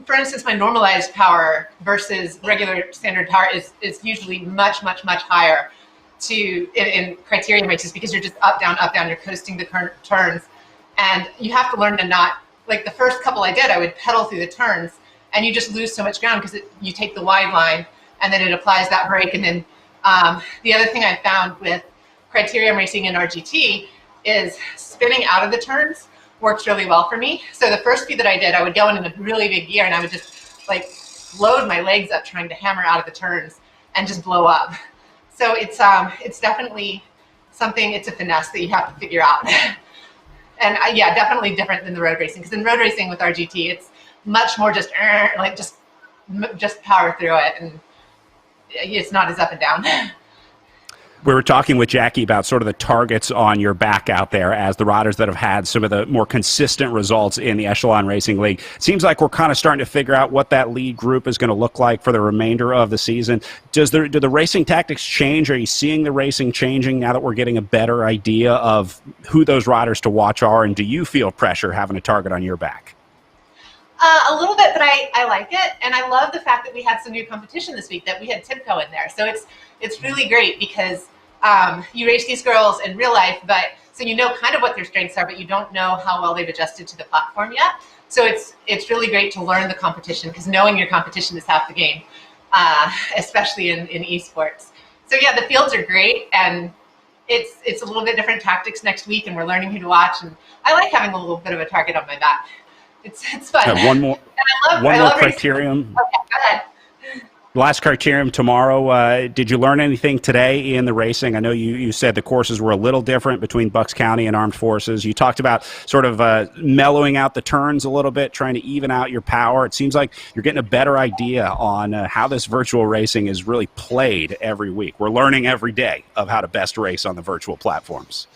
For instance, my normalized power versus regular standard power is usually much higher in criterium races because you're just up, down, you're coasting the turns. And you have to learn to not, like the first couple I did, I would pedal through the turns and you just lose so much ground because you take the wide line and then it applies that brake. And then the other thing I found with criterium racing in RGT is spinning out of the turns works really well for me. So the first few that I did, I would go in a really big gear and I would just like load my legs up trying to hammer out of the turns and just blow up. So it's definitely something, it's a finesse that you have to figure out. And yeah, definitely different than the road racing. Because in road racing with RGT, it's much more just power through it. And it's not as up and down. We were talking with Jackie about sort of the targets on your back out there as the riders that have had some of the more consistent results in the Echelon Racing League. Seems like we're kind of starting to figure out what that lead group is going to look like for the remainder of the season. Do the racing tactics change? Are you seeing the racing changing now that we're getting a better idea of who those riders to watch are? And do you feel pressure having a target on your back? A little bit, but I like it. And I love the fact that we had some new competition this week, that we had Timco in there. So it's really great because you race these girls in real life, so you know kind of what their strengths are, but you don't know how well they've adjusted to the platform yet. So it's really great to learn the competition because knowing your competition is half the game, especially in esports. So yeah, the fields are great, and it's a little bit different tactics next week, and we're learning who to watch. And I like having a little bit of a target on my back. It's fun. One more criterium. Okay, go ahead. Last criterium tomorrow. Did you learn anything today in the racing? I know you said the courses were a little different between Bucks County and Armed Forces. You talked about sort of mellowing out the turns a little bit, trying to even out your power. It seems like you're getting a better idea on how this virtual racing is really played every week. We're learning every day of how to best race on the virtual platforms.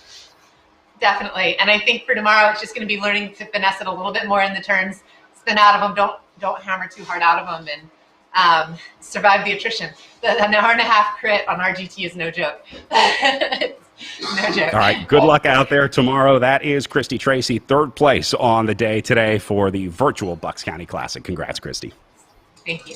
Definitely. And I think for tomorrow, it's just going to be learning to finesse it a little bit more in the turns, spin out of them, don't hammer too hard out of them, and survive the attrition. An hour and a half crit on RGT is no joke. No joke. All right. Good luck out there tomorrow. That is Christy Tracy, third place on the day today for the virtual Bucks County Classic. Congrats, Christy. Thank you.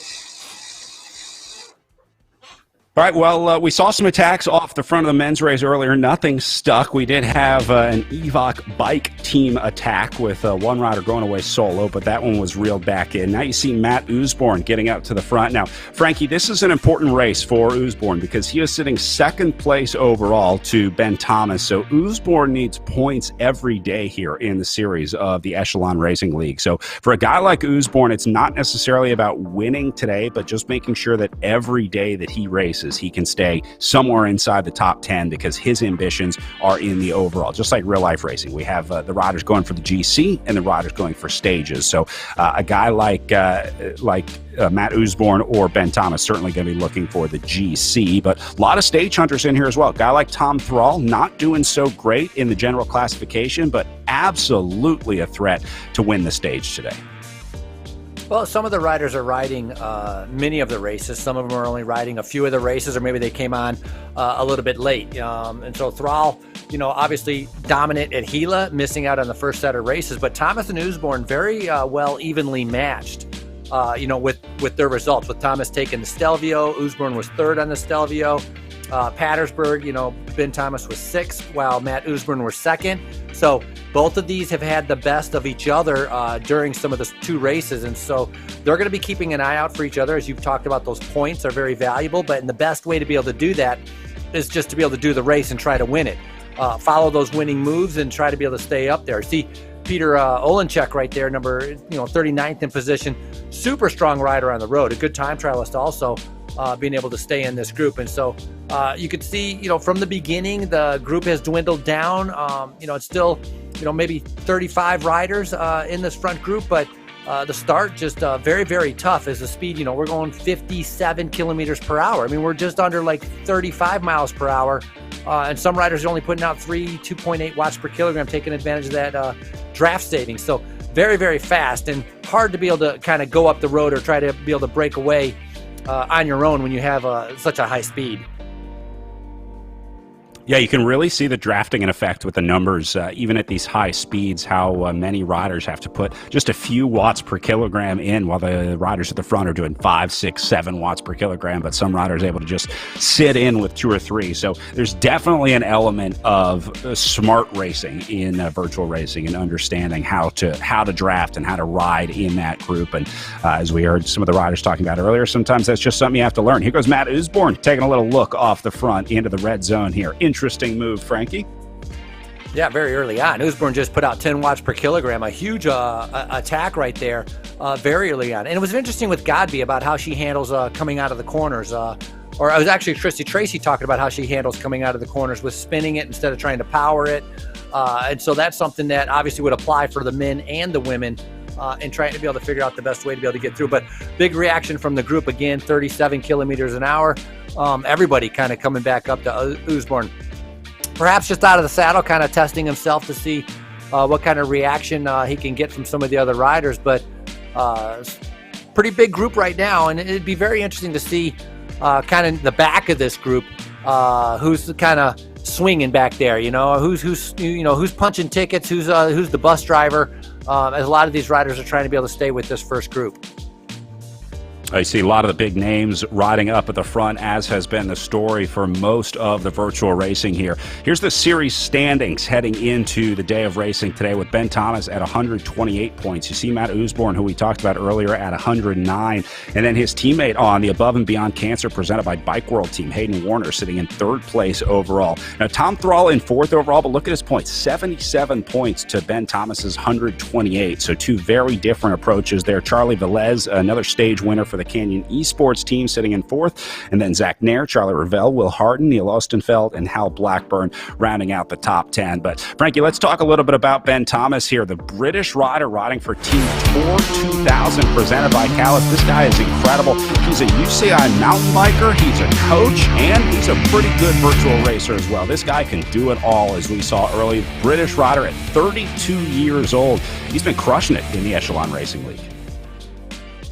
All right, well, we saw some attacks off the front of the men's race earlier. Nothing stuck. We did have an EVOC bike team attack with one rider going away solo, but that one was reeled back in. Now you see Matt Usborne getting up to the front. Now, Frankie, this is an important race for Usborne because he is sitting second place overall to Ben Thomas. So Usborne needs points every day here in the series of the Echelon Racing League. So for a guy like Usborne, it's not necessarily about winning today, but just making sure that every day that he races, he can stay somewhere inside the top 10 because his ambitions are in the overall. Just like real life racing, we have the riders going for the GC and the riders going for stages. So a guy like Matt Usborne or Ben Thomas certainly going to be looking for the GC, but a lot of stage hunters in here as well. A guy like Tom Thrall, not doing so great in the general classification, but absolutely a threat to win the stage today. Well, some of the riders are riding many of the races. Some of them are only riding a few of the races, or maybe they came on a little bit late. And so Thrall, obviously dominant at Gila, missing out on the first set of races. But Thomas and Usborne very well evenly matched, with their results. With Thomas taking the Stelvio, Usborne was third on the Stelvio. Pattersburg, Ben Thomas was sixth, while Matt Usborne was second. So both of these have had the best of each other during some of the two races. And so they're going to be keeping an eye out for each other. As you've talked about, those points are very valuable. But the best way to be able to do that is just to be able to do the race and try to win it. Follow those winning moves and try to be able to stay up there. See Peter Olenchek right there, number 39th in position. Super strong rider on the road. A good time trialist also. Being able to stay in this group. And so you could see, from the beginning, the group has dwindled down. It's still maybe 35 riders in this front group, but the start just very, very tough as the speed, we're going 57 kilometers per hour. I mean, we're just under like 35 miles per hour. And some riders are only putting out 2.8 watts per kilogram, taking advantage of that draft savings. So very, very fast and hard to be able to kind of go up the road or try to be able to break away on your own when you have such a high speed. Yeah, you can really see the drafting in effect with the numbers, even at these high speeds, how many riders have to put just a few watts per kilogram in, while the riders at the front are doing 5, 6, 7 watts per kilogram, but some riders are able to just sit in with 2 or 3. So there's definitely an element of smart racing in virtual racing and understanding how to draft and how to ride in that group. And as we heard some of the riders talking about earlier, sometimes that's just something you have to learn. Here goes Matt Usborne taking a little look off the front into the red zone here. Interesting move, Frankie. Yeah, very early on. Usborne just put out 10 watts per kilogram, a huge attack right there very early on. And it was interesting with Godby about how she handles coming out of the corners. Or I was actually Christy Tracy talking about how she handles coming out of the corners with spinning it instead of trying to power it. And so that's something that obviously would apply for the men and the women and trying to be able to figure out the best way to be able to get through. But big reaction from the group again, 37 kilometers an hour. Everybody kind of coming back up to Usborne. Perhaps just out of the saddle, kind of testing himself to see what kind of reaction he can get from some of the other riders. But pretty big group right now, and it'd be very interesting to see kind of the back of this group, who's kind of swinging back there. Who's punching tickets, who's the bus driver. As a lot of these riders are trying to be able to stay with this first group. I see a lot of the big names riding up at the front, as has been the story for most of the virtual racing here. Here's the series standings heading into the day of racing today, with Ben Thomas at 128 points. You see Matt Usborne, who we talked about earlier, at 109. And then his teammate on the Above and Beyond Cancer presented by Bike World team, Hayden Warner, sitting in 3rd place overall. Now, Tom Thrall in 4th overall, but look at his points, 77 points to Ben Thomas's 128. So 2 very different approaches there. Charlie Velez, another stage winner for the Canyon Esports team, sitting in 4th, and then Zach Nair, Charlie Ravel, Will Harden, Neil Ostenfeld, and Hal Blackburn rounding out the top 10. But Frankie, let's talk a little bit about Ben Thomas here, the British rider riding for Team Tour 2000 presented by Classc. This guy is incredible. He's a UCI mountain biker, he's a coach, and he's a pretty good virtual racer as well. This guy can do it all, as we saw early. British rider at 32 years old. He's been crushing it in the Echelon Racing League.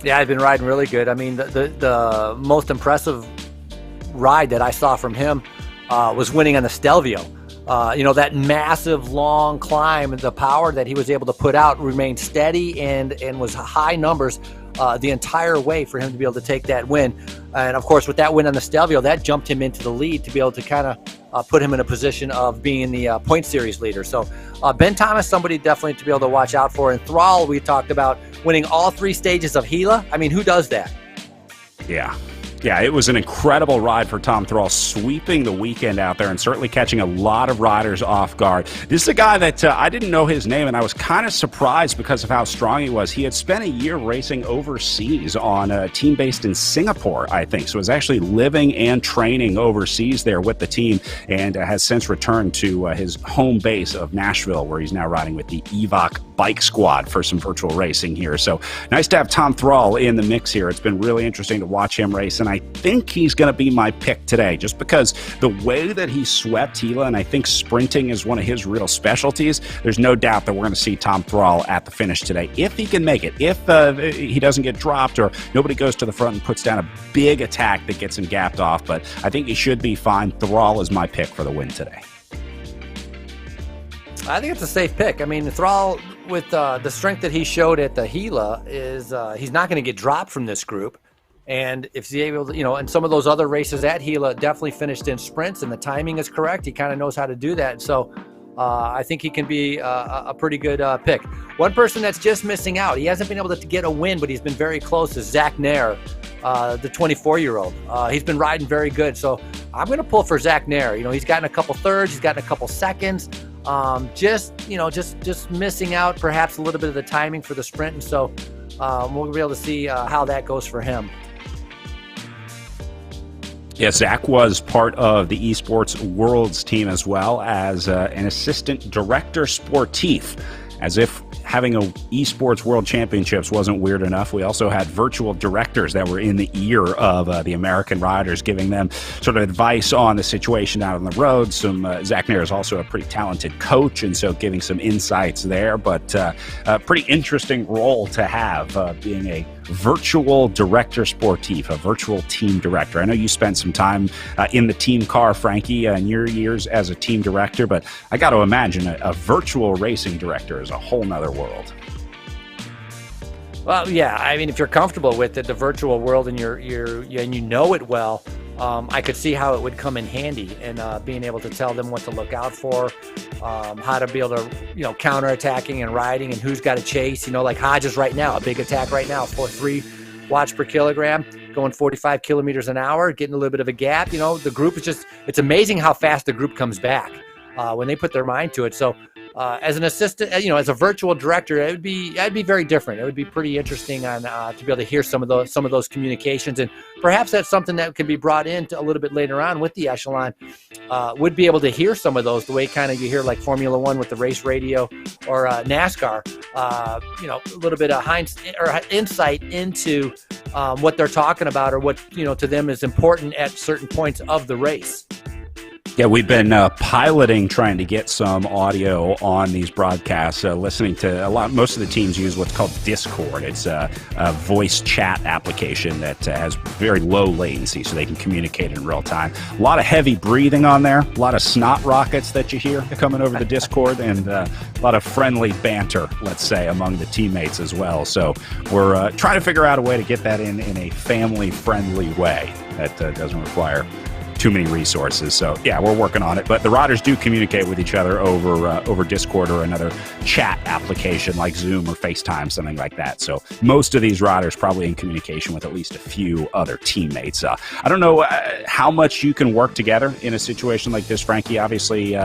Yeah, I've been riding really good. I mean, the most impressive ride that I saw from him was winning on the Stelvio. That massive long climb and the power that he was able to put out remained steady and was high numbers the entire way for him to be able to take that win. And of course, with that win on the Stelvio, that jumped him into the lead to be able to kind of put him in a position of being the point series leader. So Ben Thomas, somebody definitely to be able to watch out for. And Thrall, we talked about winning all 3 stages of Gila. I mean, who does that? Yeah, it was an incredible ride for Tom Thrall, sweeping the weekend out there and certainly catching a lot of riders off guard. This is a guy that I didn't know his name, and I was kind of surprised because of how strong he was. He had spent a year racing overseas on a team based in Singapore, I think. So was actually living and training overseas there with the team, and has since returned to his home base of Nashville, where he's now riding with the EVOC Bike Squad for some virtual racing here. So nice to have Tom Thrall in the mix here. It's been really interesting to watch him race, and I think he's going to be my pick today, just because the way that he swept Gila, and I think sprinting is one of his real specialties. There's no doubt that we're going to see Tom Thrall at the finish today, if he can make it, if he doesn't get dropped or nobody goes to the front and puts down a big attack that gets him gapped off. But I think he should be fine. Thrall is my pick for the win today. I think it's a safe pick. I mean, Thrall, with the strength that he showed at the Gila, is he's not going to get dropped from this group. And if he's able to, and some of those other races at Gila definitely finished in sprints, and the timing is correct. He kind of knows how to do that. And so I think he can be a pretty good pick. One person that's just missing out, he hasn't been able to get a win, but he's been very close, is Zach Nair, the 24-year-old. He's been riding very good. So I'm going to pull for Zach Nair. He's gotten a couple thirds, he's gotten a couple seconds. Just missing out perhaps a little bit of the timing for the sprint. And so we'll be able to see how that goes for him. Yeah, Zach was part of the Esports Worlds team as well as an assistant director sportif, as if having a esports world championships wasn't weird enough. We also had virtual directors that were in the ear of the American riders, giving them sort of advice on the situation out on the road. Zach Nair is also a pretty talented coach, and so giving some insights there. But a pretty interesting role to have, being a virtual director sportif, a virtual team director. I know you spent some time in the team car, Frankie, in your years as a team director, but I got to imagine a virtual racing director is a whole nother world. Well, yeah. I mean, if you're comfortable with it, the virtual world, and you know it well, I could see how it would come in handy, and being able to tell them what to look out for, how to be able to, counterattacking and riding, and who's got to chase. Like Hodges right now, a big attack right now, 4.3 watts per kilogram, going 45 kilometers an hour, getting a little bit of a gap. The group is it's amazing how fast the group comes back when they put their mind to it. So as an assistant, as a virtual director, that'd be very different. It would be pretty interesting on to be able to hear some of those communications, and perhaps that's something that could be brought in a little bit later on with the Echelon. Would be able to hear some of those the way kind of you hear like Formula One with the race radio, or NASCAR. A little bit of insight into what they're talking about, or what to them is important at certain points of the race. Yeah, we've been piloting, trying to get some audio on these broadcasts, listening to most of the teams use what's called Discord. It's a voice chat application that has very low latency, so they can communicate in real time. A lot of heavy breathing on there, a lot of snot rockets that you hear coming over the Discord, and a lot of friendly banter, let's say, among the teammates as well. So we're trying to figure out a way to get that in a family-friendly way that doesn't require too many resources. So yeah, we're working on it, but the riders do communicate with each other over Discord or another chat application like Zoom or FaceTime, something like that. So most of these riders probably in communication with at least a few other teammates. I don't know how much you can work together in a situation like this, Frankie. Obviously,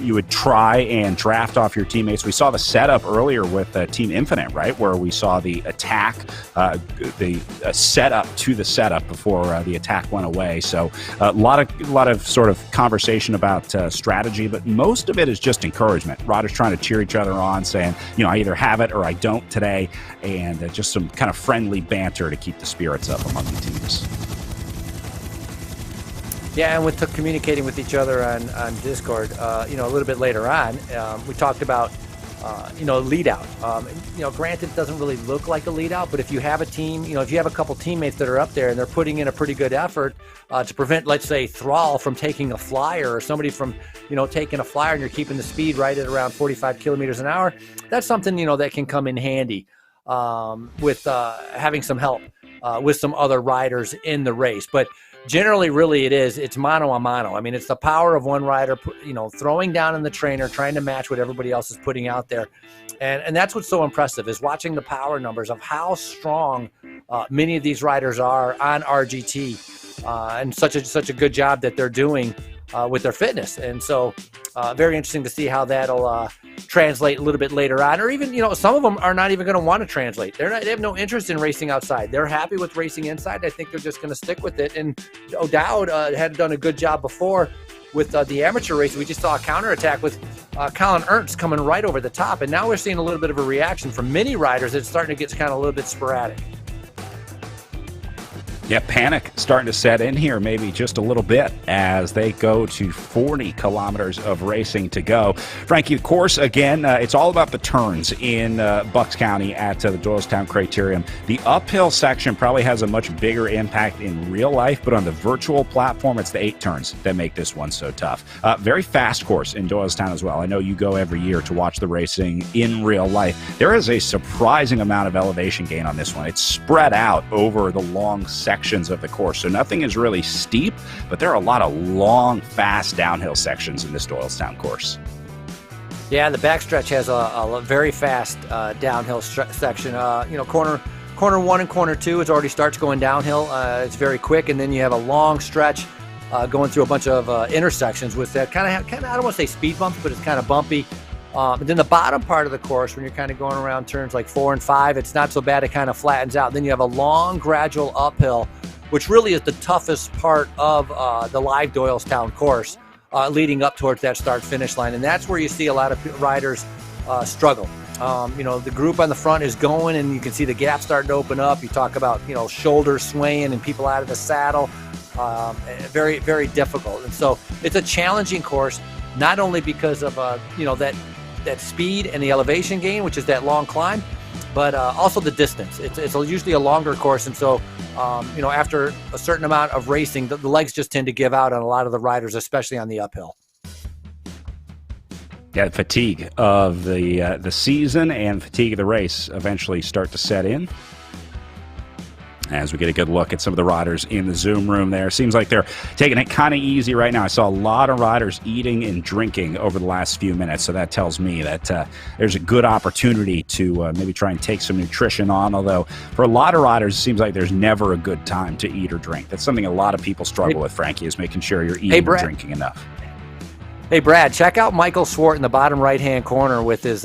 you would try and draft off your teammates. We saw the setup earlier with Team Infinite, right, where we saw the attack, the setup to the setup before the attack went away. So a lot of sort of conversation about strategy, but most of it is just encouragement. Riders trying to cheer each other on, saying, I either have it or I don't today, and just some kind of friendly banter to keep the spirits up among the teams. Yeah, and with communicating with each other on Discord, a little bit later on, we talked about, lead out. Granted, it doesn't really look like a lead out, but if you have a team, if you have a couple teammates that are up there and they're putting in a pretty good effort to prevent, let's say, Thrall from taking a flyer, or somebody from, taking a flyer, and you're keeping the speed right at around 45 kilometers an hour, that's something, that can come in handy with having some help with some other riders in the race. But generally, really, it's mano a mano. I mean, it's the power of one rider, throwing down in the trainer, trying to match what everybody else is putting out there. And that's what's so impressive, is watching the power numbers of how strong many of these riders are on RGT, and such a good job that they're doing with their fitness. And so very interesting to see how that'll translate a little bit later on, or even, some of them are not even going to want to translate. They have no interest in racing outside. They're happy with racing inside. I think they're just going to stick with it. And O'Dowd had done a good job before with the amateur race. We just saw a counterattack with Colin Ernst coming right over the top. And now we're seeing a little bit of a reaction from many riders. It's starting to get kind of a little bit sporadic. Yeah, panic starting to set in here, maybe just a little bit, as they go to 40 kilometers of racing to go. Frankie, of course, again, it's all about the turns in Bucks County at the Doylestown Criterium. The uphill section probably has a much bigger impact in real life, but on the virtual platform, it's the 8 turns that make this one so tough. Very fast course in Doylestown as well. I know you go every year to watch the racing in real life. There is a surprising amount of elevation gain on this one. It's spread out over the long sections of the course, so nothing is really steep, but there are a lot of long, fast downhill sections in this Doylestown course. Yeah, the backstretch has a very fast downhill section. Corner 1 and corner 2, it already starts going downhill. It's very quick, and then you have a long stretch going through a bunch of intersections with that kind of I don't want to say speed bumps, but it's kind of bumpy. And then the bottom part of the course, when you're kind of going around turns like 4 and 5, it's not so bad. It kind of flattens out. Then you have a long, gradual uphill which really is the toughest part of the live Doylestown course, leading up towards that start-finish line. And that's where you see a lot of riders struggle. The group on the front is going, and you can see the gap starting to open up. You talk about, shoulders swaying and people out of the saddle. Very, very difficult. And so it's a challenging course, not only because of, that speed and the elevation gain, which is that long climb, but also the distance. It's usually a longer course. And so, after a certain amount of racing, the legs just tend to give out on a lot of the riders, especially on the uphill. Yeah, fatigue of the season and fatigue of the race eventually start to set in as we get a good look at some of the riders in the Zoom room there. Seems like they're taking it kind of easy right now. I saw a lot of riders eating and drinking over the last few minutes, so that tells me that there's a good opportunity to maybe try and take some nutrition on, although for a lot of riders, it seems like there's never a good time to eat or drink. That's something a lot of people struggle with, Frankie, is making sure you're eating and drinking enough. Hey, Brad, check out Michael Swart in the bottom right-hand corner with his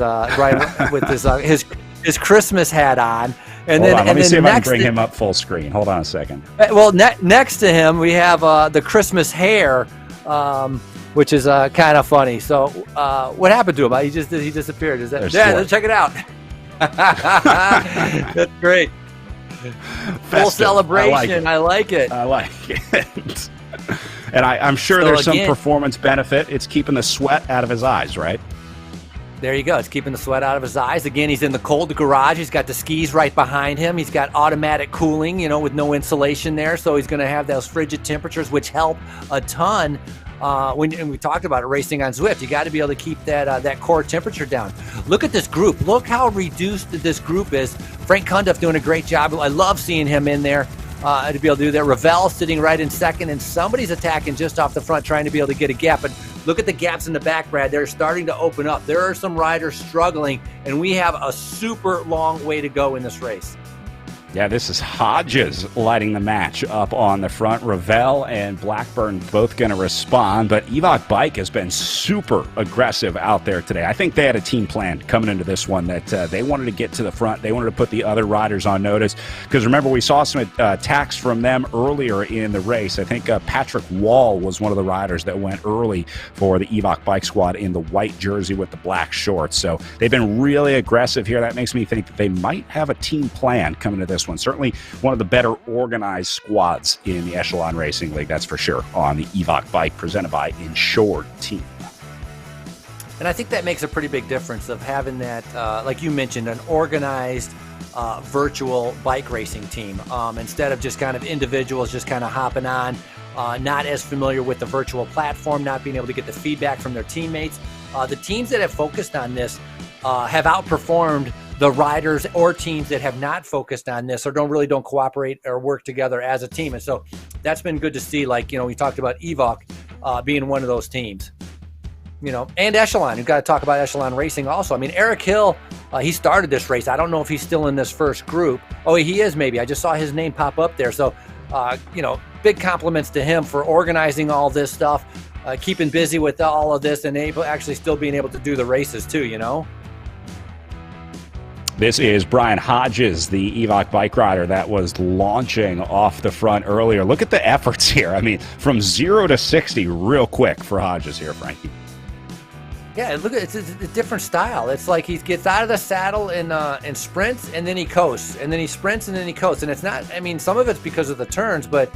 his Christmas hat on. And Hold then, on, let me see if I can bring to, him up full screen. Hold on a second. Well, next to him, we have the Christmas hair, which is kind of funny. So what happened to him? He disappeared. Is that? Yeah, check it out. That's great. Full celebration. I like it. I like it. And I'm sure there's some performance benefit. It's keeping the sweat out of his eyes, right? There you go. It's keeping the sweat out of his eyes. Again, he's in the cold garage. He's got the skis right behind him. He's got automatic cooling, with no insulation there. So he's going to have those frigid temperatures, which help a ton. When we talked about it, racing on Zwift, you got to be able to keep that core temperature down. Look at this group. Look how reduced this group is. Frank Cundiff doing a great job. I love seeing him in there to be able to do that. Ravel sitting right in second, and somebody's attacking just off the front, trying to be able to get a gap. But look at the gaps in the back, Brad. They're starting to open up. There are some riders struggling, and we have a super long way to go in this race. Yeah, this is Hodges lighting the match up on the front. Ravel and Blackburn both going to respond, but Evoc Bike has been super aggressive out there today. I think they had a team plan coming into this one that they wanted to get to the front. They wanted to put the other riders on notice because remember, we saw some attacks from them earlier in the race. I think Patrick Wall was one of the riders that went early for the Evoc Bike squad in the white jersey with the black shorts. So they've been really aggressive here. That makes me think that they might have a team plan coming to this one. Certainly one of the better organized squads in the Echelon Racing League, that's for sure, on the Evoc Bike presented by Insured Team. And I think that makes a pretty big difference of having that, like you mentioned, an organized virtual bike racing team instead of just kind of individuals just kind of hopping on, not as familiar with the virtual platform, not being able to get the feedback from their teammates. The teams that have focused on this have outperformed the riders or teams that have not focused on this or don't cooperate or work together as a team. And so that's been good to see. Like, we talked about Evoc being one of those teams, and Echelon. You've got to talk about Echelon Racing also. I mean, Eric Hill, he started this race. I don't know if he's still in this first group. Oh, he is maybe. I just saw his name pop up there. So, big compliments to him for organizing all this stuff, keeping busy with all of this and actually still being able to do the races too, This is Brian Hodges, the Evoc bike rider that was launching off the front earlier. Look at the efforts here. I mean, from 0 to 60 real quick for Hodges here, Frankie. Yeah, look at it's a different style. It's like he gets out of the saddle and sprints, and then he coasts, and then he sprints, and then he coasts. And it's not, I mean, some of it's because of the turns, but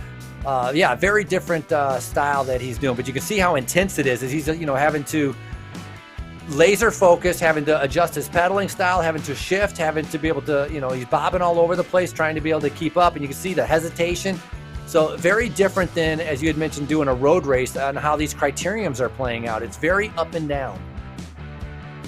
very different style that he's doing. But you can see how intense it is as he's, having to laser focus, having to adjust his pedaling style, having to shift, having to be able to, he's bobbing all over the place, trying to be able to keep up. And you can see the hesitation. So very different than, as you had mentioned, doing a road race on how these criteriums are playing out. It's very up and down.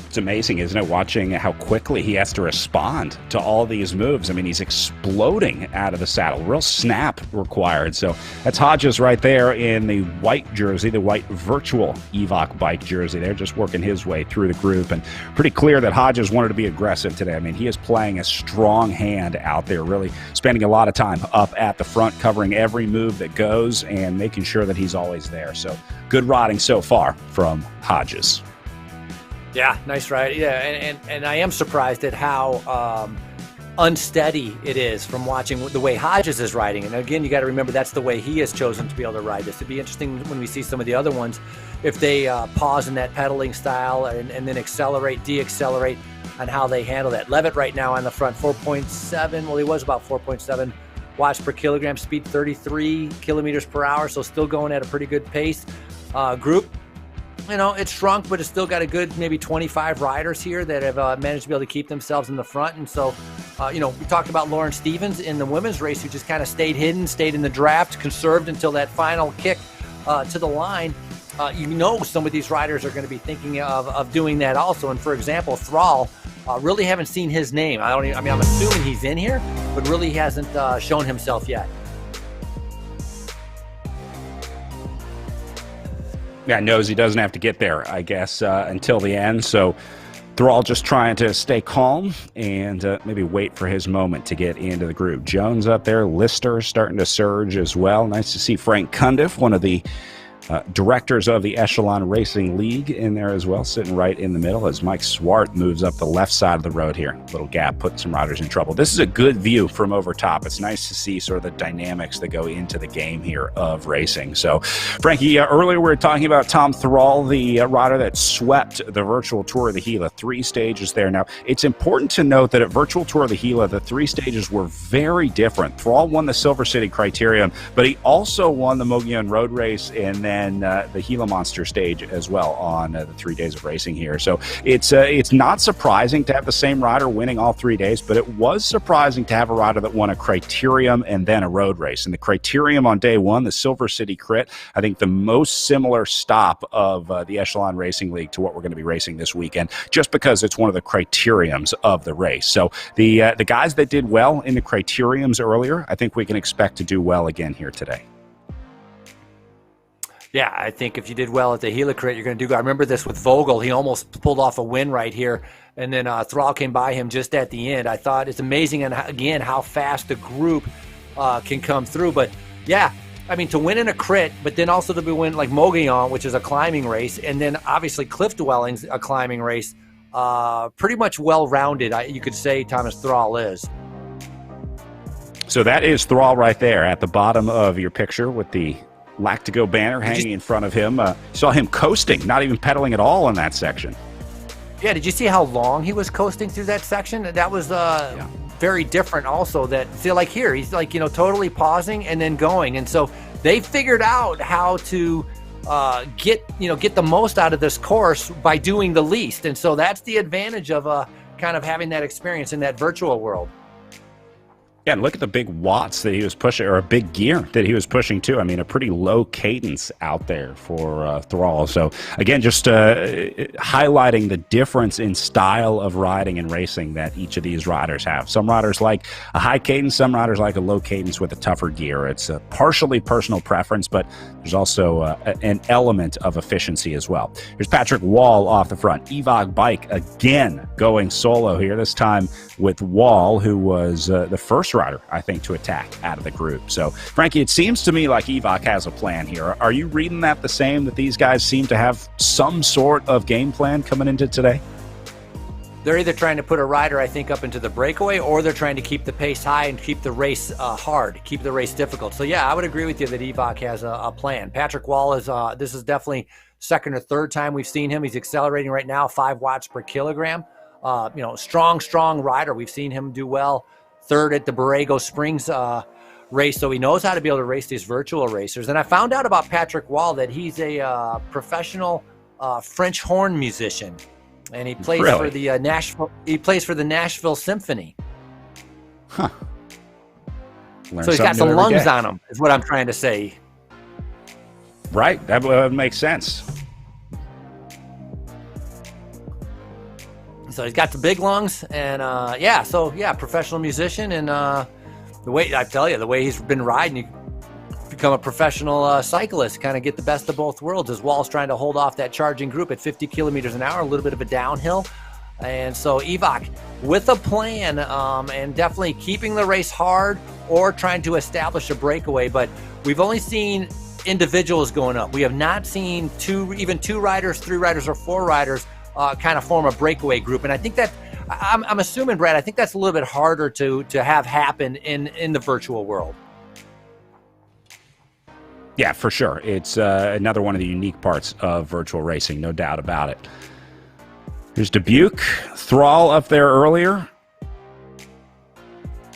It's amazing, isn't it, watching how quickly he has to respond to all these moves. I mean, he's exploding out of the saddle. Real snap required. So that's Hodges right there in the white jersey, the white virtual Evoc bike jersey. They're just working his way through the group. And pretty clear that Hodges wanted to be aggressive today. I mean, he is playing a strong hand out there, really spending a lot of time up at the front, covering every move that goes and making sure that he's always there. So good riding so far from Hodges. Yeah, nice ride. Yeah, and I am surprised at how unsteady it is from watching the way Hodges is riding. And again, you got to remember that's the way he has chosen to be able to ride this. It'd be interesting when we see some of the other ones, if they pause in that pedaling style and then accelerate, deaccelerate, on how they handle that. Levitt right now on the front, 4.7. Well, he was about 4.7 watts per kilogram, speed 33 kilometers per hour, so still going at a pretty good pace. Group, it's shrunk, but it's still got a good maybe 25 riders here that have managed to be able to keep themselves in the front. And so, we talked about Lauren Stevens in the women's race, who just kind of stayed hidden, stayed in the draft, conserved until that final kick to the line. Some of these riders are going to be thinking of doing that also. And for example, Thrall, really haven't seen his name. I'm assuming he's in here, but really hasn't shown himself yet. Yeah, knows he doesn't have to get there, I guess, until the end. So Thrall just trying to stay calm and maybe wait for his moment to get into the group. Jones up there, Lister starting to surge as well. Nice to see Frank Cundiff, one of the directors of the Echelon Racing League, in there as well, sitting right in the middle as Mike Swart moves up the left side of the road here. Little gap, putting some riders in trouble. This is a good view from over top. It's nice to see sort of the dynamics that go into the game here of racing. So, Frankie, earlier we were talking about Tom Thrall, the rider that swept the Virtual Tour of the Gila. 3 stages there. Now, it's important to note that at Virtual Tour of the Gila, the 3 stages were very different. Thrall won the Silver City Criterium, but he also won the Mogollon Road Race and then the Gila Monster stage as well on the 3 days of racing here. So it's not surprising to have the same rider winning all 3 days, but it was surprising to have a rider that won a Criterium and then a road race. And the Criterium on day 1, the Silver City Crit, I think the most similar stop of the Echelon Racing League to what we're going to be racing this weekend, just because it's one of the criteriums of the race. So the guys that did well in the criteriums earlier, I think we can expect to do well again here today. Yeah, I think if you did well at the Gila Crit, you're going to do good. I remember this with Vogel. He almost pulled off a win right here, and then Thrall came by him just at the end. I thought it's amazing, and again, how fast the group can come through. But, yeah, to win in a crit, but then also to be win like Mogollon, which is a climbing race, and then obviously Cliff Dwelling's a climbing race, pretty much well-rounded, you could say Thomas Thrall is. So that is Thrall right there at the bottom of your picture with the Lactigo banner hanging in front of him. Saw him coasting, not even pedaling at all in that section. Yeah, did you see how long he was coasting through that section? That was very different also. Like here, he's totally pausing and then going. And so they figured out how to get the most out of this course by doing the least. And so that's the advantage of kind of having that experience in that virtual world. Yeah, and look at the big watts that he was pushing, or a big gear that he was pushing too. A pretty low cadence out there for Thrall. So again, just highlighting the difference in style of riding and racing that each of these riders have. Some riders like a high cadence, some riders like a low cadence with a tougher gear. It's a partially personal preference, but there's also an element of efficiency as well. Here's Patrick Wall off the front. Evog Bike again going solo here, this time with Wall, who was the first rider, I think, to attack out of the group. So, Frankie, it seems to me like Evok has a plan here. Are you reading that the same, that these guys seem to have some sort of game plan coming into today? They're either trying to put a rider, I think, up into the breakaway, or they're trying to keep the pace high and keep the race hard, keep the race difficult. So, yeah, I would agree with you that Evok has a plan. Patrick Wall is, this is definitely second or third time we've seen him. He's accelerating right now, 5 watts per kilogram. Strong rider. We've seen him do well. Third at the Borrego Springs race, so he knows how to be able to race these virtual racers. And I found out about Patrick Wall that he's a professional French horn musician, and he plays for the Nashville. He plays for the Nashville Symphony. Huh. So he's got some lungs on him, is what I'm trying to say. Right, that would make sense. So he's got the big lungs, and professional musician, and the way I tell you, the way he's been riding, you become a professional cyclist, kind of get the best of both worlds. As Wall's trying to hold off that charging group at 50 kilometers an hour, a little bit of a downhill, and so Evok with a plan, and definitely keeping the race hard or trying to establish a breakaway. But we've only seen individuals going up. We have not seen 2 riders, 3 riders, or 4 riders kind of form a breakaway group. And I think that I'm assuming, Brad, I think that's a little bit harder to have happen in the virtual world. Yeah, for sure. It's another one of the unique parts of virtual racing, no doubt about it. Here's Dubuque. Thrall up there earlier.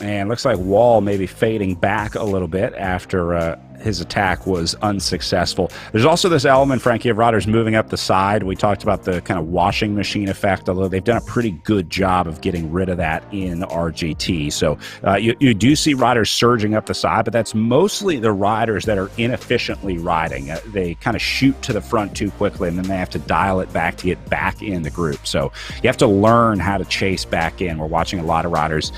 And looks like Wall maybe fading back a little bit after his attack was unsuccessful. There's also this element, Frankie, of riders moving up the side. We talked about the kind of washing machine effect, although they've done a pretty good job of getting rid of that in RGT. So you do see riders surging up the side, but that's mostly the riders that are inefficiently riding. They kind of shoot to the front too quickly, and then they have to dial it back to get back in the group. So you have to learn how to chase back in. We're watching a lot of riders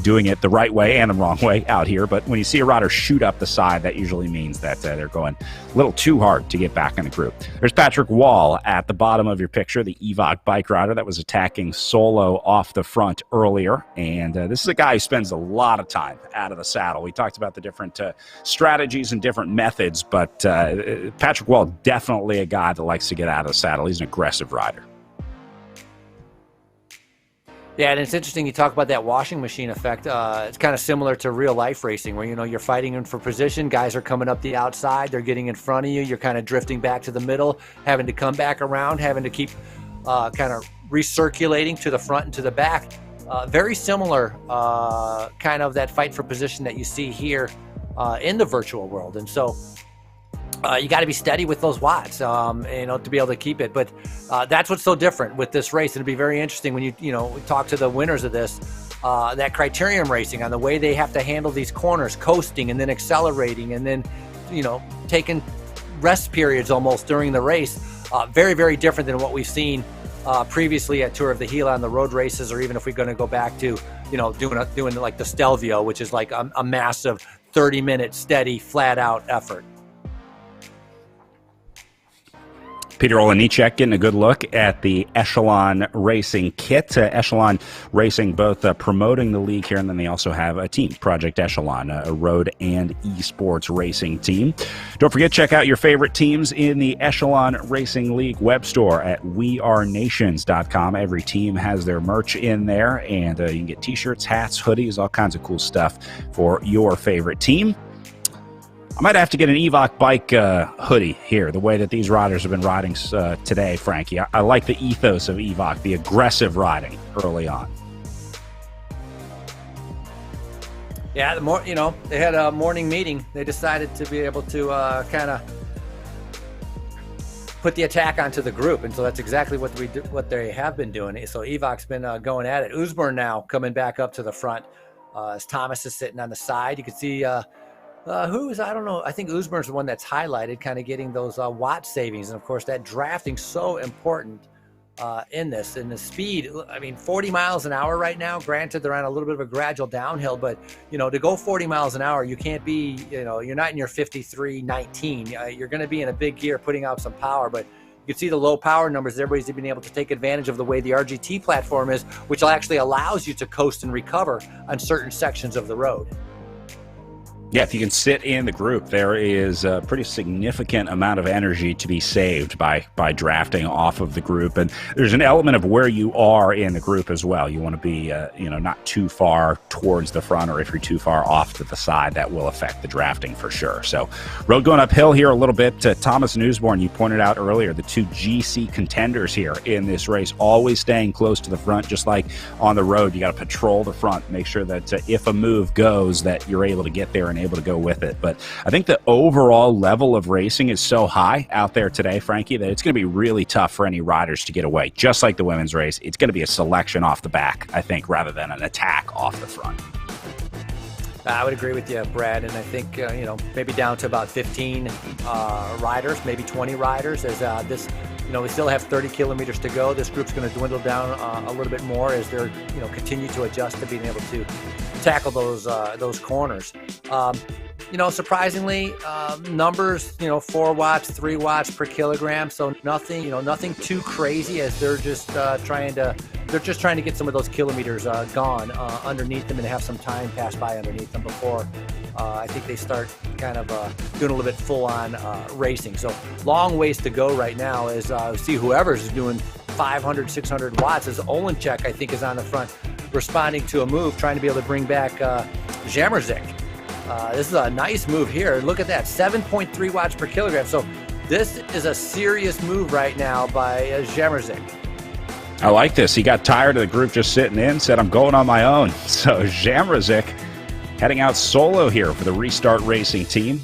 doing it the right way and the wrong way out here, but when you see a rider shoot up the side, that usually means that they're going a little too hard to get back in the group. There's Patrick Wall at the bottom of your picture, the Evoc bike rider that was attacking solo off the front earlier, and this is a guy who spends a lot of time out of the saddle. We talked about the different strategies and different methods, but Patrick Wall, definitely a guy that likes to get out of the saddle. He's an aggressive rider. Yeah, and it's interesting you talk about that washing machine effect. It's kind of similar to real life racing where, you're fighting in for position. Guys are coming up the outside. They're getting in front of you. You're kind of drifting back to the middle, having to come back around, having to keep kind of recirculating to the front and to the back. Very similar kind of that fight for position that you see here in the virtual world. And so you got to be steady with those watts, to be able to keep it. But that's what's so different with this race. It'll be very interesting when we talk to the winners of this, that criterium racing on the way they have to handle these corners, coasting and then accelerating and then, taking rest periods almost during the race. Very, very different than what we've seen previously at Tour of the Gila on the road races, or even if we're going to go back to, doing like the Stelvio, which is like a massive 30-minute steady, flat out effort. Peter Olenichek getting a good look at the Echelon Racing kit. Echelon Racing both promoting the league here, and then they also have a team, Project Echelon, a road and esports racing team. Don't forget, check out your favorite teams in the Echelon Racing League web store at wearenations.com. Every team has their merch in there, and you can get t-shirts, hats, hoodies, all kinds of cool stuff for your favorite team. I might have to get an Evoc bike hoodie here, the way that these riders have been riding today, Frankie. I like the ethos of Evoc, the aggressive riding early on. Yeah, they had a morning meeting. They decided to be able to kind of put the attack onto the group, and so that's exactly what they have been doing. So Evoc's been going at it. Usborn now coming back up to the front as Thomas is sitting on the side. You can see I don't know, I think Usborn's the one that's highlighted, kind of getting those watt savings. And of course, that drafting so important in this. And the speed, 40 miles an hour right now, granted they're on a little bit of a gradual downhill, but to go 40 miles an hour, you can't be, you're not in your 53.19. You're going to be in a big gear putting out some power, but you can see the low power numbers. Everybody's been able to take advantage of the way the RGT platform is, which actually allows you to coast and recover on certain sections of the road. Yeah, if you can sit in the group, there is a pretty significant amount of energy to be saved by drafting off of the group. And there's an element of where you are in the group as well. You want to be, not too far towards the front, or if you're too far off to the side, that will affect the drafting for sure. So road going uphill here a little bit. Thomas and Usborn, you pointed out earlier, the two GC contenders here in this race, always staying close to the front, just like on the road. You got to patrol the front, make sure that if a move goes, that you're able to get there and able to go with it. But I think the overall level of racing is so high out there today, Frankie, that it's going to be really tough for any riders to get away. Just like the women's race, it's going to be a selection off the back, I think, rather than an attack off the front. I would agree with you, Brad, and I think maybe down to about 15 riders, maybe 20 riders, as this. We still have 30 kilometers to go. This group's going to dwindle down a little bit more as they're continue to adjust to being able to tackle those corners. Surprisingly, numbers 4 watts, 3 watts per kilogram, so nothing too crazy, as they're just trying to get some of those kilometers gone underneath them and have some time pass by underneath them before I think they start kind of doing a little bit full-on racing. So long ways to go right now as see whoever's doing 500, 600 watts, as Olenchek, I think, is on the front, responding to a move, trying to be able to bring back Jamerzik. This is a nice move here. Look at that, 7.3 watts per kilogram. So this is a serious move right now by Jamerzik. I like this. He got tired of the group just sitting in, said, I'm going on my own. So Jamerzik heading out solo here for the Restart Racing team.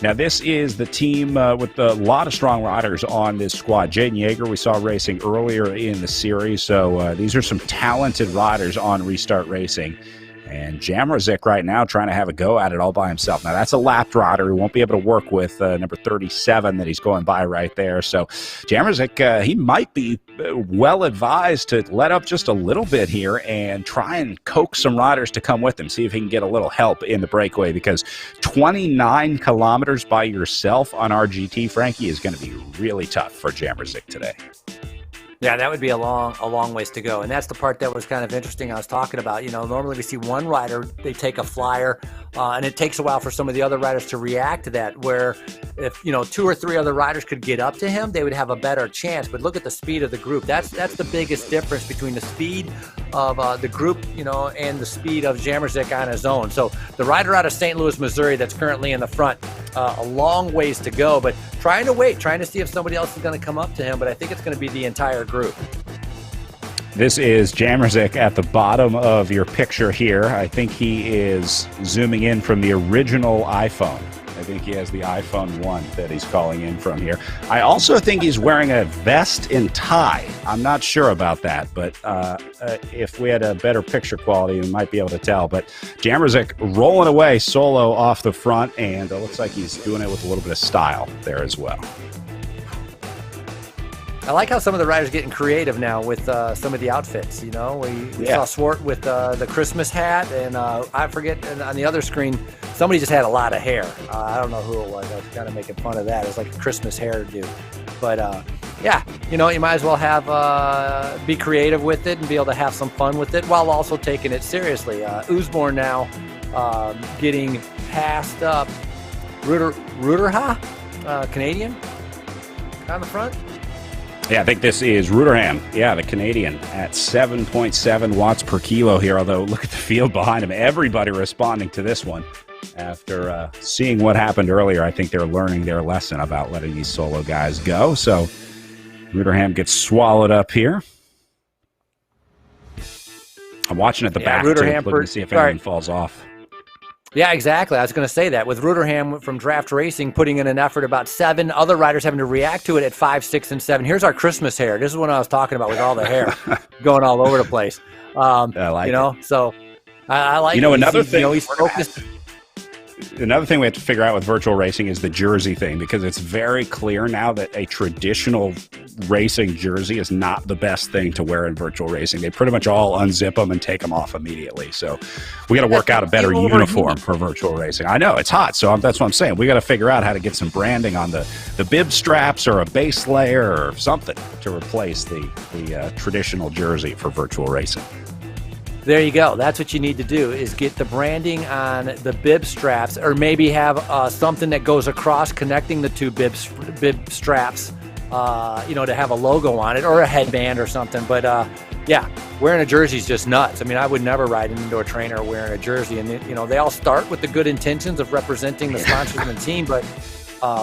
Now, this is the team with a lot of strong riders on this squad. Jaden Yeager, we saw racing earlier in the series. So these are some talented riders on Restart Racing. And Jamerzik right now trying to have a go at it all by himself. Now, that's a lapped rider. He won't be able to work with number 37 that he's going by right there. So Jamerzik, he might be well advised to let up just a little bit here and try and coax some riders to come with him, see if he can get a little help in the breakaway, because 29 kilometers by yourself on RGT, Frankie, is going to be really tough for Jamerzik today. Yeah, that would be a long ways to go. And that's the part that was kind of interesting I was talking about. You know, normally we see one rider, they take a flyer, and it takes a while for some of the other riders to react to that, where if, you know, 2 or 3 other riders could get up to him, they would have a better chance. But look at the speed of the group. That's the biggest difference between the speed of the group, you know, and the speed of Jamerzik on his own. So the rider out of St. Louis, Missouri, that's currently in the front, a long ways to go, but trying to see if somebody else is going to come up to him. But I think it's going to be the entire group. This is Jamerzik at the bottom of your picture here. I think he is zooming in from the original iPhone. I think he has the iPhone 1 that he's calling in from here. I also think he's wearing a vest and tie. I'm not sure about that, but if we had a better picture quality, we might be able to tell. But Jamerzik rolling away solo off the front, and it looks like he's doing it with a little bit of style there as well. I like how some of the riders getting creative now with some of the outfits. You know, we saw Swart with the Christmas hat, and I forget, and on the other screen, somebody just had a lot of hair. I don't know who it was. I was kind of making fun of that. It was like a Christmas hairdo. But yeah, you know, you might as well have be creative with it and be able to have some fun with it while also taking it seriously. Usborne now getting passed up. Ruderha, Canadian, on the front. Yeah, I think this is Ruderham. Yeah, the Canadian at 7.7 watts per kilo here, although look at the field behind him. Everybody responding to this one. After seeing what happened earlier, I think they're learning their lesson about letting these solo guys go. So Ruderham gets swallowed up here. I'm watching at the back, too, looking to see if anyone falls off. Yeah, exactly. I was going to say that. With Ruderham from Draft Racing putting in an effort, about 7 other riders having to react to it at 5, 6, and 7. Here's our Christmas hair. This is what I was talking about with all the hair going all over the place. I like it. So I like it. Another thing. He's focused. Another thing we have to figure out with virtual racing is the jersey thing, because it's very clear now that a traditional racing jersey is not the best thing to wear in virtual racing. They pretty much all unzip them and take them off immediately. So we got to work out a better uniform for virtual racing. I know it's hot, so that's what I'm saying. We got to figure out how to get some branding on the bib straps or a base layer or something to replace the traditional jersey for virtual racing. There you go. That's what you need to do, is get the branding on the bib straps, or maybe have something that goes across connecting the 2 bib straps, to have a logo on it, or a headband or something. But yeah, wearing a jersey is just nuts. I mean, I would never ride an indoor trainer wearing a jersey. And, they all start with the good intentions of representing the sponsors and the team. But,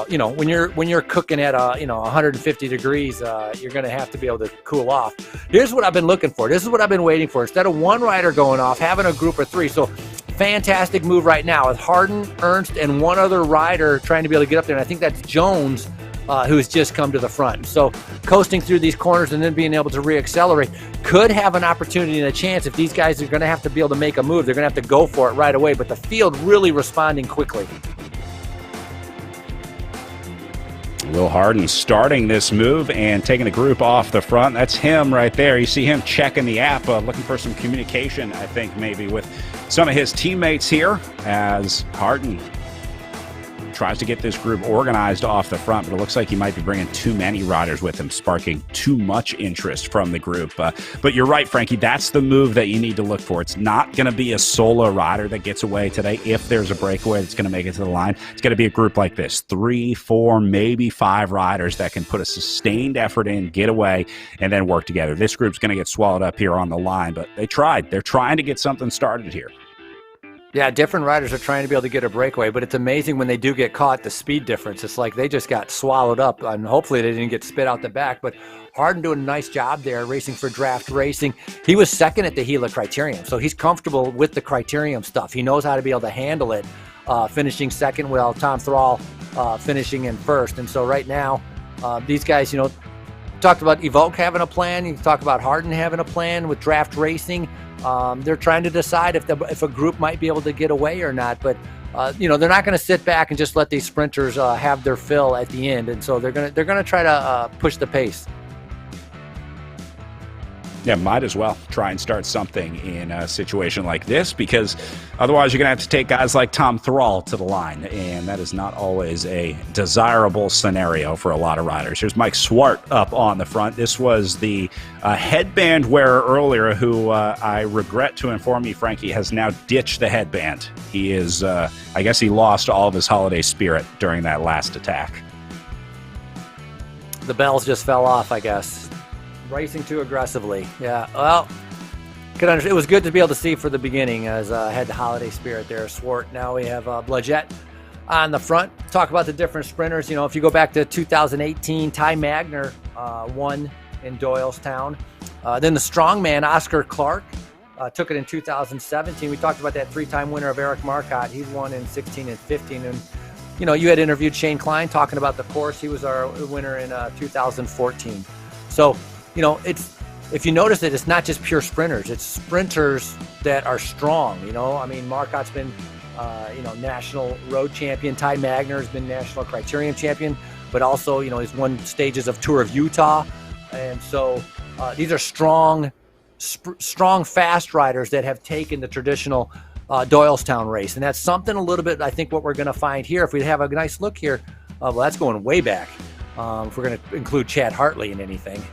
when you're cooking at, 150 degrees, you're going to have to be able to cool off. Here's what I've been looking for. This is what I've been waiting for. Instead of one rider going off, having a group of 3. So fantastic move right now with Harden, Ernst, and one other rider trying to be able to get up there. And I think that's Jones, who has just come to the front. So coasting through these corners and then being able to reaccelerate could have an opportunity and a chance. If these guys are going to have to be able to make a move, they're going to have to go for it right away. But the field really responding quickly. Will Harden starting this move and taking the group off the front. That's him right there. You see him checking the app, looking for some communication, I think, maybe with some of his teammates here, as Harden tries to get this group organized off the front, but it looks like he might be bringing too many riders with him, sparking too much interest from the group. But you're right, Frankie, that's the move that you need to look for. It's not going to be a solo rider that gets away today. If there's a breakaway that's going to make it to the line, it's going to be a group like this, 3, 4, maybe 5 riders that can put a sustained effort in, get away, and then work together. This group's going to get swallowed up here on the line, but they tried. They're trying to get something started here. Yeah, different riders are trying to be able to get a breakaway, but it's amazing when they do get caught, the speed difference. It's like they just got swallowed up, and hopefully they didn't get spit out the back. But Hardin doing a nice job there, racing for Draft Racing. He was second at the Gila Criterium, so he's comfortable with the Criterium stuff. He knows how to be able to handle it, finishing second while Tom Thrall finishing in first. And so right now, these guys, talked about Evoke having a plan. You talk about Hardin having a plan with Draft Racing. They're trying to decide if a group might be able to get away or not. But they're not going to sit back and just let these sprinters have their fill at the end. And so they're going to try to push the pace. Yeah, might as well try and start something in a situation like this, because otherwise you're going to have to take guys like Tom Thrall to the line, and that is not always a desirable scenario for a lot of riders. Here's Mike Swart up on the front. This was the headband wearer earlier who I regret to inform you, Frankie, has now ditched the headband. He is, I guess he lost all of his holiday spirit during that last attack. The bells just fell off, I guess. Racing too aggressively. Yeah, well, it was good to be able to see for the beginning as I had the holiday spirit there. Swart. Now we have Blodgett on the front. Talk about the different sprinters. If you go back to 2018, Ty Magner won in Doylestown. Then the strongman, Oscar Clark, took it in 2017. We talked about that 3-time winner of Eric Marcotte. He won in 16 and 15. And, you had interviewed Shane Klein talking about the course. He was our winner in 2014. So, if you notice it's not just pure sprinters. It's sprinters that are strong. Marcotte's been, national road champion. Ty Magner has been national criterium champion, but also, he's won stages of Tour of Utah. And so these are strong, fast riders that have taken the traditional Doylestown race. And that's something a little bit, I think, what we're going to find here. If we have a nice look here, that's going way back. If we're going to include Chad Hartley in anything.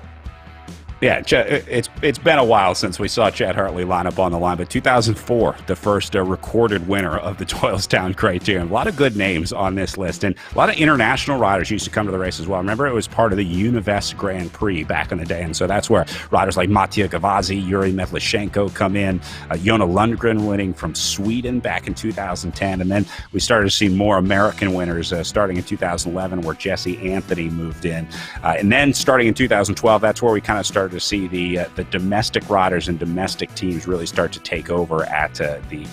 Yeah, it's been a while since we saw Chad Hartley line up on the line, but 2004, the first recorded winner of the Doylestown Criterium. A lot of good names on this list, and a lot of international riders used to come to the race as well. Remember, it was part of the Univest Grand Prix back in the day, and so that's where riders like Mattia Gavazzi, Yuri Medlashenko come in, Jona Lundgren winning from Sweden back in 2010, and then we started to see more American winners starting in 2011, where Jesse Anthony moved in. And then starting in 2012, that's where we kind of started to see the domestic riders and domestic teams really start to take over at the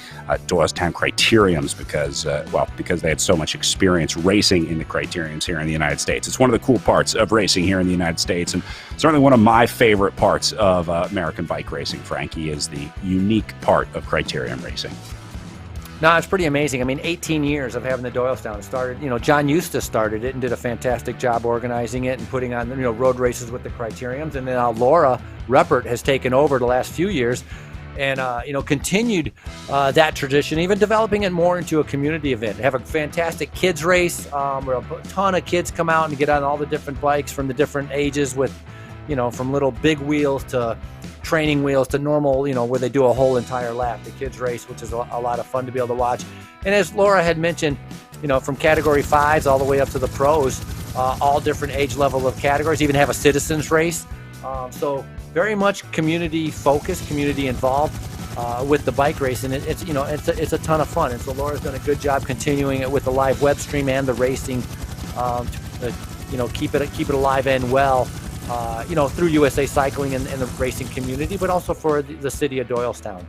Doylestown Criteriums because they had so much experience racing in the Criteriums here in the United States. It's one of the cool parts of racing here in the United States, and certainly one of my favorite parts of American bike racing, Frankie, is the unique part of Criterium racing. No, it's pretty amazing. 18 years of having the Doylestown. Started, John Eustace started it and did a fantastic job organizing it and putting on, road races with the Criteriums. And then Laura Ruppert has taken over the last few years and, continued that tradition, even developing it more into a community event. Have a fantastic kids race where a ton of kids come out and get on all the different bikes from the different ages with, from little big wheels to training wheels to normal, where they do a whole entire lap, the kids race, which is a lot of fun to be able to watch. And as Laura had mentioned, from category 5s all the way up to the pros, all different age level of categories, even have a citizens race. So very much community focused, community involved with the bike race. And it's a ton of fun. And so Laura's done a good job continuing it with the live web stream and the racing, keep it alive and well. Through USA Cycling and the racing community, but also for the city of Doylestown.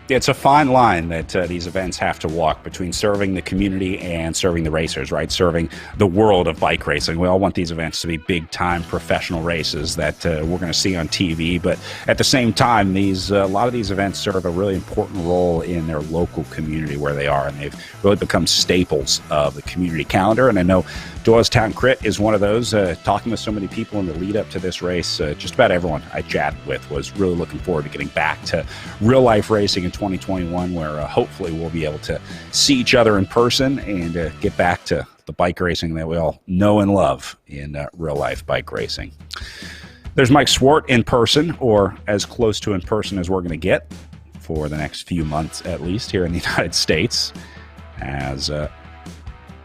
It's a fine line that these events have to walk between serving the community and serving the racers, right? Serving the world of bike racing. We all want these events to be big-time professional races that we're going to see on TV, but at the same time, a lot of these events serve a really important role in their local community where they are, and they've really become staples of the community calendar. And I know Doylestown Crit is one of those. Talking with so many people in the lead up to this race, just about everyone I chatted with was really looking forward to getting back to real life racing in 2021, where hopefully we'll be able to see each other in person and get back to the bike racing that we all know and love in real life bike racing. There's Mike Swart in person, or as close to in person as we're going to get for the next few months at least here in the United States, as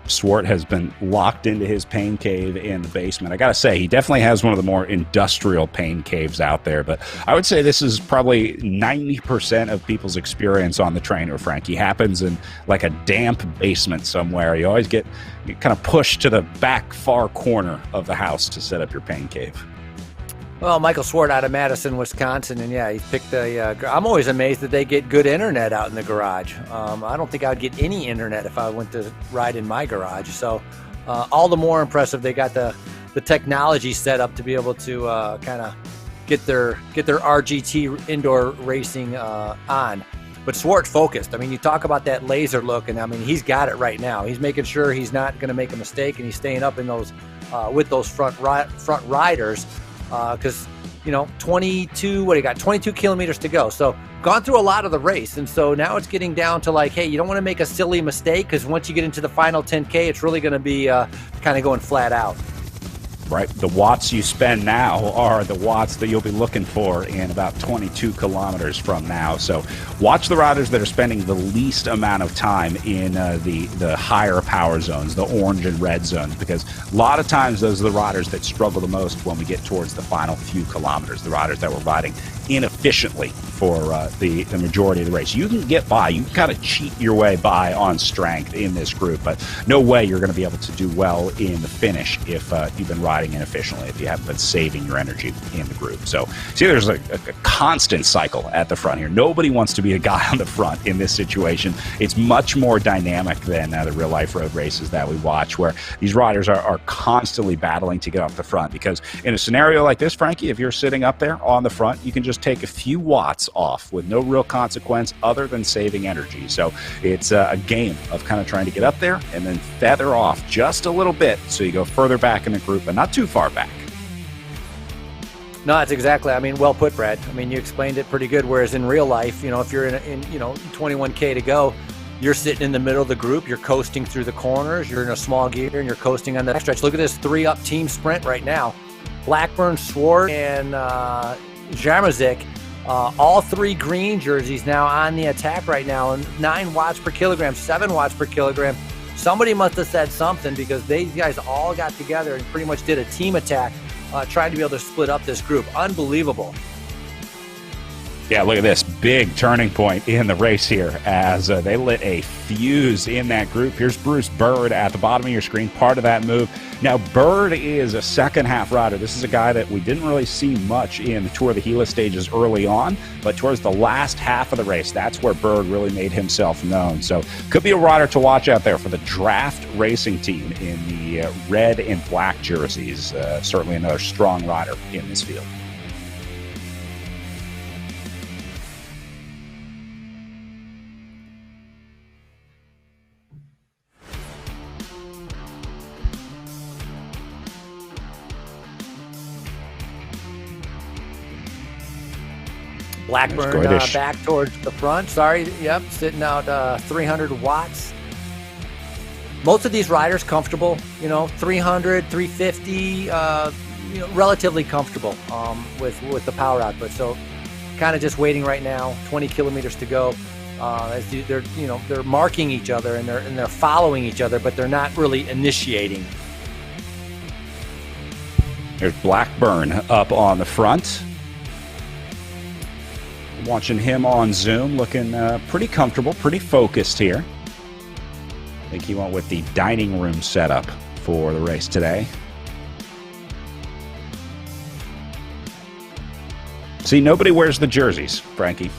Swart has been locked into his pain cave in the basement. I gotta say, he definitely has one of the more industrial pain caves out there, but I would say this is probably 90% of people's experience on the trainer, Frankie. Happens in like a damp basement somewhere. You always get kind of pushed to the back far corner of the house to set up your pain cave. Well, Michael Swart out of Madison, Wisconsin, and yeah, he picked I'm always amazed that they get good internet out in the garage. I don't think I'd get any internet if I went to ride in my garage. So, all the more impressive they got the technology set up to be able to kind of get their RGT indoor racing on. But Swart focused. I mean, you talk about that laser look, and I mean, he's got it right now. He's making sure he's not going to make a mistake, and he's staying up in those with those front riders. Because 22 kilometers to go, so gone through a lot of the race, and so now it's getting down to like, hey, you don't want to make a silly mistake, because once you get into the final 10K, it's really going to be kind of going flat out. Right, the watts you spend now are the watts that you'll be looking for in about 22 kilometers from now. So watch the riders that are spending the least amount of time in the higher power zones, the orange and red zones, because a lot of times those are the riders that struggle the most when we get towards the final few kilometers, the riders that were riding inefficiently for the majority of the race. You can get by, you can kind of cheat your way by on strength in this group, but no way you're going to be able to do well in the finish if you've been riding inefficiently, if you haven't been saving your energy in the group. So see, there's a constant cycle at the front here. Nobody wants to be a guy on the front in this situation. It's much more dynamic than the real life road races that we watch, where these riders are constantly battling to get off the front, because in a scenario like this, Frankie, if you're sitting up there on the front, you can just take a few watts off with no real consequence other than saving energy. So it's a game of kind of trying to get up there and then feather off just a little bit so you go further back in the group and not too far back. No, that's exactly. I mean, well put, Brad. I mean, you explained it pretty good. Whereas in real life, if you're in 21K to go, you're sitting in the middle of the group, you're coasting through the corners, you're in a small gear, and you're coasting on the stretch. Look at this 3-up team sprint right now. Blackburn, Swart, and Jarmazik, all 3 green jerseys now on the attack right now, and 9 watts per kilogram, 7 watts per kilogram. Somebody must have said something, because these guys all got together and pretty much did a team attack, trying to be able to split up this group. Unbelievable. Yeah, look at this big turning point in the race here as they lit a fuse in that group. Here's Bruce Bird at the bottom of your screen, part of that move. Now, Bird is a second half rider. This is a guy that we didn't really see much in the Tour of the Gila stages early on, but towards the last half of the race, that's where Bird really made himself known. So could be a rider to watch out there for the Draft Racing team in the red and black jerseys. Certainly another strong rider in this field. Blackburn back towards the front. Sorry, yep, sitting out 300 watts. Most of these riders comfortable, 300, 350, relatively comfortable with the power output. So kind of just waiting right now, 20 kilometers to go. As they're marking each other and they're following each other, but they're not really initiating. There's Blackburn up on the front. Watching him on Zoom, looking pretty comfortable, pretty focused here. I think he went with the dining room setup for the race today. See, nobody wears the jerseys, Frankie.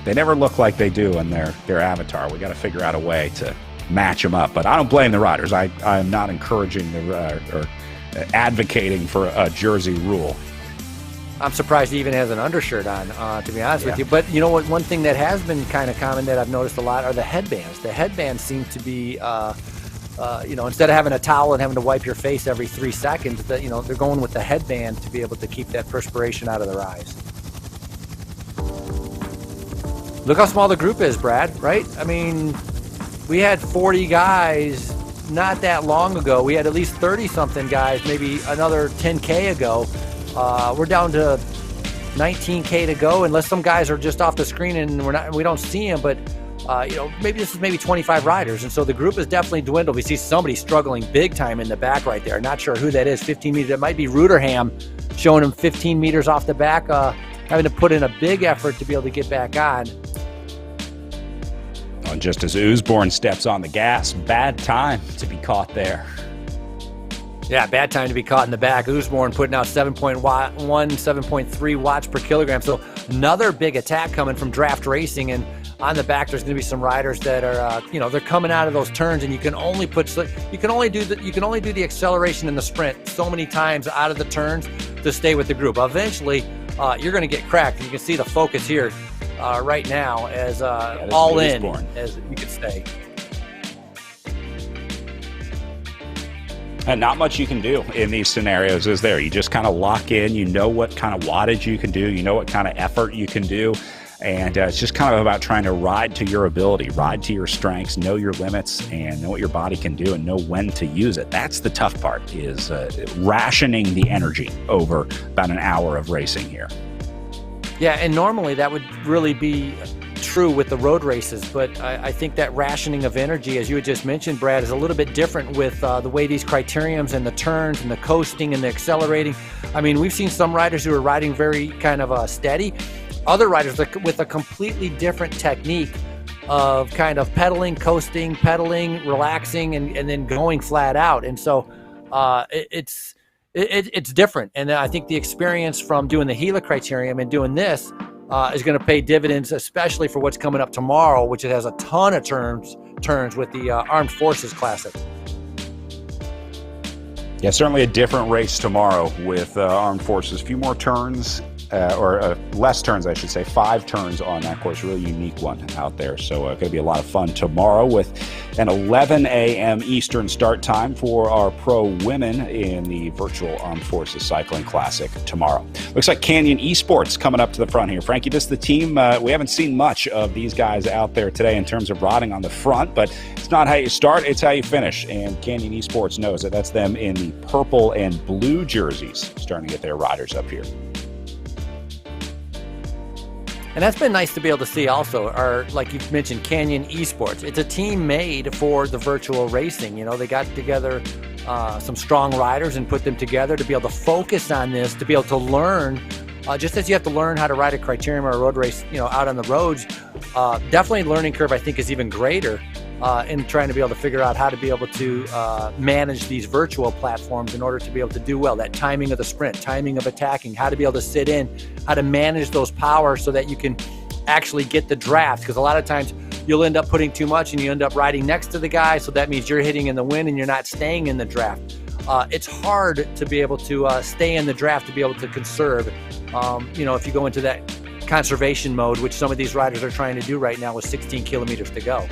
They never look like they do in their avatar. We got to figure out a way to match them up. But I don't blame the riders. I'm not encouraging or advocating for a jersey rule. I'm surprised he even has an undershirt on, to be honest with you. But you know what? One thing that has been kind of common that I've noticed a lot are the headbands. The headbands seem to be instead of having a towel and having to wipe your face every 3 seconds, that they're going with the headband to be able to keep that perspiration out of their eyes. Look how small the group is, Brad, right? I mean, we had 40 guys not that long ago. We had at least 30-something guys, maybe another 10K ago. We're down to 19K to go, unless some guys are just off the screen and we don't see them, but maybe this is maybe 25 riders, and so the group has definitely dwindled. We see somebody struggling big time in the back right there. Not sure who that is. 15 meters. It might be Ruderham, showing him 15 meters off the back, having to put in a big effort to be able to get back on. And just as Usborne steps on the gas, bad time to be caught there. Yeah, bad time to be caught in the back. Usborne putting out 7.1, 7.3 watts per kilogram. So another big attack coming from Draft Racing, and on the back, there's going to be some riders that are, they're coming out of those turns, and you can only do the acceleration and the sprint so many times out of the turns to stay with the group. Eventually, you're going to get cracked. You can see the focus here right now as all in, as you could say. And not much you can do in these scenarios, is there? You just kind of lock in. You know what kind of wattage you can do. You know what kind of effort you can do. And it's just kind of about trying to ride to your ability, ride to your strengths, know your limits, and know what your body can do and know when to use it. That's the tough part, is rationing the energy over about an hour of racing here. Yeah, and normally that would really be true with the road races, but I think that rationing of energy, as you had just mentioned, Brad, is a little bit different with the way these criteriums and the turns and the coasting and the accelerating. I mean, we've seen some riders who are riding very kind of steady, other riders with a completely different technique of kind of pedaling, coasting, pedaling, relaxing, and then going flat out. And so it's different. And I think the experience from doing the Gila criterium and doing this is going to pay dividends, especially for what's coming up tomorrow, which it has a ton of turns with the Armed Forces Classic. Yeah, certainly a different race tomorrow with Armed Forces. A few more turns, or less turns, I should say. 5 turns on that course. Really unique one out there. So going to be a lot of fun tomorrow with an 11 a.m. Eastern start time for our pro women in the virtual Armed Forces Cycling Classic tomorrow. Looks like Canyon Esports coming up to the front here. Frankie, this is the team. We haven't seen much of these guys out there today in terms of riding on the front, but it's not how you start, it's how you finish. And Canyon Esports knows it. That's them in the purple and blue jerseys starting to get their riders up here. And that's been nice to be able to see also, like you've mentioned, Canyon Esports. It's a team made for the virtual racing. They got together some strong riders and put them together to be able to focus on this, to be able to learn, just as you have to learn how to ride a criterium or a road race, out on the roads. Definitely learning curve, I think, is even greater in trying to be able to figure out how to be able to manage these virtual platforms in order to be able to do well. That timing of the sprint, timing of attacking, how to be able to sit in, how to manage those powers so that you can actually get the draft. Because a lot of times you'll end up putting too much and you end up riding next to the guy. So that means you're hitting in the wind and you're not staying in the draft. It's hard to be able to stay in the draft to be able to conserve. If you go into that conservation mode, which some of these riders are trying to do right now with 16 kilometers to go.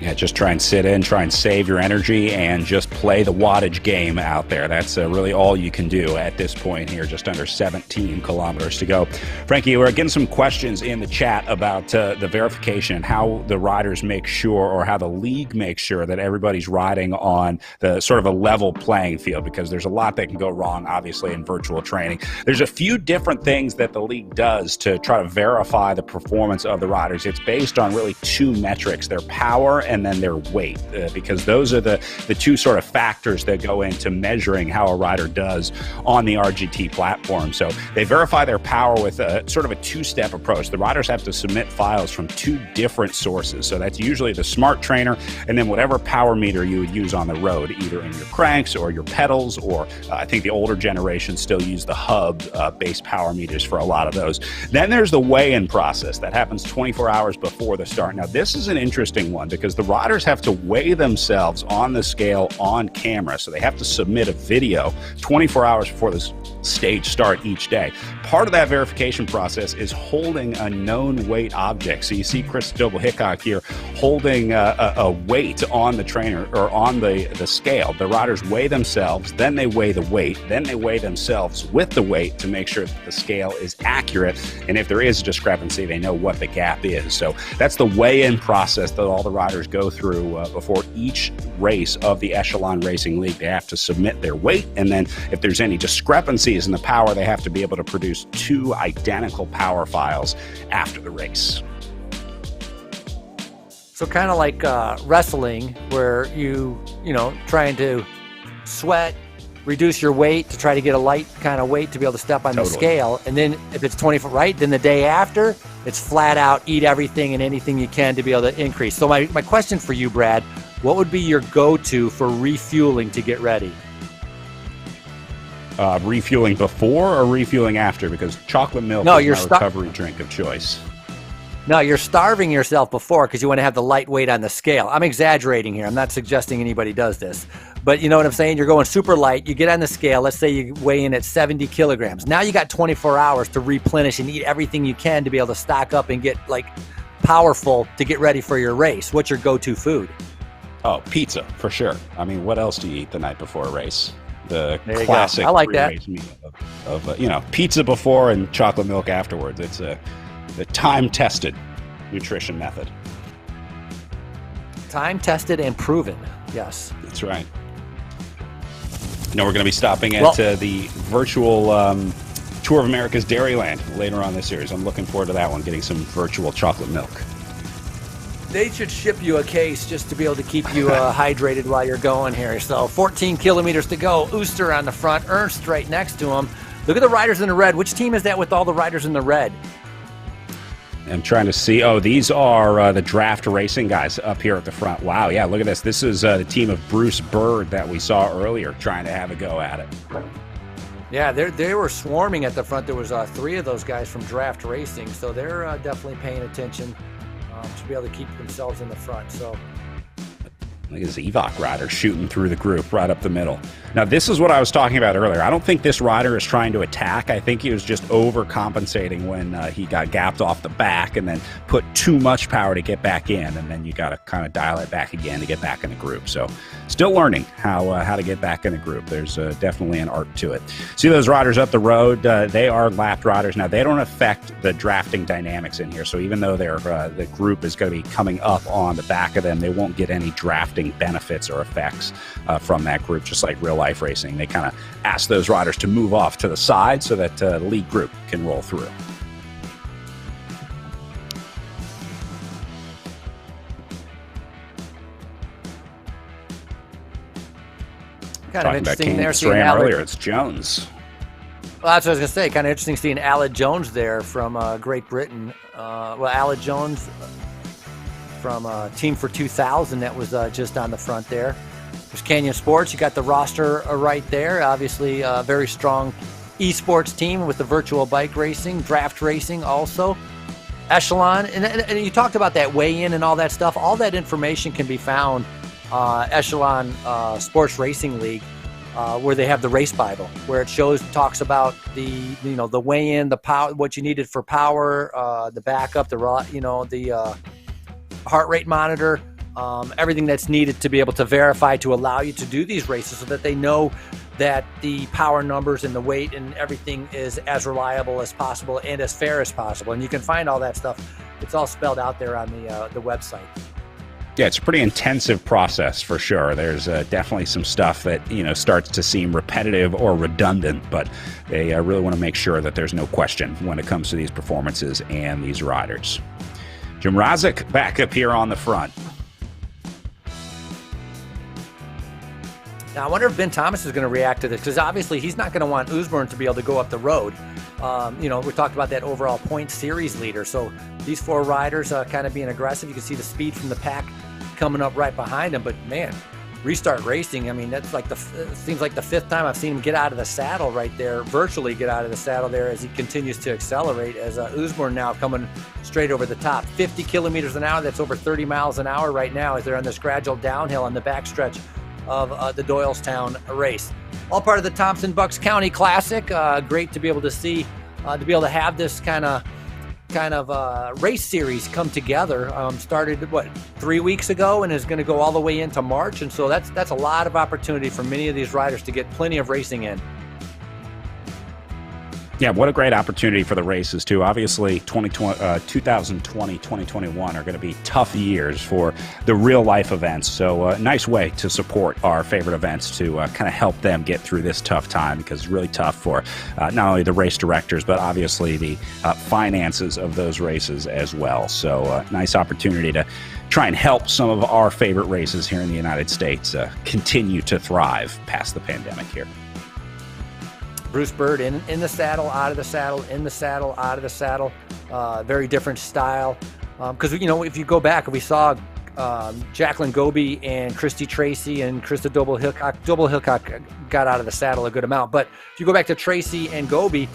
Yeah, just try and sit in, try and save your energy, and just play the wattage game out there. That's really all you can do at this point here, just under 17 kilometers to go. Frankie, we're getting some questions in the chat about the verification and how the riders make sure, or how the league makes sure that everybody's riding on the sort of a level playing field, because there's a lot that can go wrong, obviously, in virtual training. There's a few different things that the league does to try to verify the performance of the riders. It's based on really 2 metrics, their power and then their weight, because those are the 2 sort of factors that go into measuring how a rider does on the RGT platform. So they verify their power with a sort of a 2-step approach. The riders have to submit files from 2 different sources. So that's usually the Smart Trainer and then whatever power meter you would use on the road, either in your cranks or your pedals, or I think the older generations still use the hub based power meters for a lot of those. Then there's the weigh-in process that happens 24 hours before the start. Now, this is an interesting one because the riders have to weigh themselves on the scale on on camera. So they have to submit a video 24 hours before the stage start each day. Part of that verification process is holding a known weight object. So you see Christopher Hickok here holding a weight on the trainer or on the scale. The riders weigh themselves, then they weigh the weight, then they weigh themselves with the weight to make sure that the scale is accurate. And if there is a discrepancy, they know what the gap is. So that's the weigh-in process that all the riders go through before each race of the Echelon Racing League. They have to submit their weight, and then if there's any discrepancies in the power, they have to be able to produce 2 identical power files after the race. So kind of like wrestling, where you trying to sweat, reduce your weight to try to get a light kind of weight to be able to step on the scale. And then if it's 24, right, then the day after, it's flat out eat everything and anything you can to be able to increase. So my question for you, Brad, what would be your go-to for refueling to get ready? Refueling before or refueling after? Because chocolate milk is my recovery drink of choice. No, you're starving yourself before because you want to have the light weight on the scale. I'm exaggerating here. I'm not suggesting anybody does this. But you know what I'm saying? You're going super light. You get on the scale. Let's say you weigh in at 70 kilograms. Now you got 24 hours to replenish and eat everything you can to be able to stock up and get powerful to get ready for your race. What's your go-to food? Oh, pizza, for sure. I mean, what else do you eat the night before a race? The there classic I like that. Meal of pizza before and chocolate milk afterwards. It's the time-tested nutrition method. Time-tested and proven, yes. That's right. We're going to be stopping at the virtual Tour of America's Dairyland later on this series. I'm looking forward to that one, getting some virtual chocolate milk. They should ship you a case just to be able to keep you hydrated while you're going here. So 14 kilometers to go. Ooster on the front, Ernst right next to him. Look at the riders in the red. Which team is that with all the riders in the red? I'm trying to see. Oh, these are the draft racing guys up here at the front. Wow, yeah, look at this. This is the team of Bruce Bird that we saw earlier trying to have a go at it. Yeah, they were swarming at the front. There was 3 of those guys from draft racing, so they're definitely paying attention to be able to keep themselves in the front. So look at this Evok rider shooting through the group right up the middle. Now, this is what I was talking about earlier. I don't think this rider is trying to attack. I think he was just overcompensating when he got gapped off the back and then put too much power to get back in, and then you got to kind of dial it back again to get back in the group. So still learning how to get back in the group. There's definitely an art to it. See those riders up the road? They are lapped riders. Now, they don't affect the drafting dynamics in here. So even though the group is going to be coming up on the back of them, they won't get any drafting benefits or effects from that group, just like real life racing. They kind of ask those riders to move off to the side so that the lead group can roll through. Kind of interesting there seeing earlier. It's Jones. Well, that's what I was going to say. Kind of interesting seeing Aled Jones there from Great Britain. Aled Jones from Team for 2000 that was just on the front there. There's Canyon Sports. You got the roster right there. Obviously, a very strong esports team with the virtual bike racing, draft racing also. Echelon, and you talked about that weigh-in and all that stuff. All that information can be found Echelon Sports Racing League, where they have the race Bible, where it talks about the weigh-in, the power, what you needed for power, the backup, the heart rate monitor, everything that's needed to be able to verify to allow you to do these races, so that they know that the power numbers and the weight and everything is as reliable as possible and as fair as possible. And you can find all that stuff. It's all spelled out there on the website. Yeah, it's a pretty intensive process for sure. There's definitely some stuff that starts to seem repetitive or redundant, but they really want to make sure that there's no question when it comes to these performances and these riders. Jim Razik back up here on the front. Now, I wonder if Ben Thomas is going to react to this, because obviously he's not going to want Usborne to be able to go up the road. We talked about that overall point series leader. So these 4 riders kind of being aggressive. You can see the speed from the pack coming up right behind them. But man, Restart Racing, I mean, that's like seems like the 5th time I've seen him get out of the saddle right there, virtually get out of the saddle there as he continues to accelerate, as Usborne now coming straight over the top. 50 kilometers an hour, that's over 30 miles an hour right now as they're on this gradual downhill on the backstretch of the Doylestown race. All part of the Thompson Bucks County Classic. Great to be able to see, to be able to have this kind of race series come together. Started 3 weeks ago and is going to go all the way into March, and so that's a lot of opportunity for many of these riders to get plenty of racing in. Yeah, what a great opportunity for the races, too. Obviously, 2020, 2021 are going to be tough years for the real-life events. So nice way to support our favorite events to kind of help them get through this tough time, because it's really tough for not only the race directors, but obviously the finances of those races as well. So nice opportunity to try and help some of our favorite races here in the United States continue to thrive past the pandemic here. Bruce Byrd in the saddle, out of the saddle, in the saddle, out of the saddle. Very different style. Because, if you go back, we saw Jacqueline Goby and Christy Tracy and Krista Doble-Hillcock got out of the saddle a good amount. But if you go back to Tracy and Goby,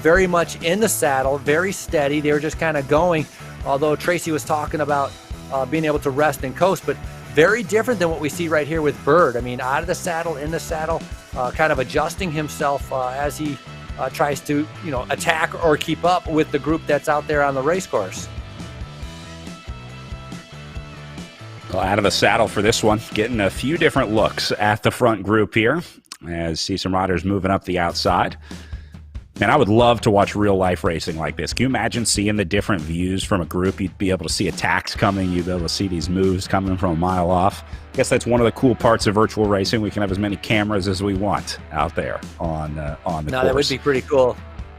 very much in the saddle, very steady. They were just kind of going, although Tracy was talking about being able to rest and coast, but very different than what we see right here with Byrd. I mean, out of the saddle, in the saddle, kind of adjusting himself as he tries to, attack or keep up with the group that's out there on the race course. Well, out of the saddle for this one, getting a few different looks at the front group here, as see some riders moving up the outside. Man, I would love to watch real-life racing like this. Can you imagine seeing the different views from a group? You'd be able to see attacks coming. You'd be able to see these moves coming from a mile off. I guess that's one of the cool parts of virtual racing. We can have as many cameras as we want out there on the course. That would be pretty cool.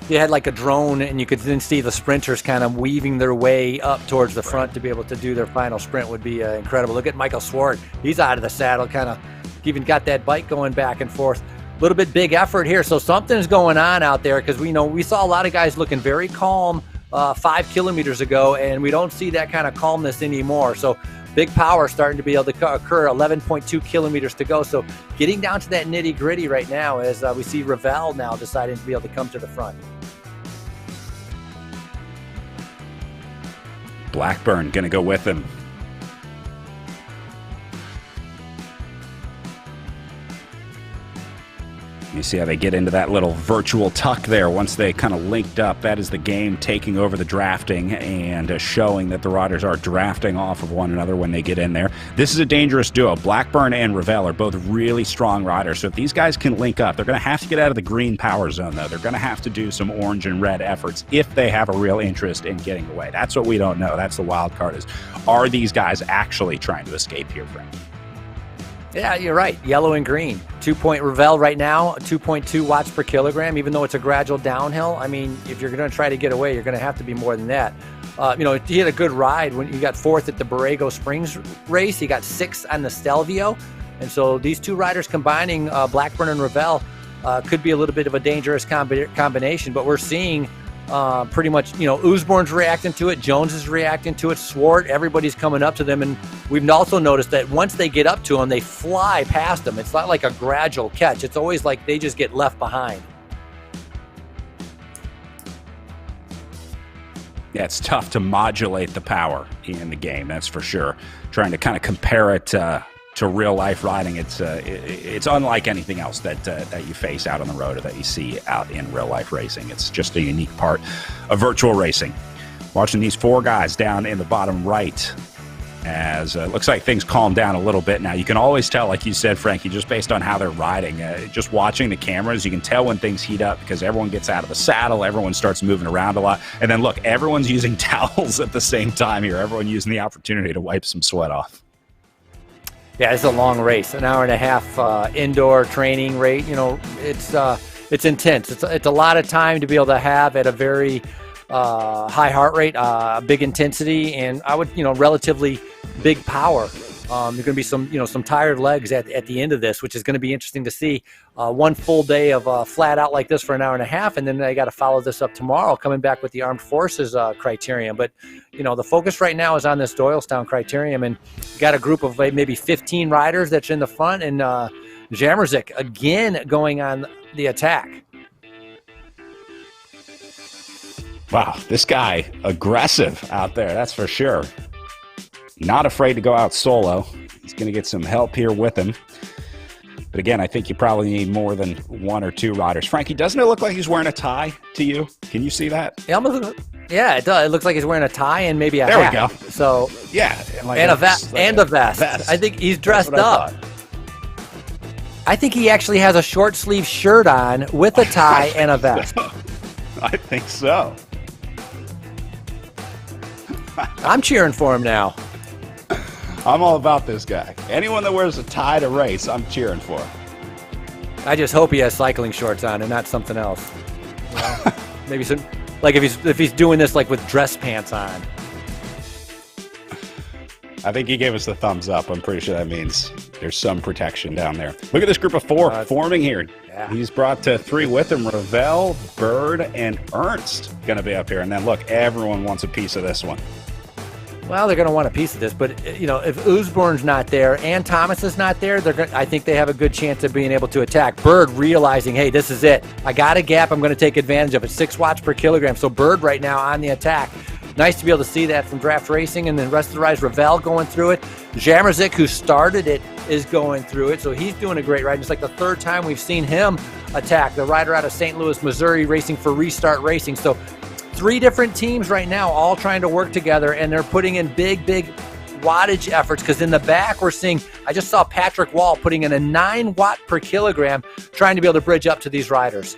You had like a drone, and you could then see the sprinters kind of weaving their way up towards the front to be able to do their final sprint. Would be incredible. Look at Michael Swart. He's out of the saddle, kind of even got that bike going back and forth. A little bit big effort here, so something's going on out there, because we saw a lot of guys looking very calm 5 kilometers ago, and we don't see that kind of calmness anymore. So big power starting to be able to occur. 11.2 kilometers to go, so getting down to that nitty gritty right now as we see Ravel now deciding to be able to come to the front. Blackburn going to go with him. You see how they get into that little virtual tuck there once they kind of linked up. That is the game taking over the drafting and showing that the riders are drafting off of one another when they get in there. This is a dangerous duo. Blackburn and Ravel are both really strong riders. So if these guys can link up, they're going to have to get out of the green power zone, though. They're going to have to do some orange and red efforts if they have a real interest in getting away. That's what we don't know. That's the wild card, is are these guys actually trying to escape here, Frank? Yeah, you're right. Yellow and green. 2-point Ravel right now, 2.2 watts per kilogram, even though it's a gradual downhill. I mean, if you're going to try to get away, you're going to have to be more than that. He had a good ride when he got 4th at the Borrego Springs race. He got 6th on the Stelvio. And so these two riders combining, Blackburn and Ravel, could be a little bit of a dangerous combination. But we're seeing pretty much, Usborne's reacting to it. Jones is reacting to it. Swart, everybody's coming up to them. And we've also noticed that once they get up to them, they fly past them. It's not like a gradual catch. It's always like they just get left behind. Yeah, it's tough to modulate the power in the game, that's for sure. Trying to kind of compare it to real life riding, it's unlike anything else that you face out on the road or that you see out in real life racing. It's just a unique part of virtual racing. Watching these 4 guys down in the bottom right, as it looks like things calm down a little bit now. You can always tell, like you said, Frankie, just based on how they're riding, just watching the cameras, you can tell when things heat up, because everyone gets out of the saddle, everyone starts moving around a lot, and then look, everyone's using towels at the same time here, everyone using the opportunity to wipe some sweat off. Yeah, it's a long race, an hour and a half indoor training rate. It's intense. It's a lot of time to be able to have at a very high heart rate, big intensity, and I would, relatively big power. There's going to be some tired legs at the end of this, which is going to be interesting to see. One full day of flat out like this for an hour and a half, and then they got to follow this up tomorrow, coming back with the Armed Forces criterium. But the focus right now is on this Doylestown criterium, and you got a group of maybe 15 riders that's in the front, and Jamerzik again going on the attack. Wow, this guy aggressive out there, that's for sure. Not afraid to go out solo. He's going to get some help here with him. But again, I think you probably need more than 1 or 2 riders. Frankie, doesn't it look like he's wearing a tie to you? Can you see that? Yeah, it does. It looks like he's wearing a tie and maybe a hat. There we go. So yeah, and a vest. I think he's dressed up. I think he actually has a short sleeve shirt on with a tie and a vest. I think so. I'm cheering for him now. I'm all about this guy. Anyone that wears a tie to race, I'm cheering for. I just hope he has cycling shorts on and not something else. Well, maybe some, like if he's doing this like with dress pants on. I think he gave us the thumbs up. I'm pretty sure that means there's some protection down there. Look at this group of 4 forming here. Yeah. He's brought 3 with him. Ravel, Bird, and Ernst going to be up here. And then look, everyone wants a piece of this one. Well, they're going to want a piece of this, but if Usborn's not there and Thomas is not there, I think they have a good chance of being able to attack. Bird realizing, hey, this is it. I got a gap. I'm going to take advantage of it. 6 watts per kilogram. So Bird right now on the attack. Nice to be able to see that from draft racing, and then rest of the rise, Ravel going through it. Jamerzik, who started it, is going through it, so he's doing a great ride. It's like the 3rd time we've seen him attack. The rider out of St. Louis, Missouri, racing for Restart Racing. So 3 different teams right now all trying to work together, and they're putting in big wattage efforts, because in the back we're seeing, I just saw Patrick Wall putting in a 9 watt per kilogram trying to be able to bridge up to these riders.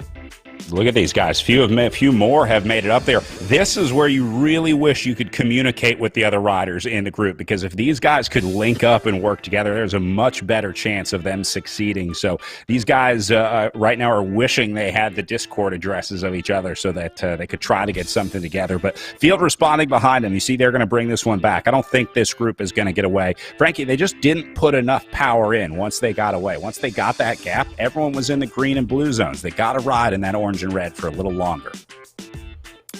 Look at these guys. Few more have made it up there. This is where you really wish you could communicate with the other riders in the group, because if these guys could link up and work together, there's a much better chance of them succeeding. So these guys right now are wishing they had the Discord addresses of each other so that they could try to get something together. But Field responding behind them. You see they're going to bring this one back. I don't think this group is going to get away. Frankie, they just didn't put enough power in once they got away. Once they got that gap, everyone was in the green and blue zones. They got to ride in that orange and red for a little longer.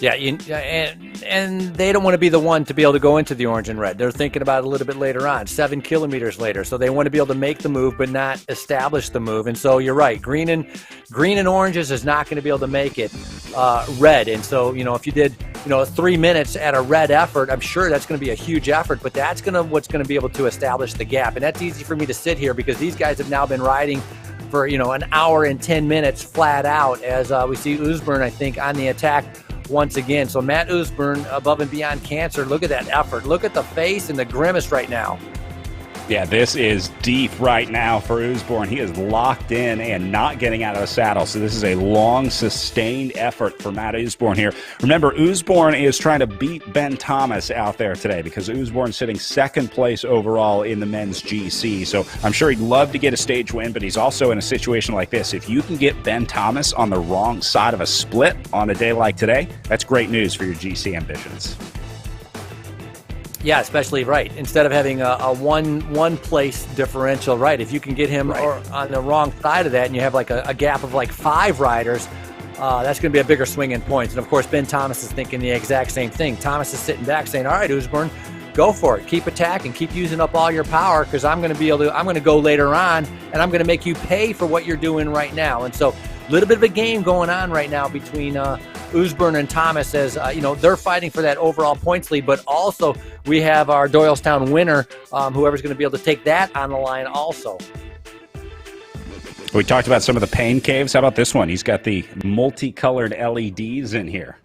Yeah, and they don't want to be the one to be able to go into the orange and red. They're thinking about it a little bit later on, 7 kilometers later. So they want to be able to make the move, but not establish the move. And so you're right, green and oranges is not going to be able to make it red. And so if you did 3 minutes at a red effort, I'm sure that's going to be a huge effort. But that's what's going to be able to establish the gap. And that's easy for me to sit here because these guys have now been riding for an hour and 10 minutes flat out, as we see Usborn, I think, on the attack once again. So Matt Usborn, above and beyond cancer. Look at that effort. Look at the face and the grimace right now. Yeah, this is deep right now for Usborn. He is locked in and not getting out of the saddle. So this is a long, sustained effort for Matt Usborn here. Remember, Usborn is trying to beat Ben Thomas out there today because Usborn's sitting 2nd place overall in the men's GC. So I'm sure he'd love to get a stage win, but he's also in a situation like this. If you can get Ben Thomas on the wrong side of a split on a day like today, that's great news for your GC ambitions. Yeah, especially right. Instead of having a one place differential, right? If you can get him on the wrong side of that, and you have like a gap of like 5 riders, that's going to be a bigger swing in points. And of course, Ben Thomas is thinking the exact same thing. Thomas is sitting back saying, "All right, Usborn, go for it. Keep attacking. Keep using up all your power, because I'm going to go later on, and I'm going to make you pay for what you're doing right now." And so, a little bit of a game going on right now between Usborn and Thomas, as they're fighting for that overall points lead, but also we have our Doylestown winner, whoever's going to be able to take that on the line also. We talked about some of the pain caves. How about this one? He's got the multicolored LEDs in here.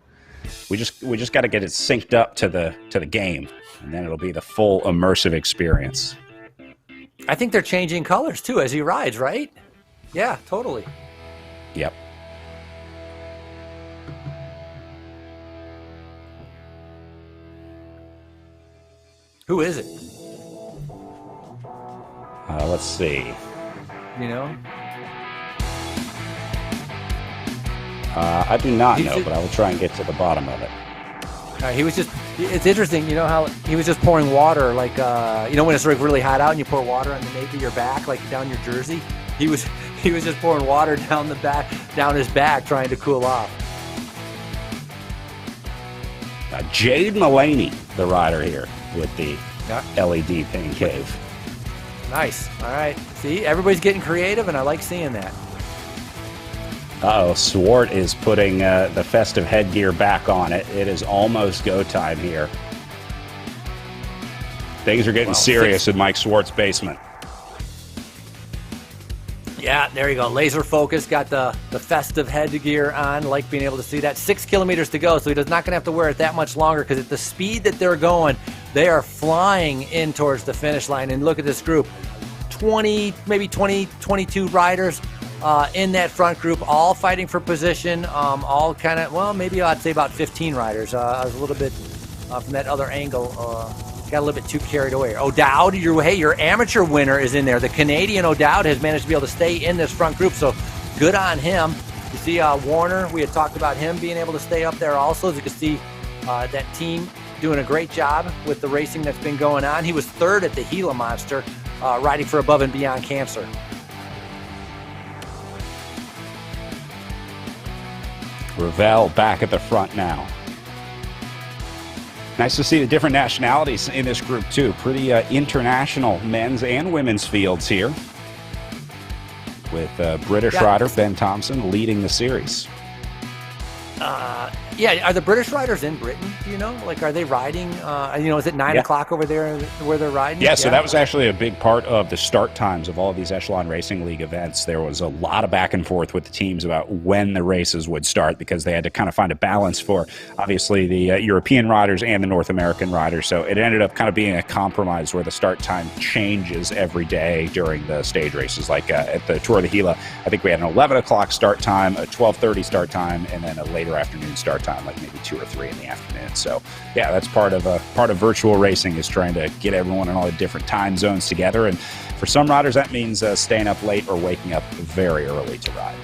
We just got to get it synced up to the game, and then it'll be the full immersive experience. I think they're changing colors too as he rides, right? Yeah, totally. Yep. Who is it? Let's see. I do not know, but I will try and get to the bottom of it. It's interesting, how he was just pouring water, like, when it's like really hot out and you pour water on the nape of your back, like down your jersey. He was just pouring water down his back, trying to cool off. Jade Mullaney, the rider here with the LED pain cave. Nice. All right. See, everybody's getting creative, and I like seeing that. Swart is putting the festive headgear back on it. It is almost go time here. Things are getting serious in Mike Swart's basement. Yeah, there you go. Laser focus, got the festive headgear on. Like being able to see that. 6 kilometers to go, so he does not going to have to wear it that much longer because at the speed that they're going, they are flying in towards the finish line. And look at this group. 20, maybe 20, 22 riders in that front group, all fighting for position, all kind of, well, maybe I'd say about 15 riders. I was a little bit from that other angle, got a little bit too carried away. O'Dowd, your amateur winner is in there. The Canadian O'Dowd has managed to be able to stay in this front group, so good on him. You see Warner, we had talked about him being able to stay up there also. As you can see, that team doing a great job with the racing that's been going on. He was third at the Gila Monster, riding for Above and Beyond Cancer. Ravel back at the front now. Nice to see the different nationalities in this group, too. Pretty international men's and women's fields here. With British rider Ben Thompson leading the series. Yeah, are the British riders in Britain? Do you know? Like, are they riding? Is it 9 o'clock over there where they're riding? Yeah, so that was actually a big part of the start times of all of these Echelon Racing League events. There was a lot of back and forth with the teams about when the races would start because they had to kind of find a balance for, obviously, the European riders and the North American riders. So it ended up kind of being a compromise where the start time changes every day during the stage races. Like at the Tour of the Gila, I think we had an 11 o'clock start time, a 12:30 start time, and then a later afternoon start time, like maybe 2 or 3 in the afternoon. So yeah, that's part of virtual racing, is trying to get everyone in all the different time zones together. And for some riders, that means staying up late or waking up very early to ride.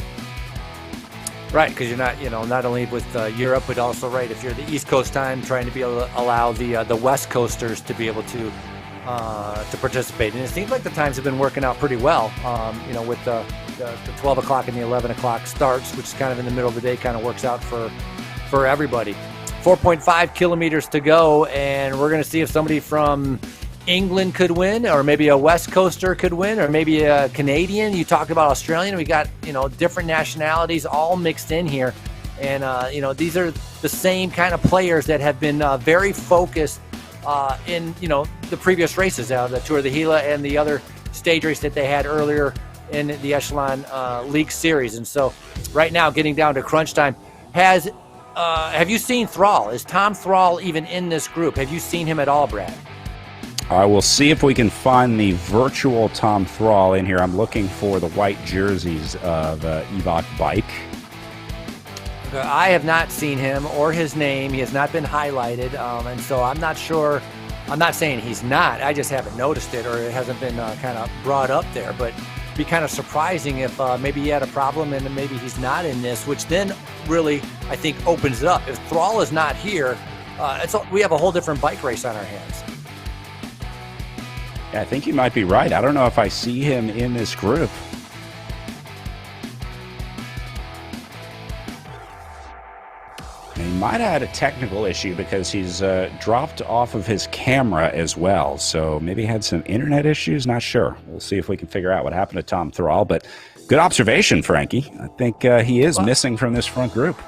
Right, because you're not, not only with Europe, but also, right, if you're the East Coast time, trying to be able to allow the West Coasters to be able to participate. And it seems like the times have been working out pretty well, with the 12 o'clock and the 11 o'clock starts, which is kind of in the middle of the day, kind of works out for everybody. 4.5 kilometers to go, and we're going to see if somebody from England could win, or maybe a West Coaster could win, or maybe a Canadian. You talked about Australian. We got, different nationalities all mixed in here. And, these are the same kind of players that have been very focused in, the previous races, the Tour of the Gila and the other stage race that they had earlier in the Echelon League Series. And so right now, getting down to crunch time, have you seen Thrall? Is Tom Thrall even in this group? Have you seen him at all, Brad? I will see if we can find the virtual Tom Thrall in here. I'm looking for the white jerseys of Evok Bike. I have not seen him or his name. He has not been highlighted, and so I'm not sure. I'm not saying he's not. I just haven't noticed it, or it hasn't been kind of brought up there. But it'd be kind of surprising if maybe he had a problem and maybe he's not in this, which then really, I think, opens it up. If Thrall is not here, we have a whole different bike race on our hands. Yeah, I think you might be right. I don't know if I see him in this group. He might have had a technical issue because he's dropped off of his camera as well. So maybe he had some internet issues. Not sure. We'll see if we can figure out what happened to Tom Thrall. But good observation, Frankie. I think he is missing from this front group.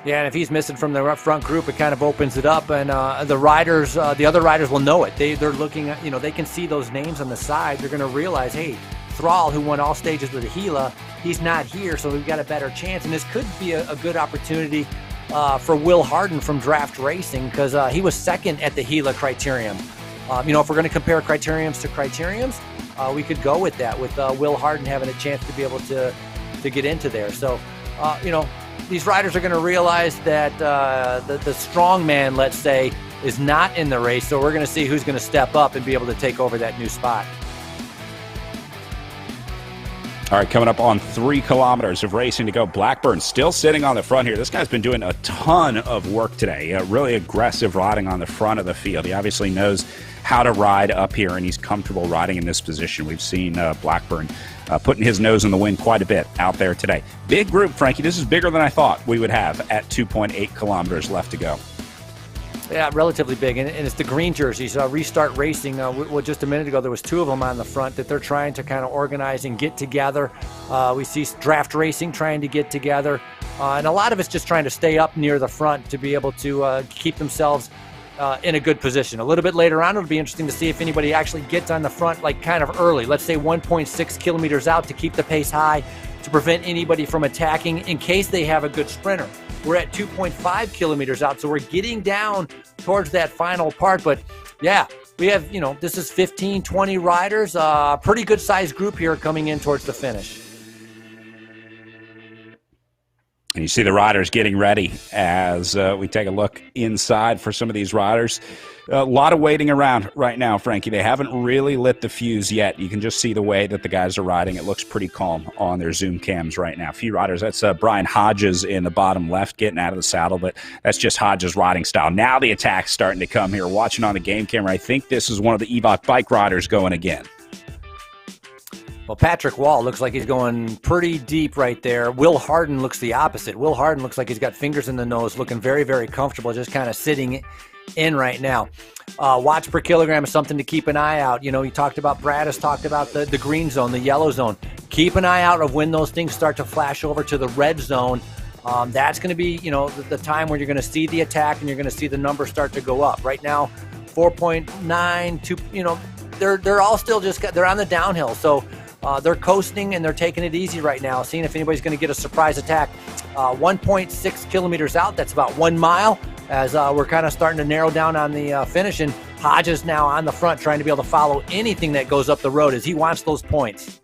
Yeah, and if he's missing from the front group, it kind of opens it up, and the riders, the other riders will know it. They're looking at, they can see those names on the side. They're going to realize, hey, Thrall, who won all stages with the Gila, he's not here, so we've got a better chance. And this could be a good opportunity for Will Harden from Draft Racing, because he was second at the Gila Criterium. If we're going to compare criteriums to criteriums, we could go with that, with Will Harden having a chance to be able to get into there. So, these riders are going to realize that the strong man, let's say, is not in the race. So we're going to see who's going to step up and be able to take over that new spot. All right, coming up on 3 kilometers of racing to go. Blackburn still sitting on the front here. This guy's been doing a ton of work today. Really aggressive riding on the front of the field. He obviously knows how to ride up here, and he's comfortable riding in this position. We've seen Blackburn putting his nose in the wind quite a bit out there today. Big group, Frankie. This is bigger than I thought we would have at 2.8 kilometers left to go. Yeah, relatively big, and it's the green jerseys. Restart Racing, just a minute ago, there was 2 of them on the front that they're trying to kind of organize and get together. We see Draft Racing trying to get together, and a lot of it's just trying to stay up near the front to be able to keep themselves in a good position. A little bit later on, it'll be interesting to see if anybody actually gets on the front like kind of early. Let's say 1.6 kilometers out to keep the pace high to prevent anybody from attacking in case they have a good sprinter. We're at 2.5 kilometers out, so we're getting down towards that final part. But yeah, we have, this is 15, 20 riders, pretty good sized group here coming in towards the finish. And you see the riders getting ready as we take a look inside for some of these riders. A lot of waiting around right now, Frankie. They haven't really lit the fuse yet. You can just see the way that the guys are riding. It looks pretty calm on their Zoom cams right now. A few riders. That's Brian Hodges in the bottom left getting out of the saddle, but that's just Hodges' riding style. Now the attack's starting to come here. Watching on the game camera, I think this is one of the Evok bike riders going again. Well, Patrick Wall looks like he's going pretty deep right there. Will Harden looks the opposite. Will Harden looks like he's got fingers in the nose, looking very, very comfortable, just kind of sitting in right now. Watts per kilogram is something to keep an eye out. You talked about, Brad has talked about the green zone, the yellow zone. Keep an eye out of when those things start to flash over to the red zone. That's going to be, the time where you're going to see the attack and you're going to see the numbers start to go up. Right now, 4.9, 2, they're all still they're on the downhill. So they're coasting and they're taking it easy right now, seeing if anybody's going to get a surprise attack. 1.6 kilometers out, that's about 1 mile, as we're kind of starting to narrow down on the finish. And Hodges now on the front trying to be able to follow anything that goes up the road as he wants those points.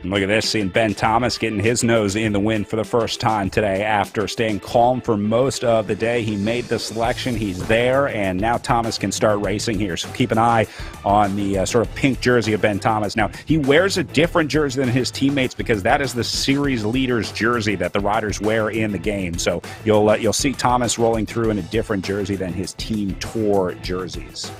And look at this, seeing Ben Thomas getting his nose in the wind for the first time today after staying calm for most of the day. He made the selection. He's there, and now Thomas can start racing here. So keep an eye on the sort of pink jersey of Ben Thomas. Now, he wears a different jersey than his teammates because that is the series leader's jersey that the riders wear in the game. So you'll see Thomas rolling through in a different jersey than his team tour jerseys.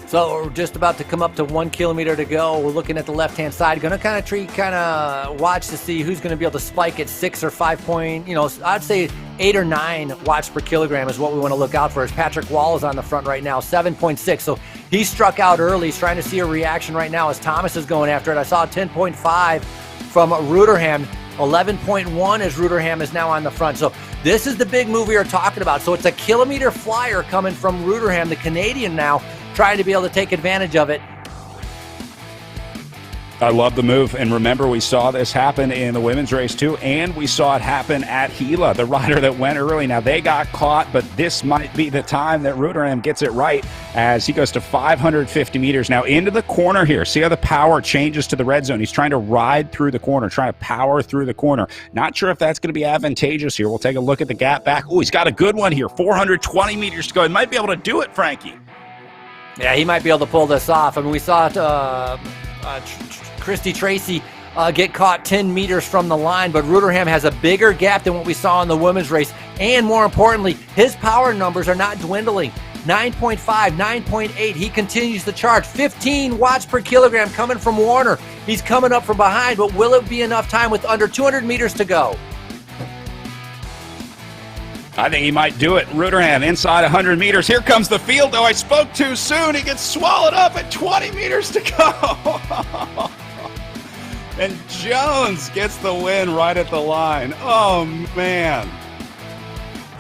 So we're just about to come up to 1 kilometer to go. We're looking at the left-hand side. Going to kind of watch to see who's going to be able to spike at 6 or 5 point, I'd say 8 or 9 watts per kilogram is what we want to look out for. As Patrick Wall is on the front right now, 7.6. So he struck out early. He's trying to see a reaction right now as Thomas is going after it. I saw 10.5 from Ruderham. 11.1 as Ruderham is now on the front. So this is the big move we are talking about. So it's a kilometer flyer coming from Ruderham, the Canadian now, trying to be able to take advantage of it. I love the move, and remember, we saw this happen in the women's race too, and we saw it happen at Gila, the rider that went early. Now, they got caught, but this might be the time that Ruderham gets it right as he goes to 550 meters. Now, into the corner here. See how the power changes to the red zone. He's trying to ride through the corner, trying to power through the corner. Not sure if that's going to be advantageous here. We'll take a look at the gap back. Oh, he's got a good one here. 420 meters to go. He might be able to do it, Frankie. Yeah, he might be able to pull this off. I mean, we saw Christy Tracy get caught 10 meters from the line, but Ruderham has a bigger gap than what we saw in the women's race. And more importantly, his power numbers are not dwindling. 9.5, 9.8. He continues to charge. 15 watts per kilogram coming from Warner. He's coming up from behind, but will it be enough time with under 200 meters to go? I think he might do it. Ruderham inside 100 meters. Here comes the field, though. I spoke too soon. He gets swallowed up at 20 meters to go. And Jones gets the win right at the line. Oh, man.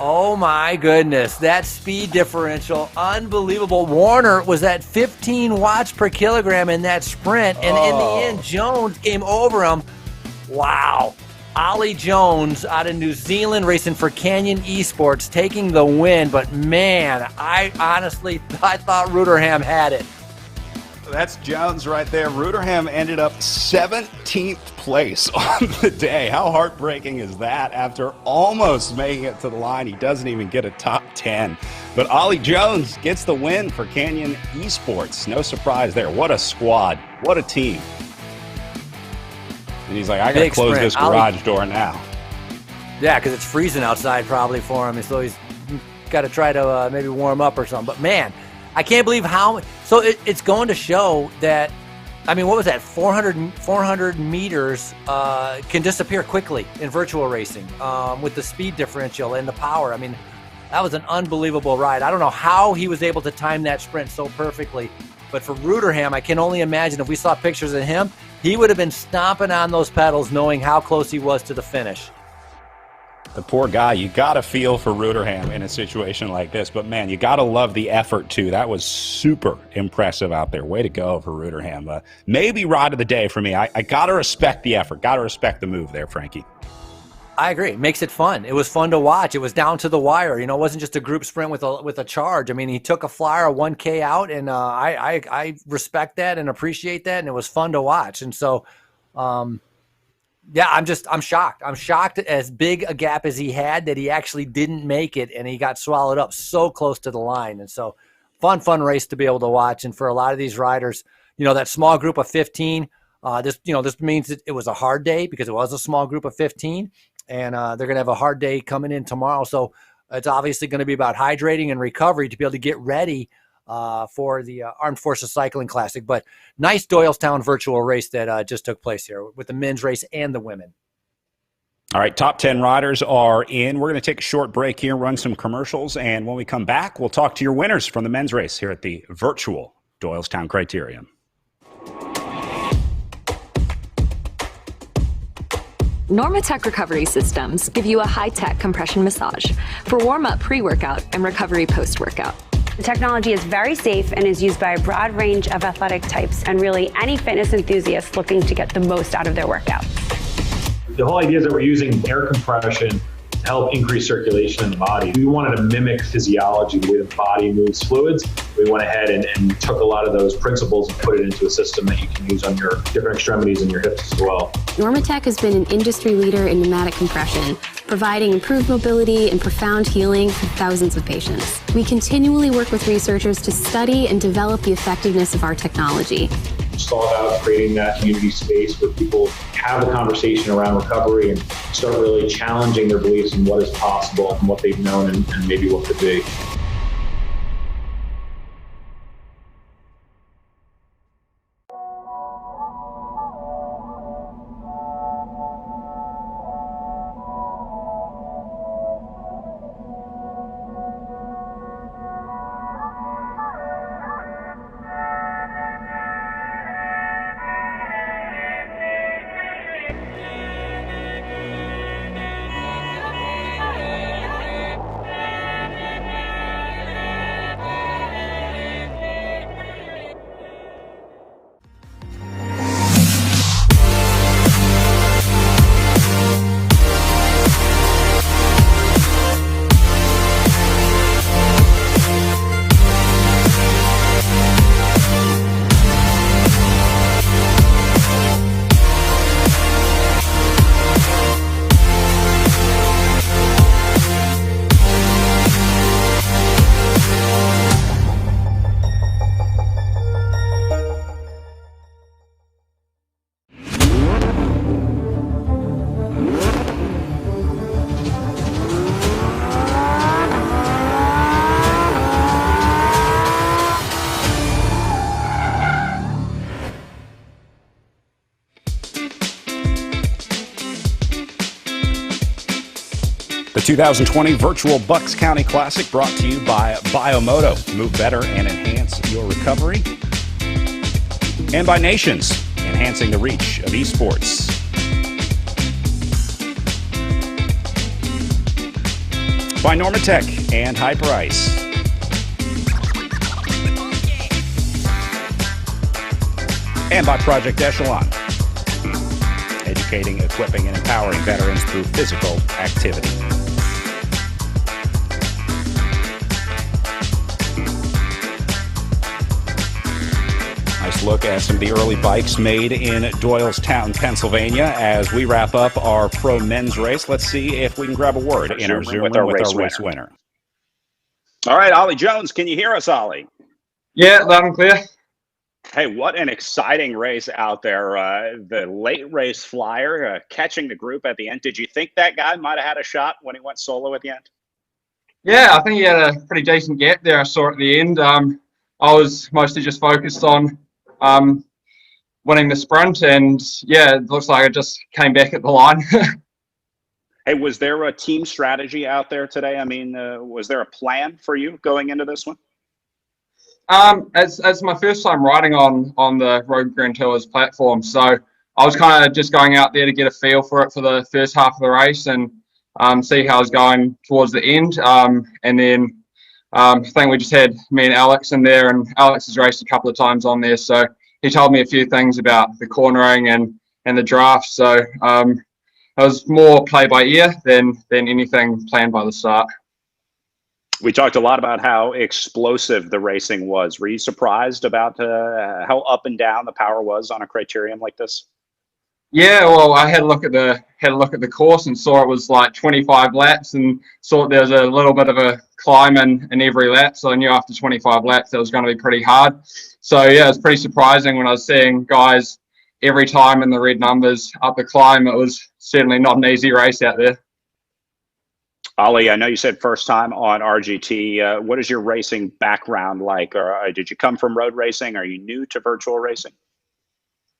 Oh, my goodness. That speed differential, unbelievable. Warner was at 15 watts per kilogram in that sprint, and in the end, Jones came over him. Wow. Ollie Jones out of New Zealand racing for Canyon Esports taking the win, but man, I thought Ruderham had it. That's Jones right there. Ruderham ended up 17th place on the day. How heartbreaking is that? After almost making it to the line, he doesn't even get a top 10. But Ollie Jones gets the win for Canyon Esports. No surprise there. What a squad. What a team. And he's like, I got to close this garage door now. Yeah, because it's freezing outside probably for him. So he's got to try to maybe warm up or something. But, man, I can't believe how – so it's going to show that – I mean, what was that? 400 meters can disappear quickly in virtual racing with the speed differential and the power. I mean, that was an unbelievable ride. I don't know how he was able to time that sprint so perfectly. But for Ruderham, I can only imagine if we saw pictures of him, he would have been stomping on those pedals knowing how close he was to the finish. The poor guy. You got to feel for Ruderham in a situation like this. But, man, you got to love the effort, too. That was super impressive out there. Way to go for Ruderham. Maybe ride of the day for me. I got to respect the effort. Got to respect the move there, Frankie. I agree. It makes it fun. It was fun to watch. It was down to the wire. You know, it wasn't just a group sprint with a charge. I mean, he took a flyer, a 1K out, and I respect that and appreciate that, and it was fun to watch. And so, yeah, I'm shocked. I'm shocked as big a gap as he had that he actually didn't make it, and he got swallowed up so close to the line. And so, fun race to be able to watch. And for a lot of these riders, you know, that small group of 15, this means that it was a hard day because it was a small group of 15. And they're going to have a hard day coming in tomorrow. So it's obviously going to be about hydrating and recovery to be able to get ready for the Armed Forces Cycling Classic. But nice Doylestown virtual race that just took place here with the men's race and the women. All right, top 10 riders are in. We're going to take a short break here, run some commercials. And when we come back, we'll talk to your winners from the men's race here at the virtual Doylestown Criterium. Normatec recovery systems give you a high-tech compression massage for warm-up pre-workout and recovery post-workout. The technology is very safe and is used by a broad range of athletic types and really any fitness enthusiast looking to get the most out of their workout. The whole idea is that we're using air compression to help increase circulation in the body. We wanted to mimic physiology, the way the body moves fluids. We went ahead and took a lot of those principles and put it into a system that you can use on your different extremities and your hips as well. Normatec has been an industry leader in pneumatic compression, providing improved mobility and profound healing for thousands of patients. We continually work with researchers to study and develop the effectiveness of our technology. It's all about creating that community space where people have a conversation around recovery and start really challenging their beliefs in what is possible and what they've known and maybe what could be. The 2020 Virtual Bucks County Classic brought to you by Biomoto. Move better and enhance your recovery. And by Nations, enhancing the reach of esports. By Normatec and Hyperice. And by Project Echelon. Educating, equipping, and empowering veterans through physical activity. Nice look at some of the early bikes made in Doylestown, Pennsylvania. As we wrap up our pro men's race, let's see if we can grab a word in our Zoom with our race winner. All right, Ollie Jones, can you hear us, Ollie? Yeah, loud and clear. Hey, what an exciting race out there. The late race flyer catching the group at the end. Did you think that guy might have had a shot when he went solo at the end? Yeah, I think he had a pretty decent gap there, I saw at the end. I was mostly just focused on winning the sprint, and yeah, it looks like I just came back at the line. Hey, was there a team strategy out there today? I mean, was there a plan for you going into this one? As my first time riding on the Road Grand Tours platform, so I was kind of just going out there to get a feel for it for the first half of the race, and see how I was going towards the end. And then I think we just had me and Alex in there, and Alex has raced a couple of times on there, so he told me a few things about the cornering and the draft. So it was more play by ear than anything planned by the start. We talked a lot about how explosive the racing was. Were you surprised about how up and down the power was on a criterium like this? Yeah, well, I had a look at the course and saw it was like 25 laps, and saw there was a little bit of a climb in every lap. So I knew after 25 laps that was going to be pretty hard. So yeah, it was pretty surprising when I was seeing guys every time in the red numbers up the climb. It was certainly not an easy race out there. Ollie, I know you said first time on RGT. What is your racing background like? Or did you come from road racing? Are you new to virtual racing?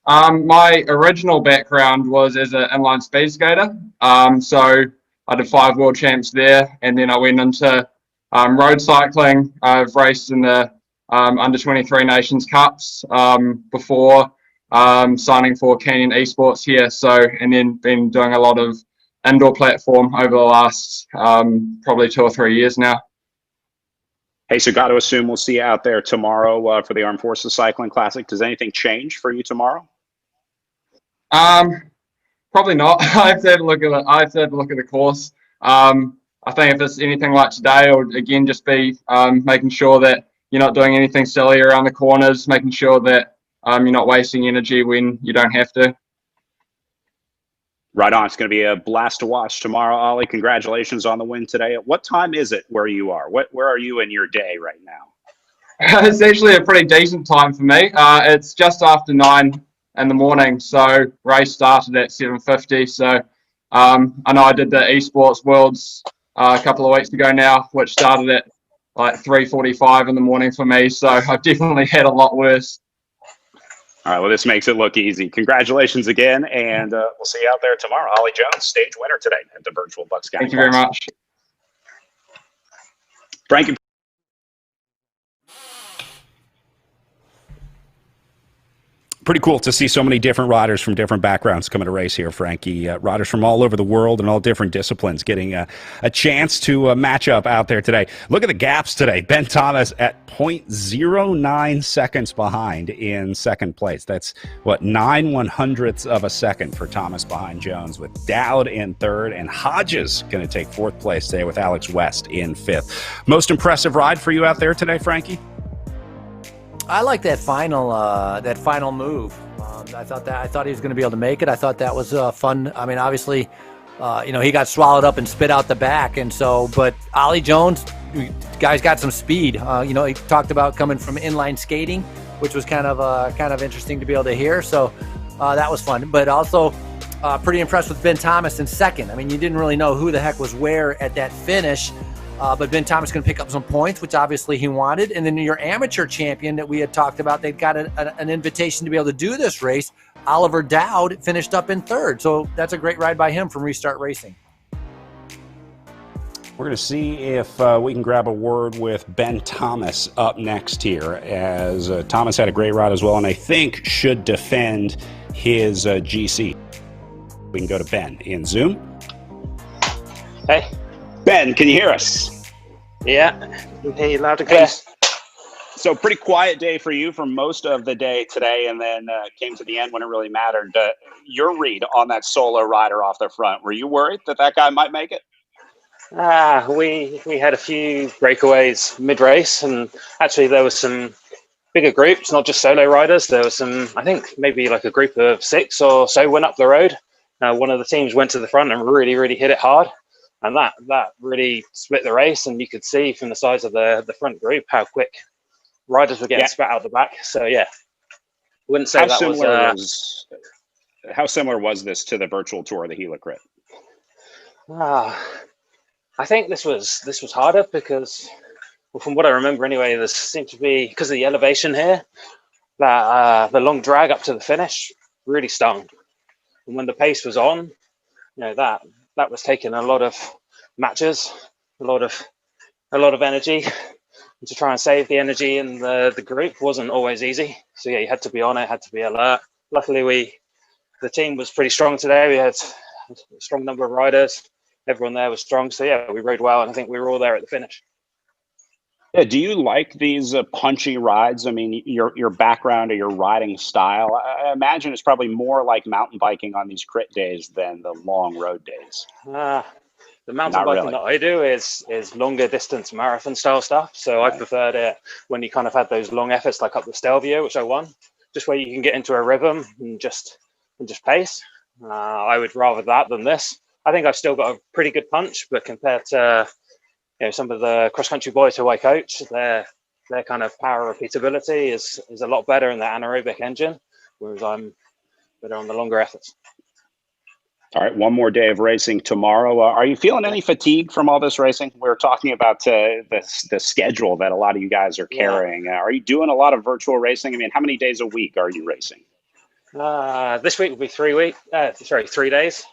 My original background was as an inline speed skater. So I did 5 world champs there, and then I went into road cycling. I've raced in the under 23 Nations Cups before signing for Canyon Esports here. So, and then been doing a lot of indoor platform over the last probably 2 or 3 years now. Hey, so got to assume we'll see you out there tomorrow for the Armed Forces Cycling Classic. Does anything change for you tomorrow? Probably not. I have to have a look at it. I have to have a look at the course. I think if it's anything like today, it would again just be making sure that you're not doing anything silly around the corners, making sure that you're not wasting energy when you don't have to. Right on. It's going to be a blast to watch tomorrow, Ollie. Congratulations on the win today. What time is it where you are? Where are you in your day right now? It's actually a pretty decent time for me. It's just after 9 in the morning, so race started at 7:50. So I know I did the Esports Worlds a couple of weeks ago now, which started at like 3:45 in the morning for me. So I've definitely had a lot worse. All right, well, this makes it look easy. Congratulations again, and we'll see you out there tomorrow. Ollie Jones, stage winner today at the virtual Bucks County. Thank you very much. Frankie. Pretty cool to see so many different riders from different backgrounds coming to race here, Frankie. Riders from all over the world and all different disciplines getting a chance to match up out there today. Look at the gaps today. Ben Thomas at 0.09 seconds behind in second place. That's, what, 9/100ths of a second for Thomas behind Jones, with Dowd in third, and Hodges going to take fourth place today with Alex West in fifth. Most impressive ride for you out there today, Frankie? I like that final move. I thought he was going to be able to make it. I thought that was fun. I mean, obviously, he got swallowed up and spit out the back, and so. But Ollie Jones, guy's got some speed. He talked about coming from inline skating, which was kind of interesting to be able to hear. So that was fun. But also pretty impressed with Ben Thomas in second. I mean, you didn't really know who the heck was where at that finish. But Ben Thomas going to pick up some points, which obviously he wanted. And then your amateur champion that we had talked about, they've got an invitation to be able to do this race. Oliver Dowd finished up in third. So that's a great ride by him from Restart Racing. We're going to see if we can grab a word with Ben Thomas up next here, as Thomas had a great ride as well, and I think should defend his GC. We can go to Ben in Zoom. Hey. Ben, can you hear us? Yeah, I can hear you loud and clear. So pretty quiet day for you for most of the day today, and then came to the end when it really mattered. Your read on that solo rider off the front, were you worried that guy might make it? We had a few breakaways mid-race, and actually there was some bigger groups, not just solo riders. There was some, I think maybe like a group of 6 or so went up the road. One of the teams went to the front and really, really hit it hard. And that really split the race, and you could see from the size of the front group how quick riders were getting spat out the back. So yeah, wouldn't say how similar was this to the virtual tour of the Gila Crit? I think this was harder because, well, from what I remember anyway, this seemed to be because of the elevation here, that the long drag up to the finish really stung. And when the pace was on, that was taking a lot of matches, a lot of energy. And to try and save the energy in the group wasn't always easy. So yeah, you had to be on it, had to be alert. Luckily, the team was pretty strong today. We had a strong number of riders. everyone there was strong. So yeah, we rode well, and I think we were all there at the finish. Yeah, do you like these punchy rides? I mean, your background or your riding style, I imagine it's probably more like mountain biking on these crit days than the long road days. The mountain Not biking really. that I do is longer distance marathon style stuff. So I preferred it when you kind of had those long efforts, like up the Stelvio, which I won, just where you can get into a rhythm and just pace. I would rather that than this. I think I've still got a pretty good punch, but compared to some of the cross country boys who I coach, their kind of power repeatability is a lot better in the anaerobic engine, whereas I'm better on the longer efforts. All right, one more day of racing tomorrow. Are you feeling any fatigue from all this racing? We were talking about the schedule that a lot of you guys are carrying. Are you doing a lot of virtual racing? I mean, how many days a week are you racing? This week will be 3 days.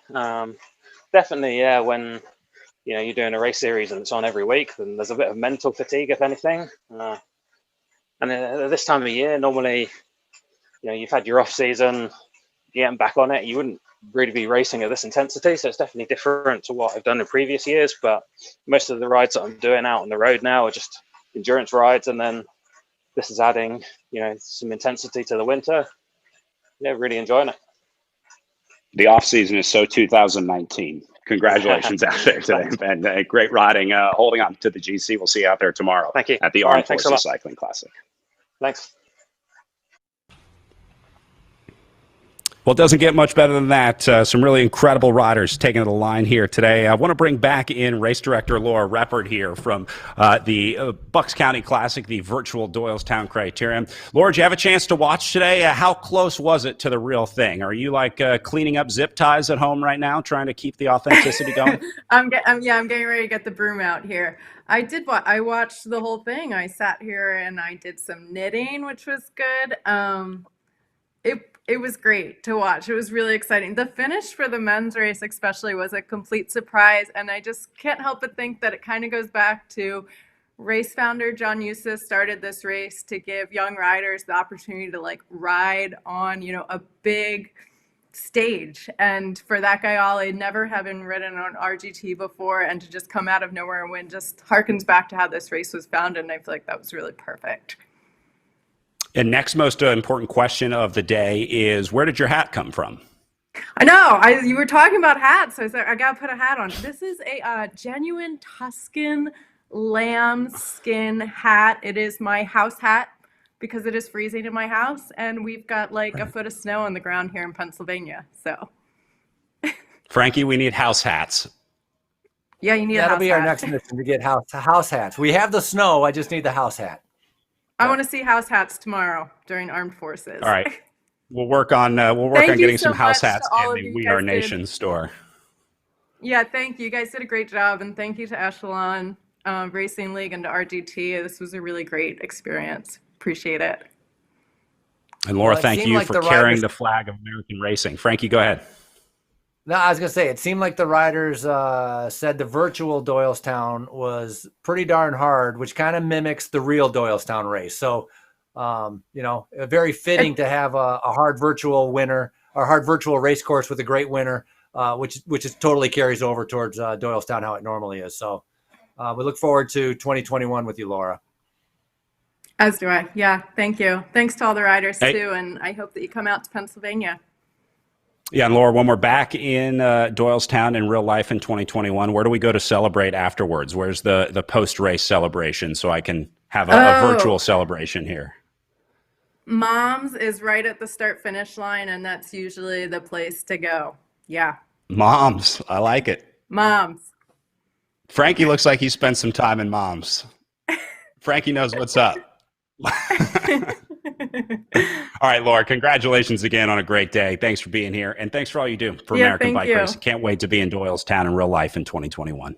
Definitely, yeah. When you're doing a race series and it's on every week, then there's a bit of mental fatigue, if anything. And at this time of year, normally, you've had your off season, getting back on it, you wouldn't really be racing at this intensity. So it's definitely different to what I've done in previous years. But most of the rides that I'm doing out on the road now are just endurance rides, and then this is adding, some intensity to the winter. Yeah, really enjoying it. The off season is so 2019. Congratulations out there today, and great riding. Holding on to the GC. We'll see you out there tomorrow. Thank you. At the Armed Forces Cycling Classic. Thanks. Well, it doesn't get much better than that. Some really incredible riders taking the line here today. I want to bring back in race director Laura Reppert here from the Bucks County Classic, the virtual Doylestown Criterium. Laura, did you have a chance to watch today? How close was it to the real thing? Are you like cleaning up zip ties at home right now, trying to keep the authenticity going? I'm getting ready to get the broom out here. I watched the whole thing. I sat here and I did some knitting, which was good. It was great to watch. It was really exciting. The finish for the men's race especially was a complete surprise, and I just can't help but think that it kind of goes back to race founder John Eustace started this race to give young riders the opportunity to ride on, a big stage. And for that guy, Ollie, never having ridden on RGT before, and to just come out of nowhere and win just harkens back to how this race was founded, and I feel like that was really perfect. And next most important question of the day is, where did your hat come from? I know. You were talking about hats, so I said I gotta put a hat on. This is a genuine Tuscan lamb skin hat. It is my house hat because it is freezing in my house, and we've got a foot of snow on the ground here in Pennsylvania. So, Frankie, we need house hats. Yeah, you need. That'll be hat. Our next mission to get house hats. We have the snow. I just need the house hat. I want to see house hats tomorrow during Armed Forces. All right. We'll work on getting some house hats in the We Are Nation store. Yeah, thank you. You guys did a great job, and thank you to Echelon Racing League and to RGT. This was a really great experience. Appreciate it. And Laura, thank you for carrying the flag of American racing. Frankie, go ahead. No, I was going to say, it seemed like the riders said the virtual Doylestown was pretty darn hard, which kind of mimics the real Doylestown race. So, very fitting to have a hard virtual winner, or hard virtual race course with a great winner, which totally carries over towards Doylestown how it normally is. So we look forward to 2021 with you, Laura. As do I. Yeah, thank you. Thanks to all the riders, too, and I hope that you come out to Pennsylvania. Yeah, and Laura, when we're back in Doylestown in real life in 2021, where do we go to celebrate afterwards? Where's the post-race celebration so I can have a virtual celebration here? Mom's is right at the start-finish line, and that's usually the place to go. Yeah. Mom's. I like it. Mom's. Frankie looks like he spent some time in Mom's. Frankie knows what's up. All right, Laura, congratulations again on a great day. Thanks for being here, and thanks for all you do for American Bike Racing. Can't wait to be in Doylestown in real life in 2021.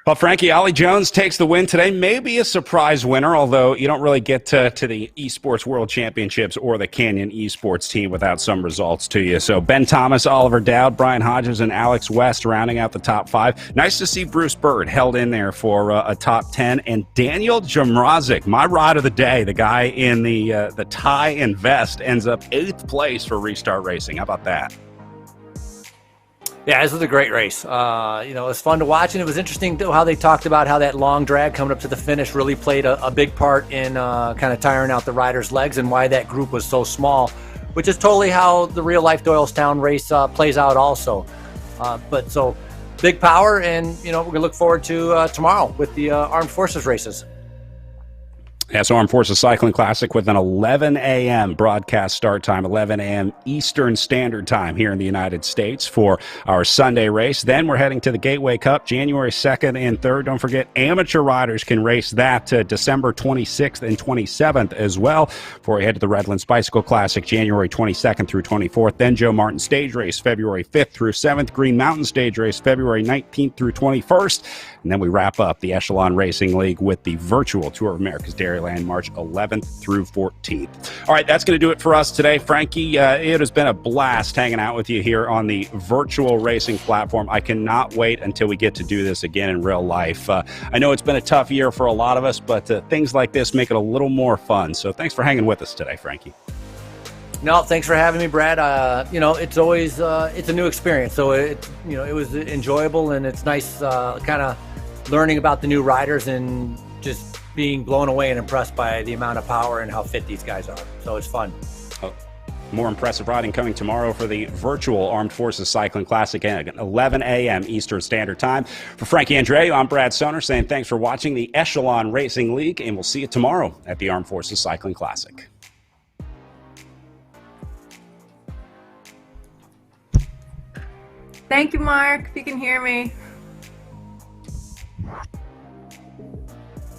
Well, Frankie, Ollie Jones takes the win today. Maybe a surprise winner, although you don't really get to the Esports World Championships or the Canyon Esports team without some results to you. So Ben Thomas, Oliver Dowd, Brian Hodges, and Alex West rounding out the top 5. Nice to see Bruce Bird held in there for a top 10. And Daniel Jamrazik, my ride of the day, the guy in the tie and vest, ends up 8th place for Restart Racing. How about that? Yeah, this was a great race. You know, it was fun to watch, and it was interesting how they talked about how that long drag coming up to the finish really played a big part in kind of tiring out the riders' legs, and why that group was so small, which is totally how the real-life Doylestown race plays out also. But so, big power, and, you know, we're going to look forward to tomorrow with the Armed Forces races. Yeah, so Armed Forces Cycling Classic with an 11 a.m. broadcast start time, 11 a.m. Eastern Standard Time here in the United States for our Sunday race. Then we're heading to the Gateway Cup, January 2nd and 3rd. Don't forget, amateur riders can race that December 26th and 27th as well. Before we head to the Redlands Bicycle Classic, January 22nd through 24th. Then Joe Martin Stage Race, February 5th through 7th. Green Mountain Stage Race, February 19th through 21st. And then we wrap up the Echelon Racing League with the virtual Tour of America's Dairyland, March 11th through 14th. All right, that's going to do it for us today. Frankie, it has been a blast hanging out with you here on the virtual racing platform. I cannot wait until we get to do this again in real life. I know it's been a tough year for a lot of us, but things like this make it a little more fun. So thanks for hanging with us today, Frankie. No, thanks for having me, Brad. You know, it's always it's a new experience, so it was enjoyable, and it's nice kind of learning about the new riders and just being blown away and impressed by the amount of power and how fit these guys are. So it's fun. More impressive riding coming tomorrow for the virtual Armed Forces Cycling Classic at 11 a.m. Eastern Standard Time. For Frankie Andreu, I'm Brad Soner saying thanks for watching the Echelon Racing League, and we'll see you tomorrow at the Armed Forces Cycling Classic. Thank you, Mark, if you can hear me.